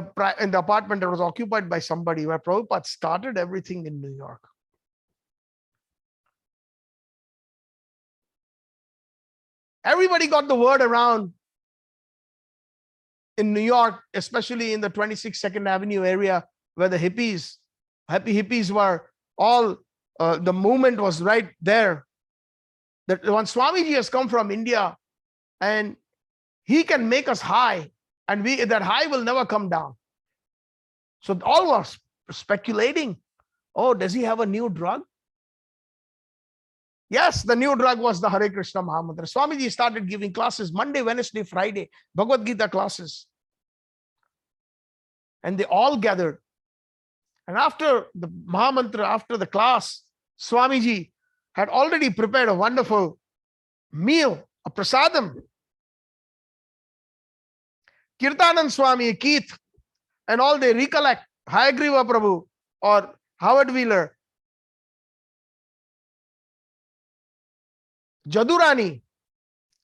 apartment that was occupied by somebody, where Prabhupada started everything in New York. Everybody got the word around in New York, especially in the 26 Second Avenue area, where the happy hippies were all, the movement was right there. That when Swamiji has come from India, and he can make us high, and that high will never come down. So all were speculating, oh, does he have a new drug? Yes, the new drug was the Hare Krishna Mahamantra. Swamiji started giving classes Monday, Wednesday, Friday, Bhagavad Gita classes. And they all gathered. And after the Mahamantra, after the class, Swamiji had already prepared a wonderful meal, a prasadam. Kirtanand Swami, Keith, and all they recollect, Hayagriva Prabhu or Howard Wheeler, Jadurani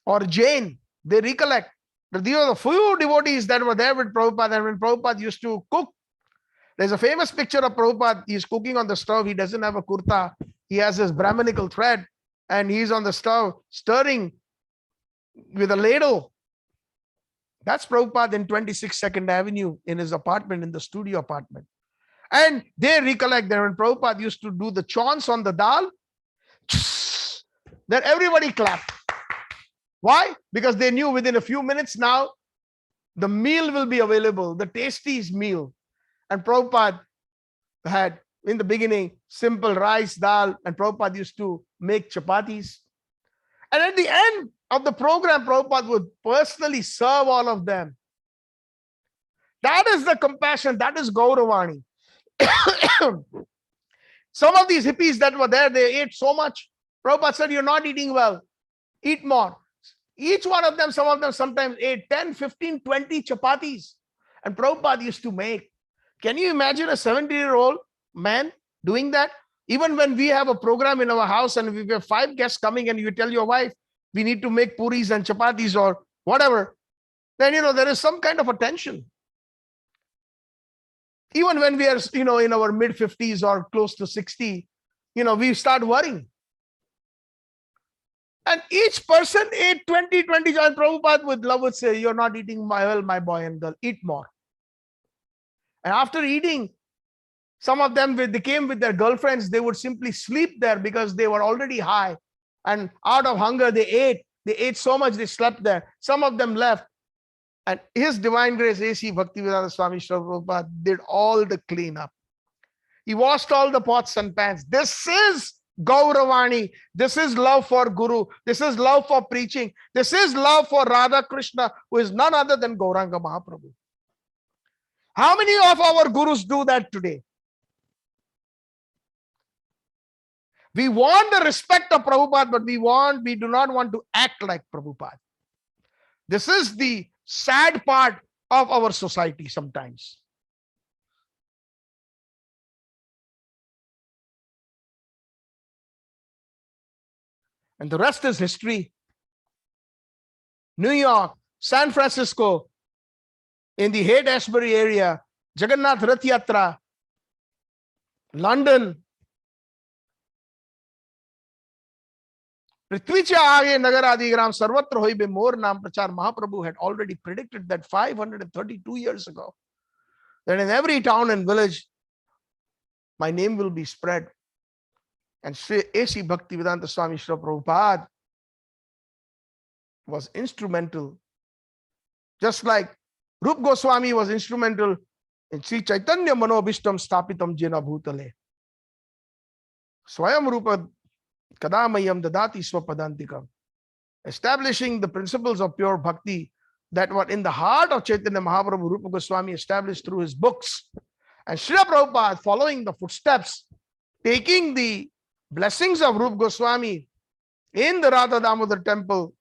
or Jane, they recollect that these are the few devotees that were there with Prabhupada. And when Prabhupada used to cook, there's a famous picture of Prabhupada. He's cooking on the stove. He doesn't have a kurta. He has his Brahmanical thread, and he's on the stove stirring with a ladle. That's Prabhupada in 26 Second Avenue in his apartment, in the studio apartment. And they recollect that when Prabhupada used to do the chaunts on the dal, then everybody clapped. Why? Because they knew within a few minutes now, the meal will be available, the tastiest meal. And Prabhupada had, in the beginning, simple rice, dal, and Prabhupada used to make chapatis. And at the end of the program, Prabhupada would personally serve all of them. That is the compassion. That is Gauravani. Some of these hippies that were there, they ate so much. Prabhupada said, you're not eating well. Eat more. Each one of them, some of them sometimes ate 10, 15, 20 chapatis. And Prabhupada used to make. Can you imagine a 70-year-old man doing that? Even when we have a program in our house and we have 5 guests coming and you tell your wife, we need to make puris and chapatis or whatever, then, there is some kind of a tension. Even when we are, in our mid-50s or close to 60, we start worrying. And each person ate 20, and Prabhupada with love would say, you're not eating well, my boy and girl, eat more. And after eating, some of them, they came with their girlfriends, they would simply sleep there because they were already high. And out of hunger, they ate so much, they slept there. Some of them left. And His Divine Grace, A.C. Bhaktivedanta Swami Srila Prabhupada, did all the cleanup. He washed all the pots and pans. This is Gauravani. This is love for Guru. This is love for preaching. This is love for Radha Krishna, who is none other than Gauranga Mahaprabhu. How many of our gurus do that today? We want the respect of Prabhupada, but we do not want to act like Prabhupada. This is the sad part of our society sometimes. And the rest is history. New York, San Francisco, in the Haight-Ashbury area, Jagannath Rath Yatra, London, Prithvicha aage nagar adigram sarvatra hoibe more naam prachar. Mahaprabhu had already predicted that 532 years ago, that in every town and village, my name will be spread. And Sri A.C. Bhaktivedanta Swami Srila Prabhupada was instrumental, just like Rup Goswami was instrumental in Sri Chaitanya Manobishtam Stapitam Jena Bhutale. Swayam Rupa Kadamayam Dadati Swapadantikam. Establishing the principles of pure bhakti that were in the heart of Chaitanya Mahaprabhu, Rupa Goswami established through his books. And Srila Prabhupada, following the footsteps, taking the blessings of Rupa Goswami in the Radha Damodar temple,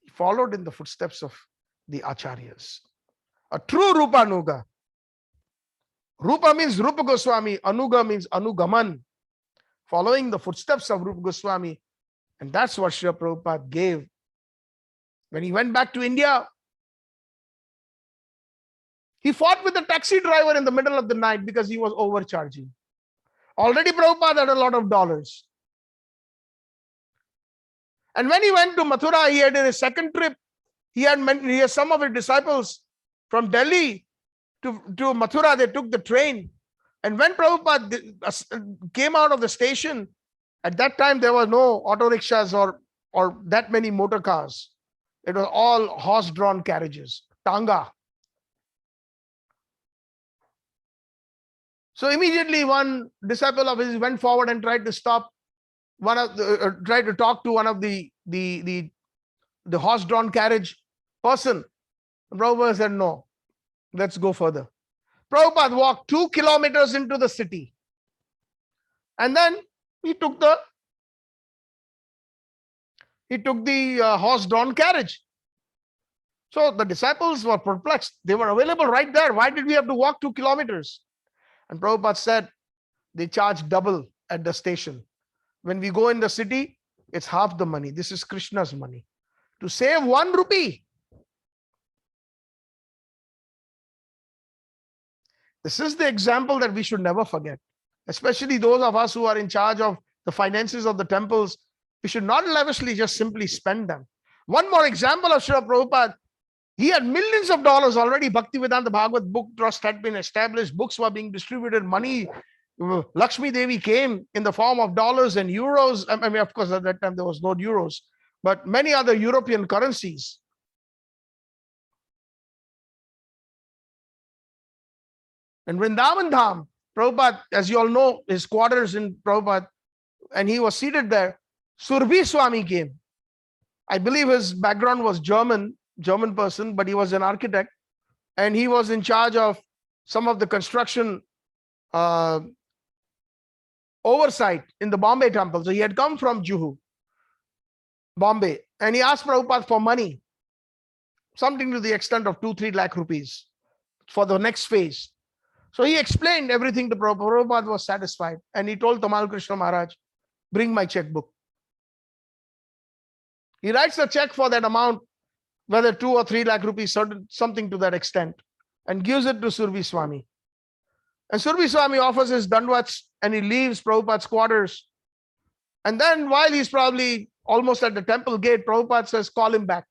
he followed in the footsteps of the Acharyas. A true Rupa Anuga. Rupa means Rupa Goswami, Anuga means Anugaman, following the footsteps of Rupa Goswami. And that's what Srila Prabhupada gave. When he went back to India, he fought with the taxi driver in the middle of the night because he was overcharging. Already Prabhupada had a lot of dollars. And when he went to Mathura, he had in his second trip, he had some of his disciples from Delhi to Mathura. They took the train. And when Prabhupada came out of the station, at that time there were no auto rickshaws or that many motor cars. It was all horse-drawn carriages, tanga. So immediately one disciple of his went forward and tried to stop tried to talk to one of the horse-drawn carriage person. Prabhupada said, no, let's go further. Prabhupada walked 2 kilometers into the city. And then he took the horse-drawn carriage. So the disciples were perplexed. They were available right there. Why did we have to walk 2 kilometers? And Prabhupada said, they charge double at the station. When we go in the city, it's half the money. This is Krishna's money. To save 1 rupee. This is the example that we should never forget. Especially those of us who are in charge of the finances of the temples. We should not lavishly just simply spend them. One more example of Srila Prabhupada. He had millions of dollars already. Bhaktivedanta Bhagavad Book Trust had been established. Books were being distributed. Money. Lakshmi Devi came in the form of dollars and euros. I mean, of course, at that time there was no euros, but many other European currencies. And Vrindavan Dham, Prabhupada, as you all know, his quarters in Prabhupada, and he was seated there. Surbhi Swami came. I believe his background was German person, but he was an architect, and he was in charge of some of the construction oversight in the Bombay temple. So he had come from Juhu, Bombay, and he asked Prabhupada for money, something to the extent of 2-3 lakh rupees for the next phase. So he explained everything to Prabhupada. Prabhupada was satisfied, and he told Tamal Krishna Maharaj, bring my checkbook. He writes a check for that amount, whether 2 or 3 lakh rupees, something to that extent, and gives it to Surbhi Swami. And Surbhi Swami offers his dandavats and he leaves Prabhupada's quarters. And then while he's probably almost at the temple gate, Prabhupada says, call him back.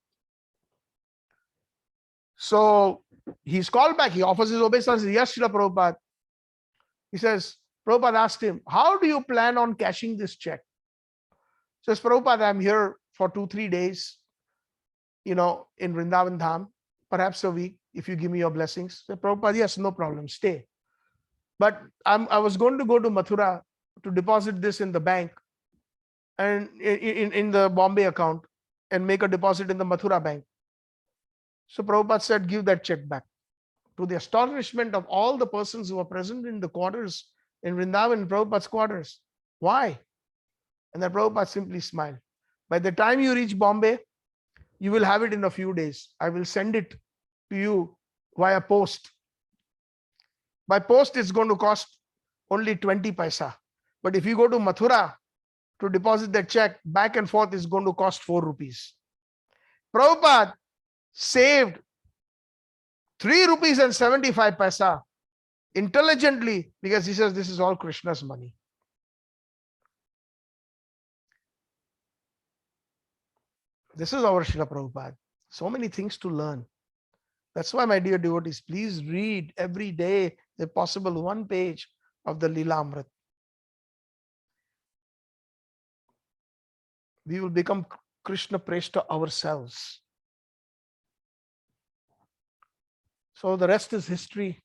So he's called back. He offers his obeisance. Yes, Srila Prabhupada. He says, Prabhupada asked him, how do you plan on cashing this check? He says, Prabhupada, I'm here for 2-3 days, in Vrindavan Dham, perhaps a week, if you give me your blessings. So Prabhupada, yes, no problem, stay. But I was going to go to Mathura to deposit this in the bank and in the Bombay account and make a deposit in the Mathura bank. So Prabhupada said, give that check back. To the astonishment of all the persons who were present in the quarters in Vrindavan, Prabhupada's quarters. Why? And then Prabhupada simply smiled. By the time you reach Bombay, you will have it in a few days. I will send it to you via post. By post, it's going to cost only 20 paisa. But if you go to Mathura, to deposit that check, back and forth is going to cost 4 rupees. Prabhupada saved 3 rupees and 75 paisa intelligently because he says this is all Krishna's money. This is our Srila Prabhupada. So many things to learn. That's why, my dear devotees, please read every day, if possible, one page of the Leela We will become Krishna Preshta ourselves. So the rest is history.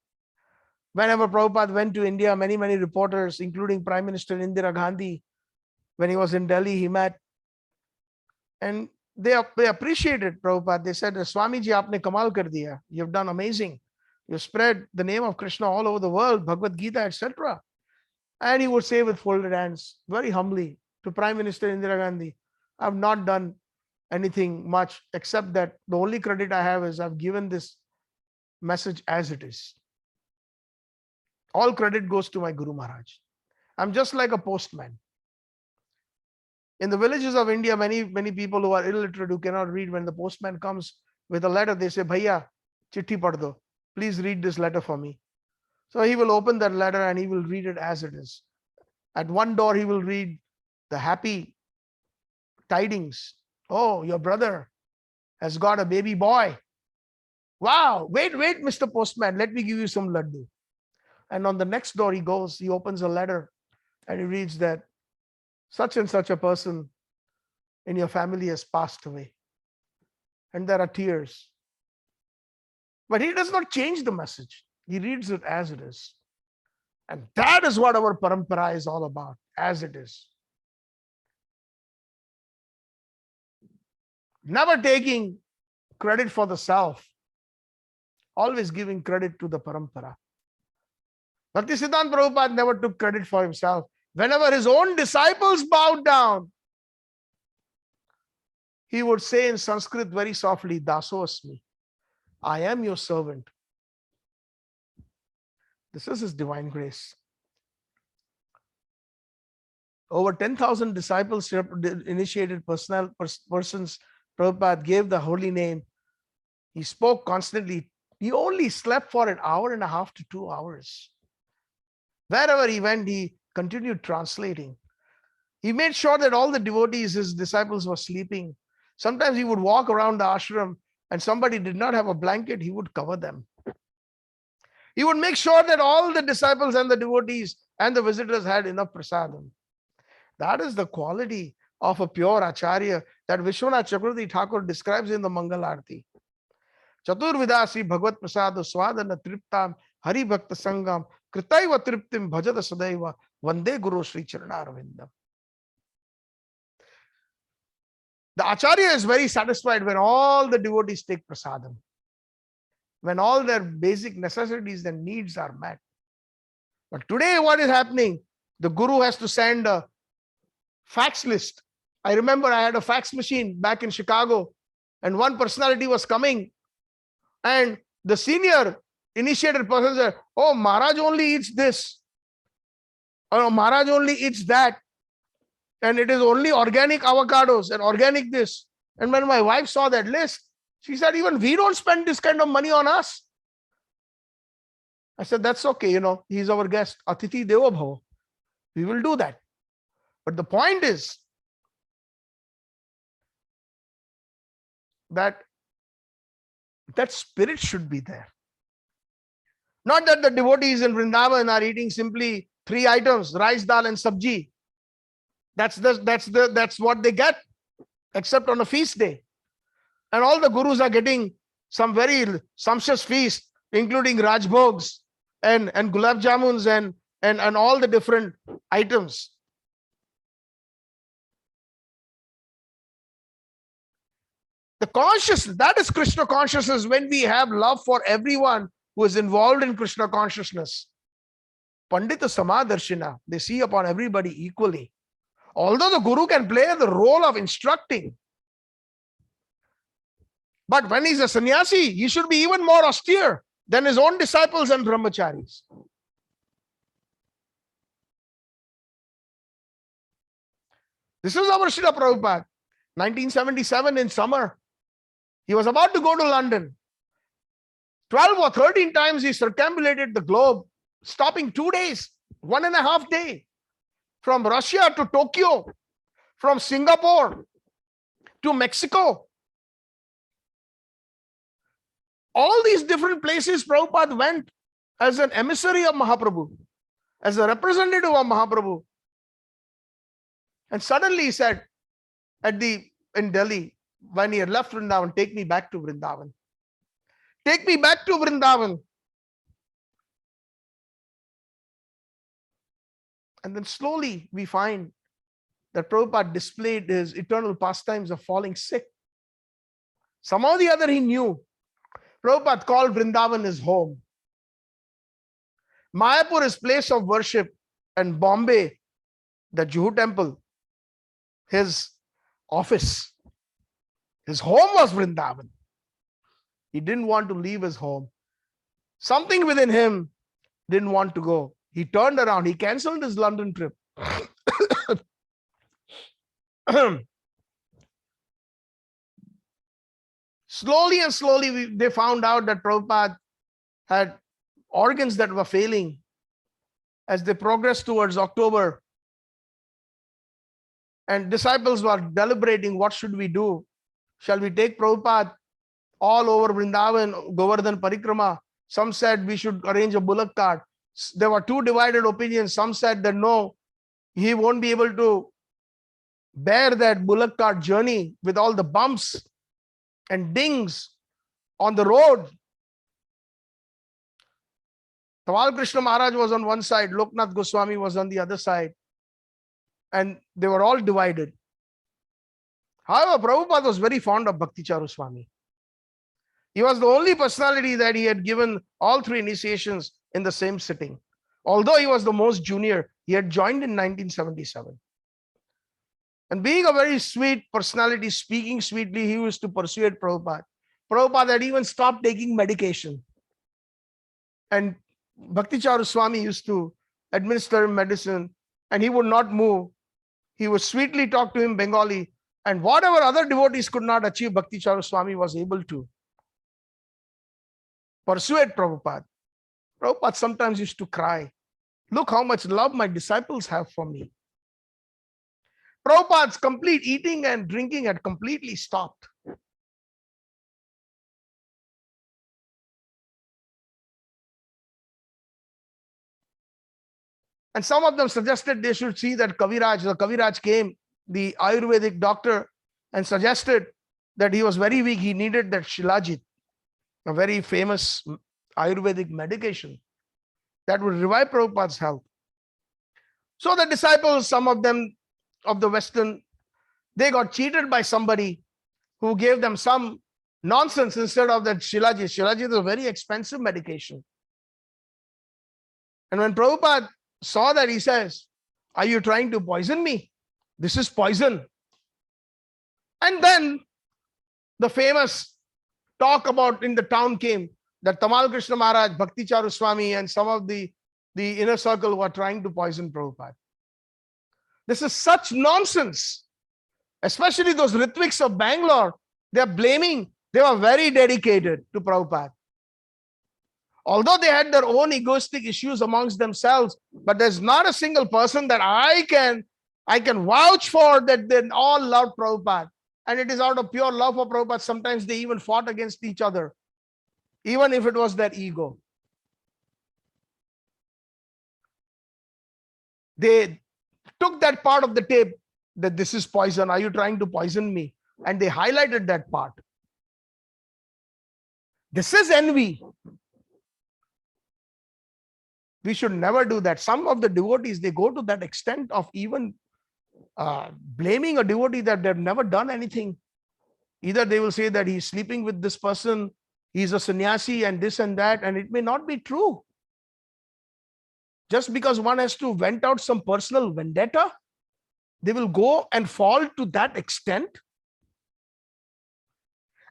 Whenever Prabhupada went to India, many reporters, including Prime Minister Indira Gandhi, when he was in Delhi, he met. And they appreciated Prabhupada. They said, Swamiji, aapne kamal kar diya. You've done amazing. You spread the name of Krishna all over the world, Bhagavad Gita, etc. And he would say with folded hands, very humbly, to Prime Minister Indira Gandhi, I've not done anything much except that the only credit I have is I've given this message as it is. All credit goes to my Guru Maharaj. I'm just like a postman. In the villages of India, many people who are illiterate, who cannot read, when the postman comes with a letter, they say, Bhaiya, chitti pad do. Please read this letter for me. So he will open that letter and he will read it as it is. At one door, he will read the happy tidings. Oh, your brother has got a baby boy. Wow, wait, Mr. Postman, let me give you some laddu. And on the next door he goes, he opens a letter and he reads that such and such a person in your family has passed away. And there are tears. But he does not change the message. He reads it as it is. And that is what our parampara is all about, as it is. Never taking credit for the self, always giving credit to the parampara. Bhaktisiddhanta Prabhupada never took credit for himself. Whenever his own disciples bowed down, he would say in Sanskrit very softly, Daso asmi, I am your servant. This is his divine grace. Over 10,000 disciples, initiated persons, Prabhupada gave the holy name. He spoke constantly. He only slept for an hour and a half to 2 hours. Wherever he went, he continued translating. He made sure that all the devotees, his disciples, were sleeping. Sometimes he would walk around the ashram and somebody did not have a blanket, he would cover them. He would make sure that all the disciples and the devotees and the visitors had enough prasadam. That is the quality of a pure acharya that Vishwanath Chakravarti Thakur describes in the Mangal Arati. Chaturvidasi Bhagavad Prasada Swadana Triptam Hari Bhakta Sangam Kritaiva Triptim Bhajada Sadaiva Vande Guru Sri Charanarvindam. The acharya is very satisfied when all the devotees take prasadam, when all their basic necessities and needs are met. But today what is happening? The guru has to send a fax list. I remember I had a fax machine back in Chicago and one personality was coming and the senior initiated person said, oh, Maharaj only eats this. Or Maharaj only eats that. And it is only organic avocados and organic this. And when my wife saw that list, she said, even we don't spend this kind of money on us. I said, that's okay, he's our guest. Atithi Devo Bhava. We will do that. But the point is that spirit should be there. Not that the devotees in Vrindavan are eating simply 3 items, rice, dal, and sabji. That's what they get, except on a feast day. And all the gurus are getting some very sumptuous feast, including Rajbhogs and Gulab Jamuns and all the different items. The consciousness, that is Krishna consciousness, when we have love for everyone who is involved in Krishna consciousness. Pandita Samadarshina, they see upon everybody equally. Although the guru can play the role of instructing, but when he's a sannyasi, he should be even more austere than his own disciples and brahmacharis. This is our Srila Prabhupada. 1977 in summer. He was about to go to London. 12 or 13 times he circumambulated the globe, stopping 2 days, 1.5 days, from Russia to Tokyo, from Singapore to Mexico. All these different places Prabhupada went as an emissary of Mahaprabhu, as a representative of Mahaprabhu. And suddenly he said, in Delhi, when he had left Vrindavan, take me back to Vrindavan. Take me back to Vrindavan. And then slowly we find that Prabhupada displayed his eternal pastimes of falling sick. Somehow or the other he knew. Prabhupada called Vrindavan his home. Mayapur is place of worship, and Bombay, the Juhu temple, his office. His home was Vrindavan. He didn't want to leave his home. Something within him didn't want to go. He turned around. He cancelled his London trip. Slowly and slowly, they found out that Prabhupada had organs that were failing. As they progressed towards October, and disciples were deliberating, what should we do? Shall we take Prabhupada all over Vrindavan, Govardhan Parikrama? Some said we should arrange a bullock cart. There were two divided opinions. Some said that no, he won't be able to bear that bullock cart journey with all the bumps and dings on the road. Tamal Krishna Maharaj was on one side, Loknath Goswami was on the other side, and they were all divided. However, Prabhupada was very fond of Bhakti Charu Swami. He was the only personality that he had given all three initiations in the same sitting. Although he was the most junior, he had joined in 1977. And being a very sweet personality, speaking sweetly, he used to persuade Prabhupada. Prabhupada had even stopped taking medication. And Bhakti Charu Swami used to administer medicine, and he would not move. He would sweetly talk to him Bengali, and whatever other devotees could not achieve, Bhakti Charu Swami was able to persuade Prabhupada. Prabhupada sometimes used to cry. Look how much love my disciples have for me. Prabhupada's complete eating and drinking had completely stopped. And some of them suggested they should see that Kaviraj. The Kaviraj came, the Ayurvedic doctor, and suggested that he was very weak. He needed that Shilajit, a very famous Ayurvedic medication that would revive Prabhupada's health. So the disciples, some of them of the Western, they got cheated by somebody who gave them some nonsense instead of that Shilajit. Shilajit is a very expensive medication. And when Prabhupada saw that, he says, are you trying to poison me? This is poison. And then the famous talk about in the town came that Tamal Krishna Maharaj, Bhakti Charu Swami, and some of the inner circle were trying to poison Prabhupada. This is such nonsense. Especially those Ritviks of Bangalore, they are blaming, they were very dedicated to Prabhupada. Although they had their own egoistic issues amongst themselves, but there's not a single person that I can vouch for that they all loved Prabhupada. And it is out of pure love for Prabhupada. Sometimes they even fought against each other, even if it was their ego. They took that part of the tape that this is poison. Are you trying to poison me? And they highlighted that part. This is envy. We should never do that. Some of the devotees, they go to that extent of even blaming a devotee that they've never done anything. Either they will say that he's sleeping with this person, he's a sannyasi and this and that, and it may not be true. Just because one has to vent out some personal vendetta, they will go and fall to that extent.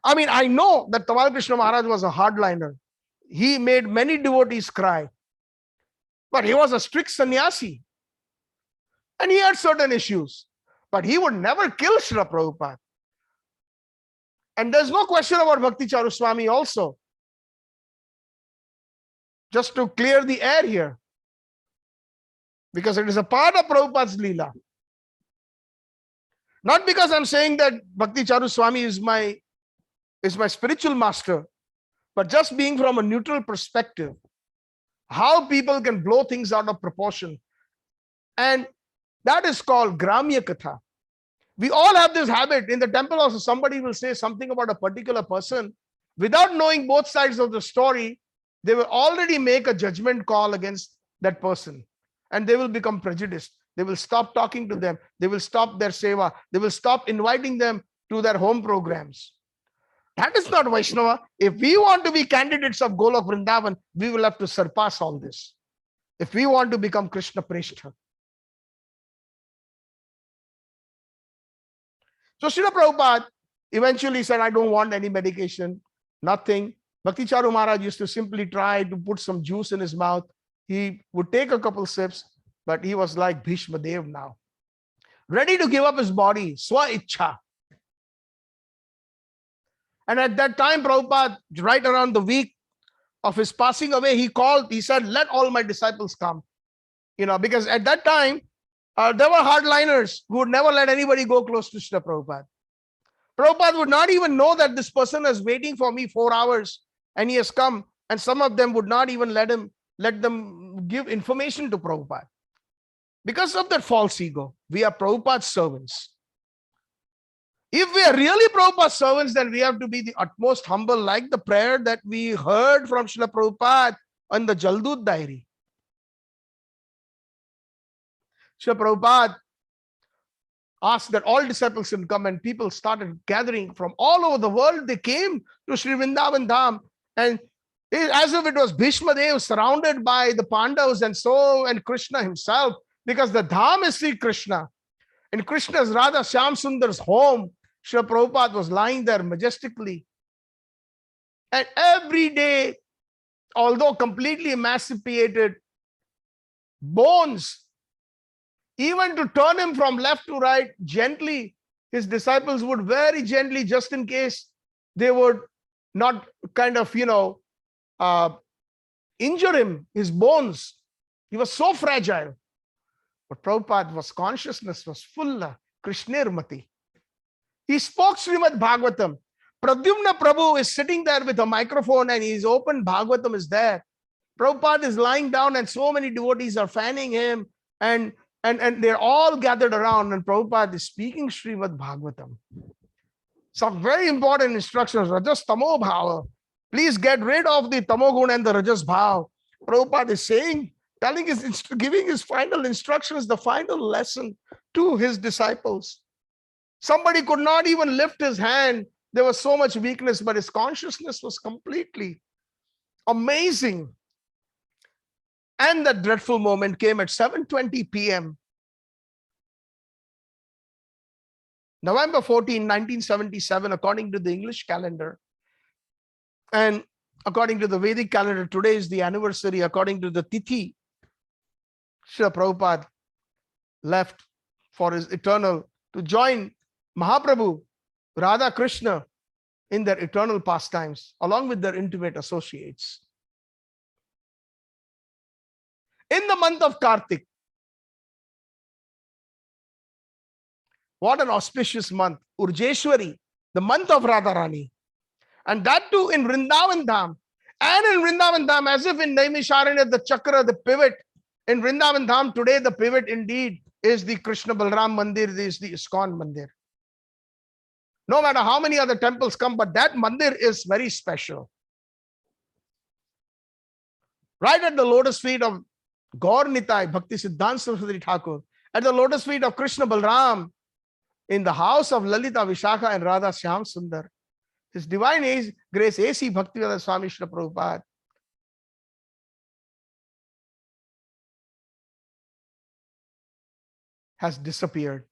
I mean, I know that Tamal Krishna Maharaj was a hardliner. He made many devotees cry. But he was a strict sannyasi. And he had certain issues. But he would never kill Srila Prabhupada. And there's no question about Bhakti Charu Swami also. Just to clear the air here. Because it is a part of Prabhupada's Leela. Not because I'm saying that Bhakti Charu Swami is my spiritual master, but just being from a neutral perspective, how people can blow things out of proportion. And that is called Gramya Katha. We all have this habit. In the temple also, somebody will say something about a particular person. Without knowing both sides of the story, they will already make a judgment call against that person. And they will become prejudiced. They will stop talking to them. They will stop their seva. They will stop inviting them to their home programs. That is not Vaishnava. If we want to be candidates of Golok Vrindavan, we will have to surpass all this. If we want to become Krishna Preshta. So Srila Prabhupada eventually said, I don't want any medication, nothing. Bhakti Charu Maharaj used to simply try to put some juice in his mouth. He would take a couple sips, but he was like Bhishma Dev now. Ready to give up his body, Swa Ichha. And at that time, Prabhupada, right around the week of his passing away, he said, let all my disciples come. Because at that time, there were hardliners who would never let anybody go close to Srila Prabhupada. Prabhupada would not even know that this person is waiting for me 4 hours and he has come, and some of them would not even let them give information to Prabhupada. Because of that false ego, we are Prabhupada's servants. If we are really Prabhupada's servants, then we have to be the utmost humble, like the prayer that we heard from Srila Prabhupada on the Jaldut diary. Srila Prabhupada asked that all disciples should come, and people started gathering from all over the world. They came to Sri Vrindavan Dham, and as if it was Bhishma Dev surrounded by the Pandavas and Krishna himself, because the Dham is Sri Krishna. In Krishna's Radha Shyam Sundar's home, Srila Prabhupada was lying there majestically. And every day, although completely emaciated, bones, even to turn him from left to right gently, his disciples would very gently, just in case they would not kind of, injure him, his bones. He was so fragile. But Prabhupada's consciousness was full, Krishnirmati. He spoke Srimad Bhagavatam. Pradyumna Prabhu is sitting there with a microphone and his open Bhagavatam is there. Prabhupada is lying down and so many devotees are fanning him, and they're all gathered around, and Prabhupada is speaking Srimad Bhagavatam. Some very important instructions. Rajas Tamo Bhava. Please get rid of the Tamogun and the Rajas Bhav. Prabhupada is saying, giving his final instructions, the final lesson to his disciples. Somebody could not even lift his hand. There was so much weakness, but his consciousness was completely amazing. And that dreadful moment came at 7:20 p.m. November 14, 1977, according to the English calendar. And according to the Vedic calendar, today is the anniversary. According to the Tithi, Srila Prabhupada left for his eternal, to join Mahaprabhu, Radha Krishna in their eternal pastimes, along with their intimate associates. In the month of Kartik, what an auspicious month, Urjeshwari, the month of Radharani. And that too in Vrindavan Dham. And in Vrindavan Dham, as if in Naimisharanya, the chakra, the pivot. In Vrindavan Dham today, the pivot indeed is the Krishna Balram Mandir, is the ISKCON Mandir. No matter how many other temples come, but that Mandir is very special. Right at the lotus feet of Gaur Nitai, Bhakti Siddhanta Saraswati Thakur, at the lotus feet of Krishna Balram, in the house of Lalita Vishakha and Radha Shyam Sundar, His Divine Grace A.C. Bhaktivedanta Swami Srila Prabhupada has disappeared.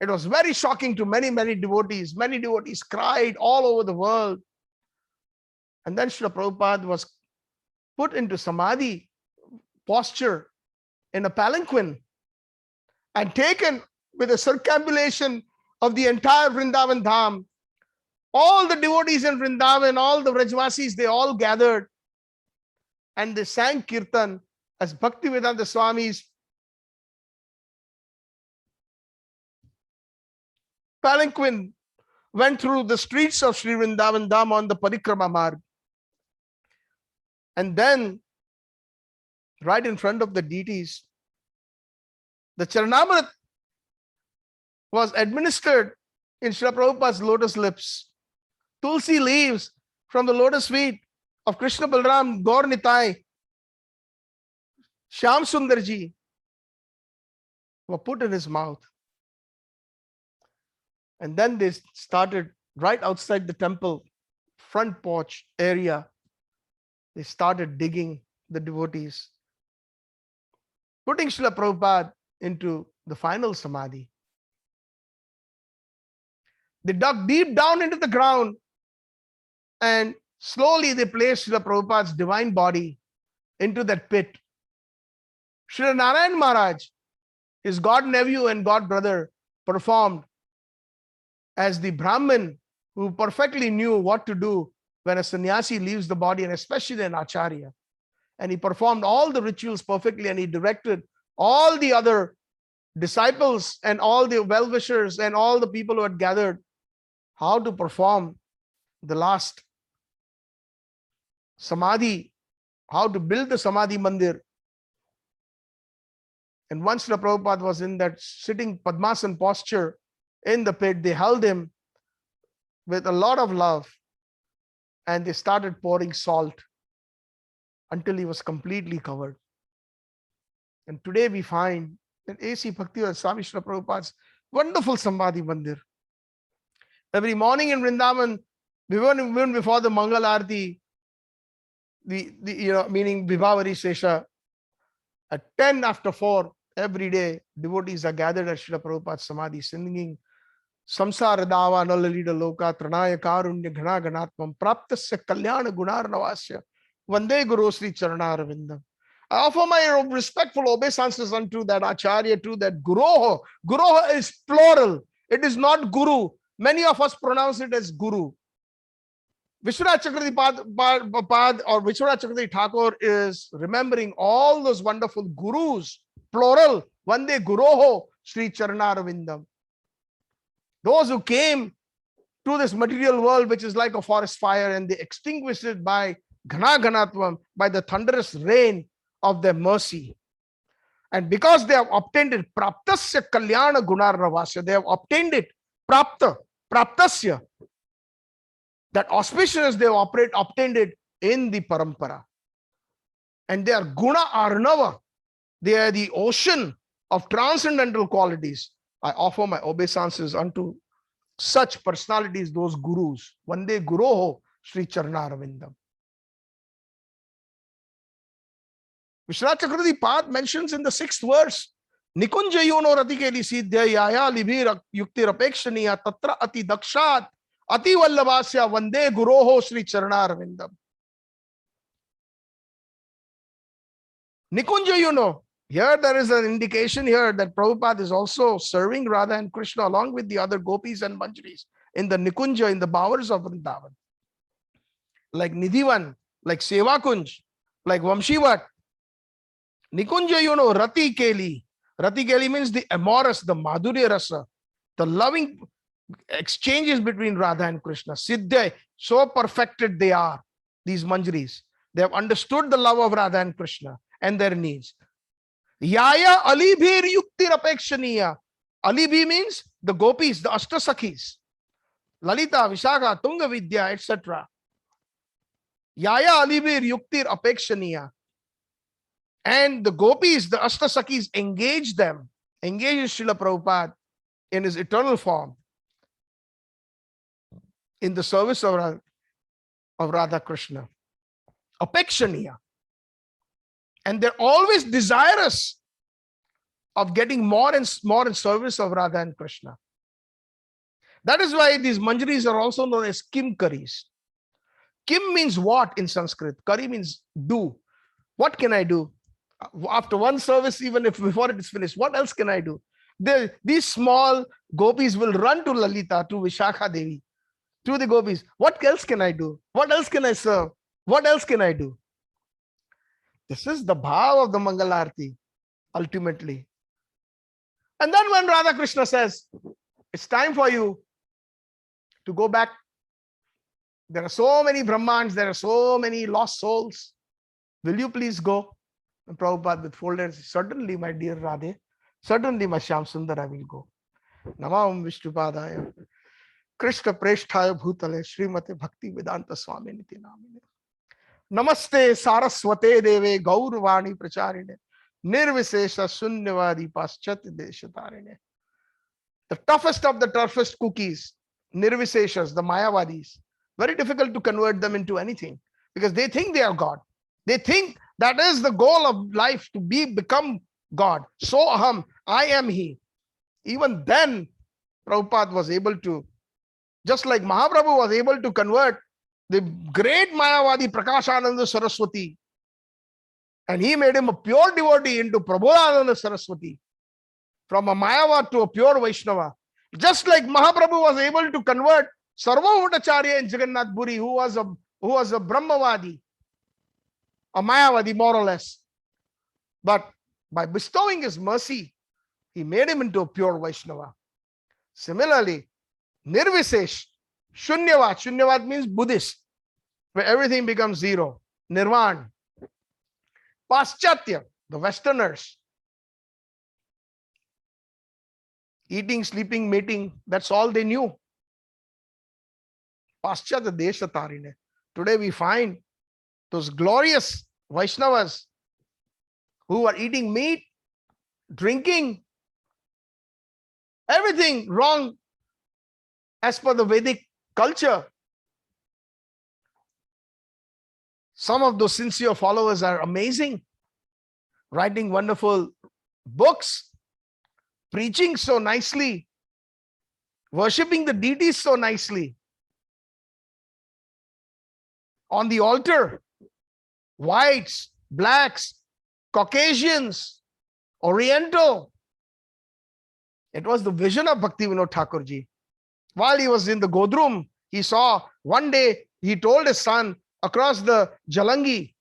It was very shocking to many, many devotees. Many devotees cried all over the world. And then Srila Prabhupada was put into samadhi posture in a palanquin. and taken with a circumambulation of the entire Vrindavan Dham. All the devotees in Vrindavan, all the Vrajvasis, they all gathered and they sang Kirtan as Bhaktivedanta Swami's palanquin went through the streets of Sri Vrindavan Dham on the Parikrama Marg. And then, right in front of the deities, the Charanamrit was administered in Srila Prabhupada's lotus lips. Tulsi leaves from the lotus feet of Krishna Balram, Gaur Nitai, Shyam Sundarji were put in his mouth. And then they started right outside the temple, front porch area. They started digging the devotees, putting Srila Prabhupada into the final samadhi. They dug deep down into the ground and slowly they placed Srila Prabhupada's divine body into that pit. Srila Narayan Maharaj, his god nephew and god brother, performed as the Brahmin who perfectly knew what to do when a sannyasi leaves the body, and especially an acharya. And he performed all the rituals perfectly, and he directed all the other disciples and all the well-wishers and all the people who had gathered how to perform the last samadhi, how to build the samadhi mandir. And once the Prabhupada was in that sitting Padmasan posture in the pit, they held him with a lot of love and they started pouring salt until he was completely covered. And today we find that A.C. Bhaktivedanta Swami Srila Prabhupada's wonderful Samadhi Mandir. Every morning in Vrindavan, even before the Mangal Arati, meaning Vibhavari Sesha, at 10 after 4, every day, devotees are gathered at Srila Prabhupada's Samadhi singing Samsara Dava Nalalida Loka Tranaya Karunya Ghana Ganatmam Praptasya Kalyana Gunarnavasya Vande Guru Sri Charanaravindam. I offer my respectful obeisances unto that Acharya, to that Guroho. Guroho is plural. It is not Guru. Many of us pronounce it as Guru. Vishwanath Chakravarti Pad or Vishwanath Chakravarti Thakur is remembering all those wonderful Gurus, plural. Vande Guroho Sri Charanaravindam. Those who came to this material world, which is like a forest fire, and they extinguished it by Ghana Ganatvam, by the thunderous rain of their mercy. And because they have obtained it, Praptasya Kalyana Gunarnavasya, they have obtained it, Praptasya, that auspiciousness they have obtained it in the Parampara. And they are Guna Arnava, they are the ocean of transcendental qualities. I offer my obeisances unto such personalities, those gurus. Vande Guroho Sri Charanaravindam. Vishwanath Chakravarti Pad mentions in the 6th verse, Nikunjayuno Ratikeli Siddhya Yaya Libhir Yuktir Apekshaniya Tatra Ati Dakshat Ati Vallabhasya Vande Guroho Sri Charanaravindam. Nikunjayuno. Here there is an indication here that Prabhupada is also serving Radha and Krishna along with the other gopis and manjaris in the Nikunja, in the bowers of Vrindavan. Like Nidhivan, like Sevakunj, like Vamshivat. Nikunja, Rati Keli. Rati Keli means the amorous, the Madhurya Rasa, the loving exchanges between Radha and Krishna. Siddha, so perfected they are, these manjaris. They have understood the love of Radha and Krishna and their needs. Yaya Alibhir Yuktir Apekshaniya. Alibhi means the gopis, the Ashtasakhis. Lalita, Vishakha, Tunga Vidya, etc. Yaya Alibhir Yuktir Apekshaniya. And the gopis, the Ashtasakhis, engage Srila Prabhupada in his eternal form in the service of Radha Krishna. Apekshaniya. And they're always desirous of getting more and more in service of Radha and Krishna. That is why these manjaris are also known as Kimkaris. Kim means what in Sanskrit? Kari means do. What can I do? After one service, even if before it is finished, what else can I do? These small gopis will run to Lalita, to Vishakha Devi, to the gopis. What else can I do? What else can I serve? What else can I do? This is the bhav of the Mangalarti, ultimately. And then when Radha Krishna says, it's time for you to go back. There are so many Brahmans, there are so many lost souls. Will you please go? And Prabhupada with folded hands, certainly, my dear Radhe, certainly, my Shyam Sundar, I will go. Namam Vishnupadaya, Krishna Presthaya Bhutale, Srimate Bhakti Vedanta Swami Niti Namine. Namaste Saraswate Deve Gaurvani Pracharine, Nirvisesha Sunyavadi Paschat Deshatarine. The toughest of the toughest cookies, Nirviseshas, the Mayavadis, very difficult to convert them into anything because they think they are God. They think that is the goal of life, to become God. So aham, I am He. Even then, Prabhupada was able to, just like Mahaprabhu was able to convert the great Mayavadi Prakashananda Saraswati, and he made him a pure devotee into Prabodhananda Saraswati, from a Mayavad to a pure Vaishnava. Just like Mahaprabhu was able to convert Sarvabhautacharya in Jagannath Puri, who was a Brahmavadi, a Mayavadi more or less. But by bestowing his mercy, he made him into a pure Vaishnava. Similarly, Nirvisesh, Shunyavad. Shunyavad means Buddhist, where everything becomes zero. Nirvan. Paschatya, the Westerners. Eating, sleeping, mating, that's all they knew. Paschatya Deshatarine. Today we find those glorious Vaishnavas who are eating meat, drinking, everything wrong as per the Vedic culture. Some of those sincere followers are amazing, writing wonderful books, preaching so nicely, worshipping the deities so nicely. On the altar, whites, blacks, Caucasians, Oriental. It was the vision of Bhaktivinoda Thakurji. While he was in the Godrum, he saw one day, he told his son, across the Jalangi,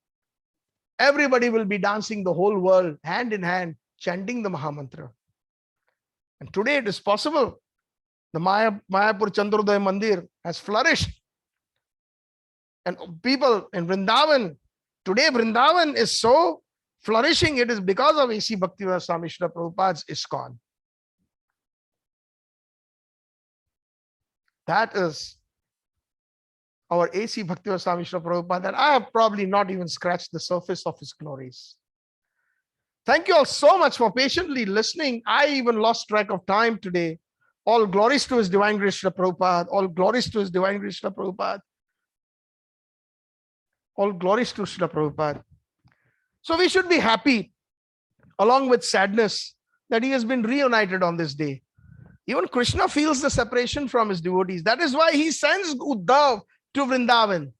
everybody will be dancing, the whole world, hand in hand, chanting the Mahamantra. And today it is possible. The Mayapur Chandrodaya Mandir has flourished. And people in Vrindavan, today Vrindavan is so flourishing, it is because of A.C. Bhaktivinoda Swami Srila Prabhupada's ISKCON. That is our A.C. Bhaktivinoda Swami Srila Prabhupada, and I have probably not even scratched the surface of his glories. Thank you all so much for patiently listening. I even lost track of time today. All glories to His Divine Grace Srila Prabhupada. All glories to His Divine Grace Srila Prabhupada. All glories to Srila Prabhupada. So we should be happy, along with sadness, that he has been reunited on this day. Even Krishna feels the separation from his devotees. That is why he sends Uddhav to Vrindavan.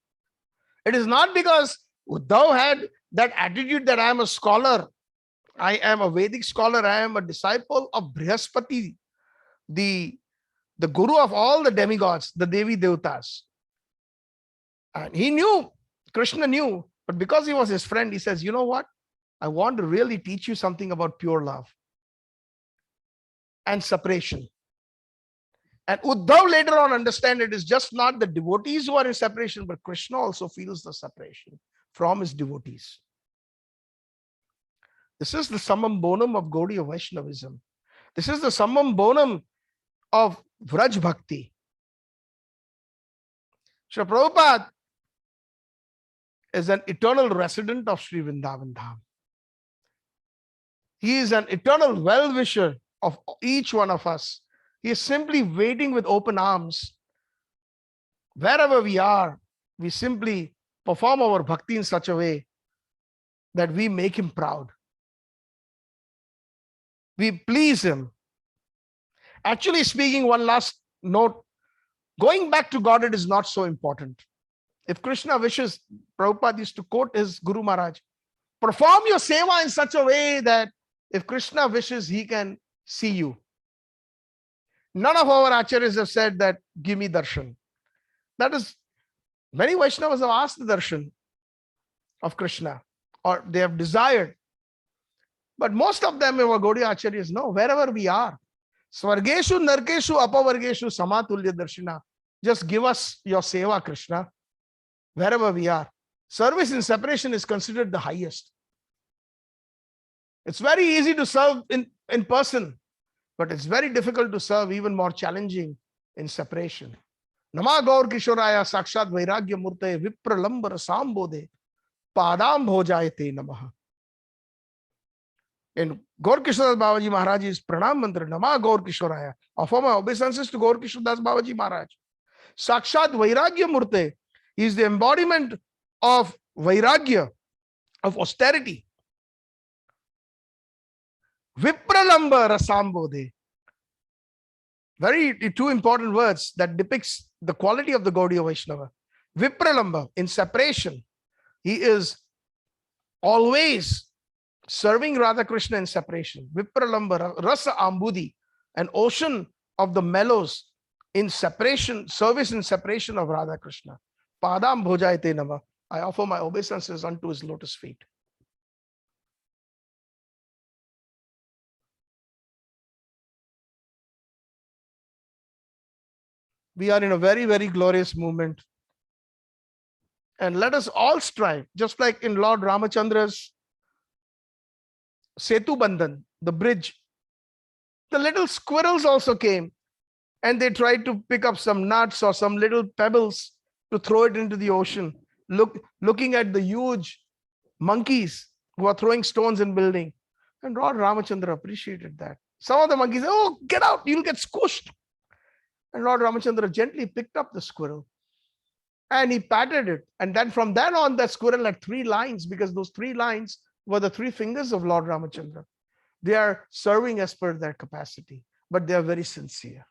It is not because Uddhav had that attitude that I am a scholar, I am a Vedic scholar, I am a disciple of Brihaspati, the guru of all the demigods, the Devi Devatas. And he knew, Krishna knew, but because he was his friend, he says, you know what? I want to really teach you something about pure love and separation. And Uddhav later on understand it is just not the devotees who are in separation, but Krishna also feels the separation from his devotees. This is the summum bonum of Gaudiya Vaishnavism. This is the summum bonum of Vraj Bhakti. Srila Prabhupada is an eternal resident of Sri Vrindavan Dham. He is an eternal well-wisher of each one of us. He is simply waiting with open arms. Wherever we are, we simply perform our bhakti in such a way that we make him proud. We please him. Actually speaking, one last note, going back to God, it is not so important. If Krishna wishes, Prabhupada used to quote his Guru Maharaj, perform your seva in such a way that if Krishna wishes, he can see you. None of our acharyas have said that, give me darshan. That is, many Vaishnavas have asked the darshan of Krishna, or they have desired. But most of them, our Gaudiya acharyas, no, wherever we are, Swargeshu, Narkeshu, Apavargeshu, Samatulya Darshina. Just give us your seva, Krishna, wherever we are. Service in separation is considered the highest. It's very easy to serve in person, but it's very difficult to serve, even more challenging in separation. Nama Gaur Kishoraya Sakshat Vairagya Murte Vipralambara Sambode Padam Bhojayate Namaha. In Gaur Kishoras Babaji Maharaj's Pranam Mantra, Nama Gaur Kishoraya, offer my obeisances to Gaur Kishoras Babaji Maharaj. Sakshat Vairagya Murte is the embodiment of Vairagya, of austerity. Vipralamba Rasambode. Very two important words that depicts the quality of the Gaudiya Vaishnava. Vipralamba, in separation, he is always serving Radha Krishna in separation. Vipralamba Rasa Ambudi, an ocean of the mellows in separation, service in separation of Radha Krishna. Padam Bhojayate Nama. I offer my obeisances unto his lotus feet. We are in a very, very glorious movement. And let us all strive, just like in Lord Ramachandra's Setu Bandhan, the bridge. The little squirrels also came and they tried to pick up some nuts or some little pebbles to throw it into the ocean, looking at the huge monkeys who are throwing stones in building. And Lord Ramachandra appreciated that. Some of the monkeys said, oh, get out, you'll get squished. And Lord Ramachandra gently picked up the squirrel and he patted it. And then from then on, that squirrel had 3 lines, because those 3 lines were the 3 fingers of Lord Ramachandra. They are serving as per their capacity, but they are very sincere.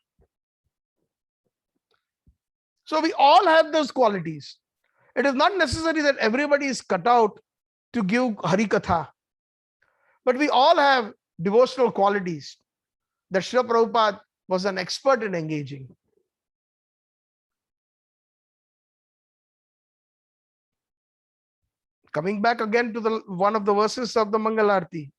So we all have those qualities. It is not necessary that everybody is cut out to give Harikatha, but we all have devotional qualities that Srila Prabhupada was an expert in engaging. Coming back again to one of the verses of the Mangalarti.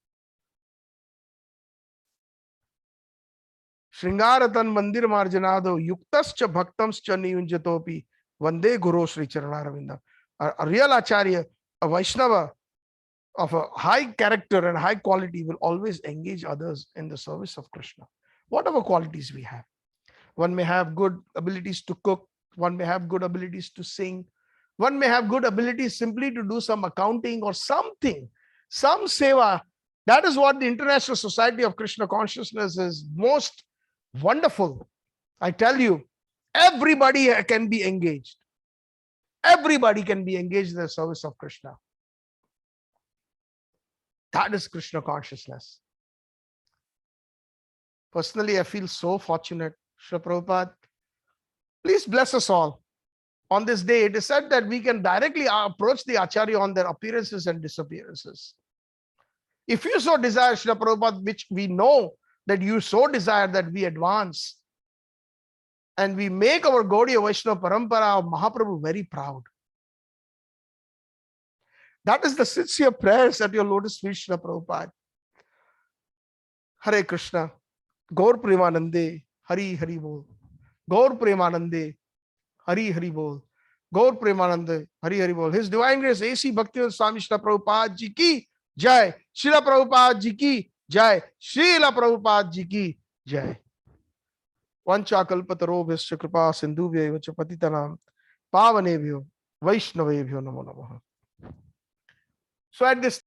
Shringaratan Mandir Marjanado Yuktascha Bhaktamscha Niyunjatopi Vande Guru Sri Charanaravindam. A real Acharya, a Vaishnava of a high character and high quality will always engage others in the service of Krishna. Whatever qualities we have. One may have good abilities to cook, one may have good abilities to sing, one may have good abilities simply to do some accounting or something, some seva. That is what the International Society of Krishna Consciousness is most wonderful. I tell you, everybody can be engaged. Everybody can be engaged in the service of Krishna. That is Krishna consciousness. Personally, I feel so fortunate. Srila Prabhupada, please bless us all. On this day, it is said that we can directly approach the Acharya on their appearances and disappearances. If you so desire, Srila Prabhupada, which we know that you so desire that we advance and we make our Gaudiya Vaishnava Parampara of Mahaprabhu very proud. That is the sincere prayers at your lotus feet, Srila Prabhupada. Hare Krishna. Gaur Premanande, Hari Hari Bol. Gaur Premanande, Hari Hari Bol. Gaur Premanande, Hari Hari Bol. His Divine Grace, A.C. Bhaktivedanta Swami Srila Prabhupada Ji ki Jai. Srila Prabhupada Ji ki Jai. Srila Prabhupada Ji ki Jai. Vancha kalpatarobhyascha kripa sindhubhya vacha patitanam pavanebhyo vaishnavebhyo namo namaha. So at this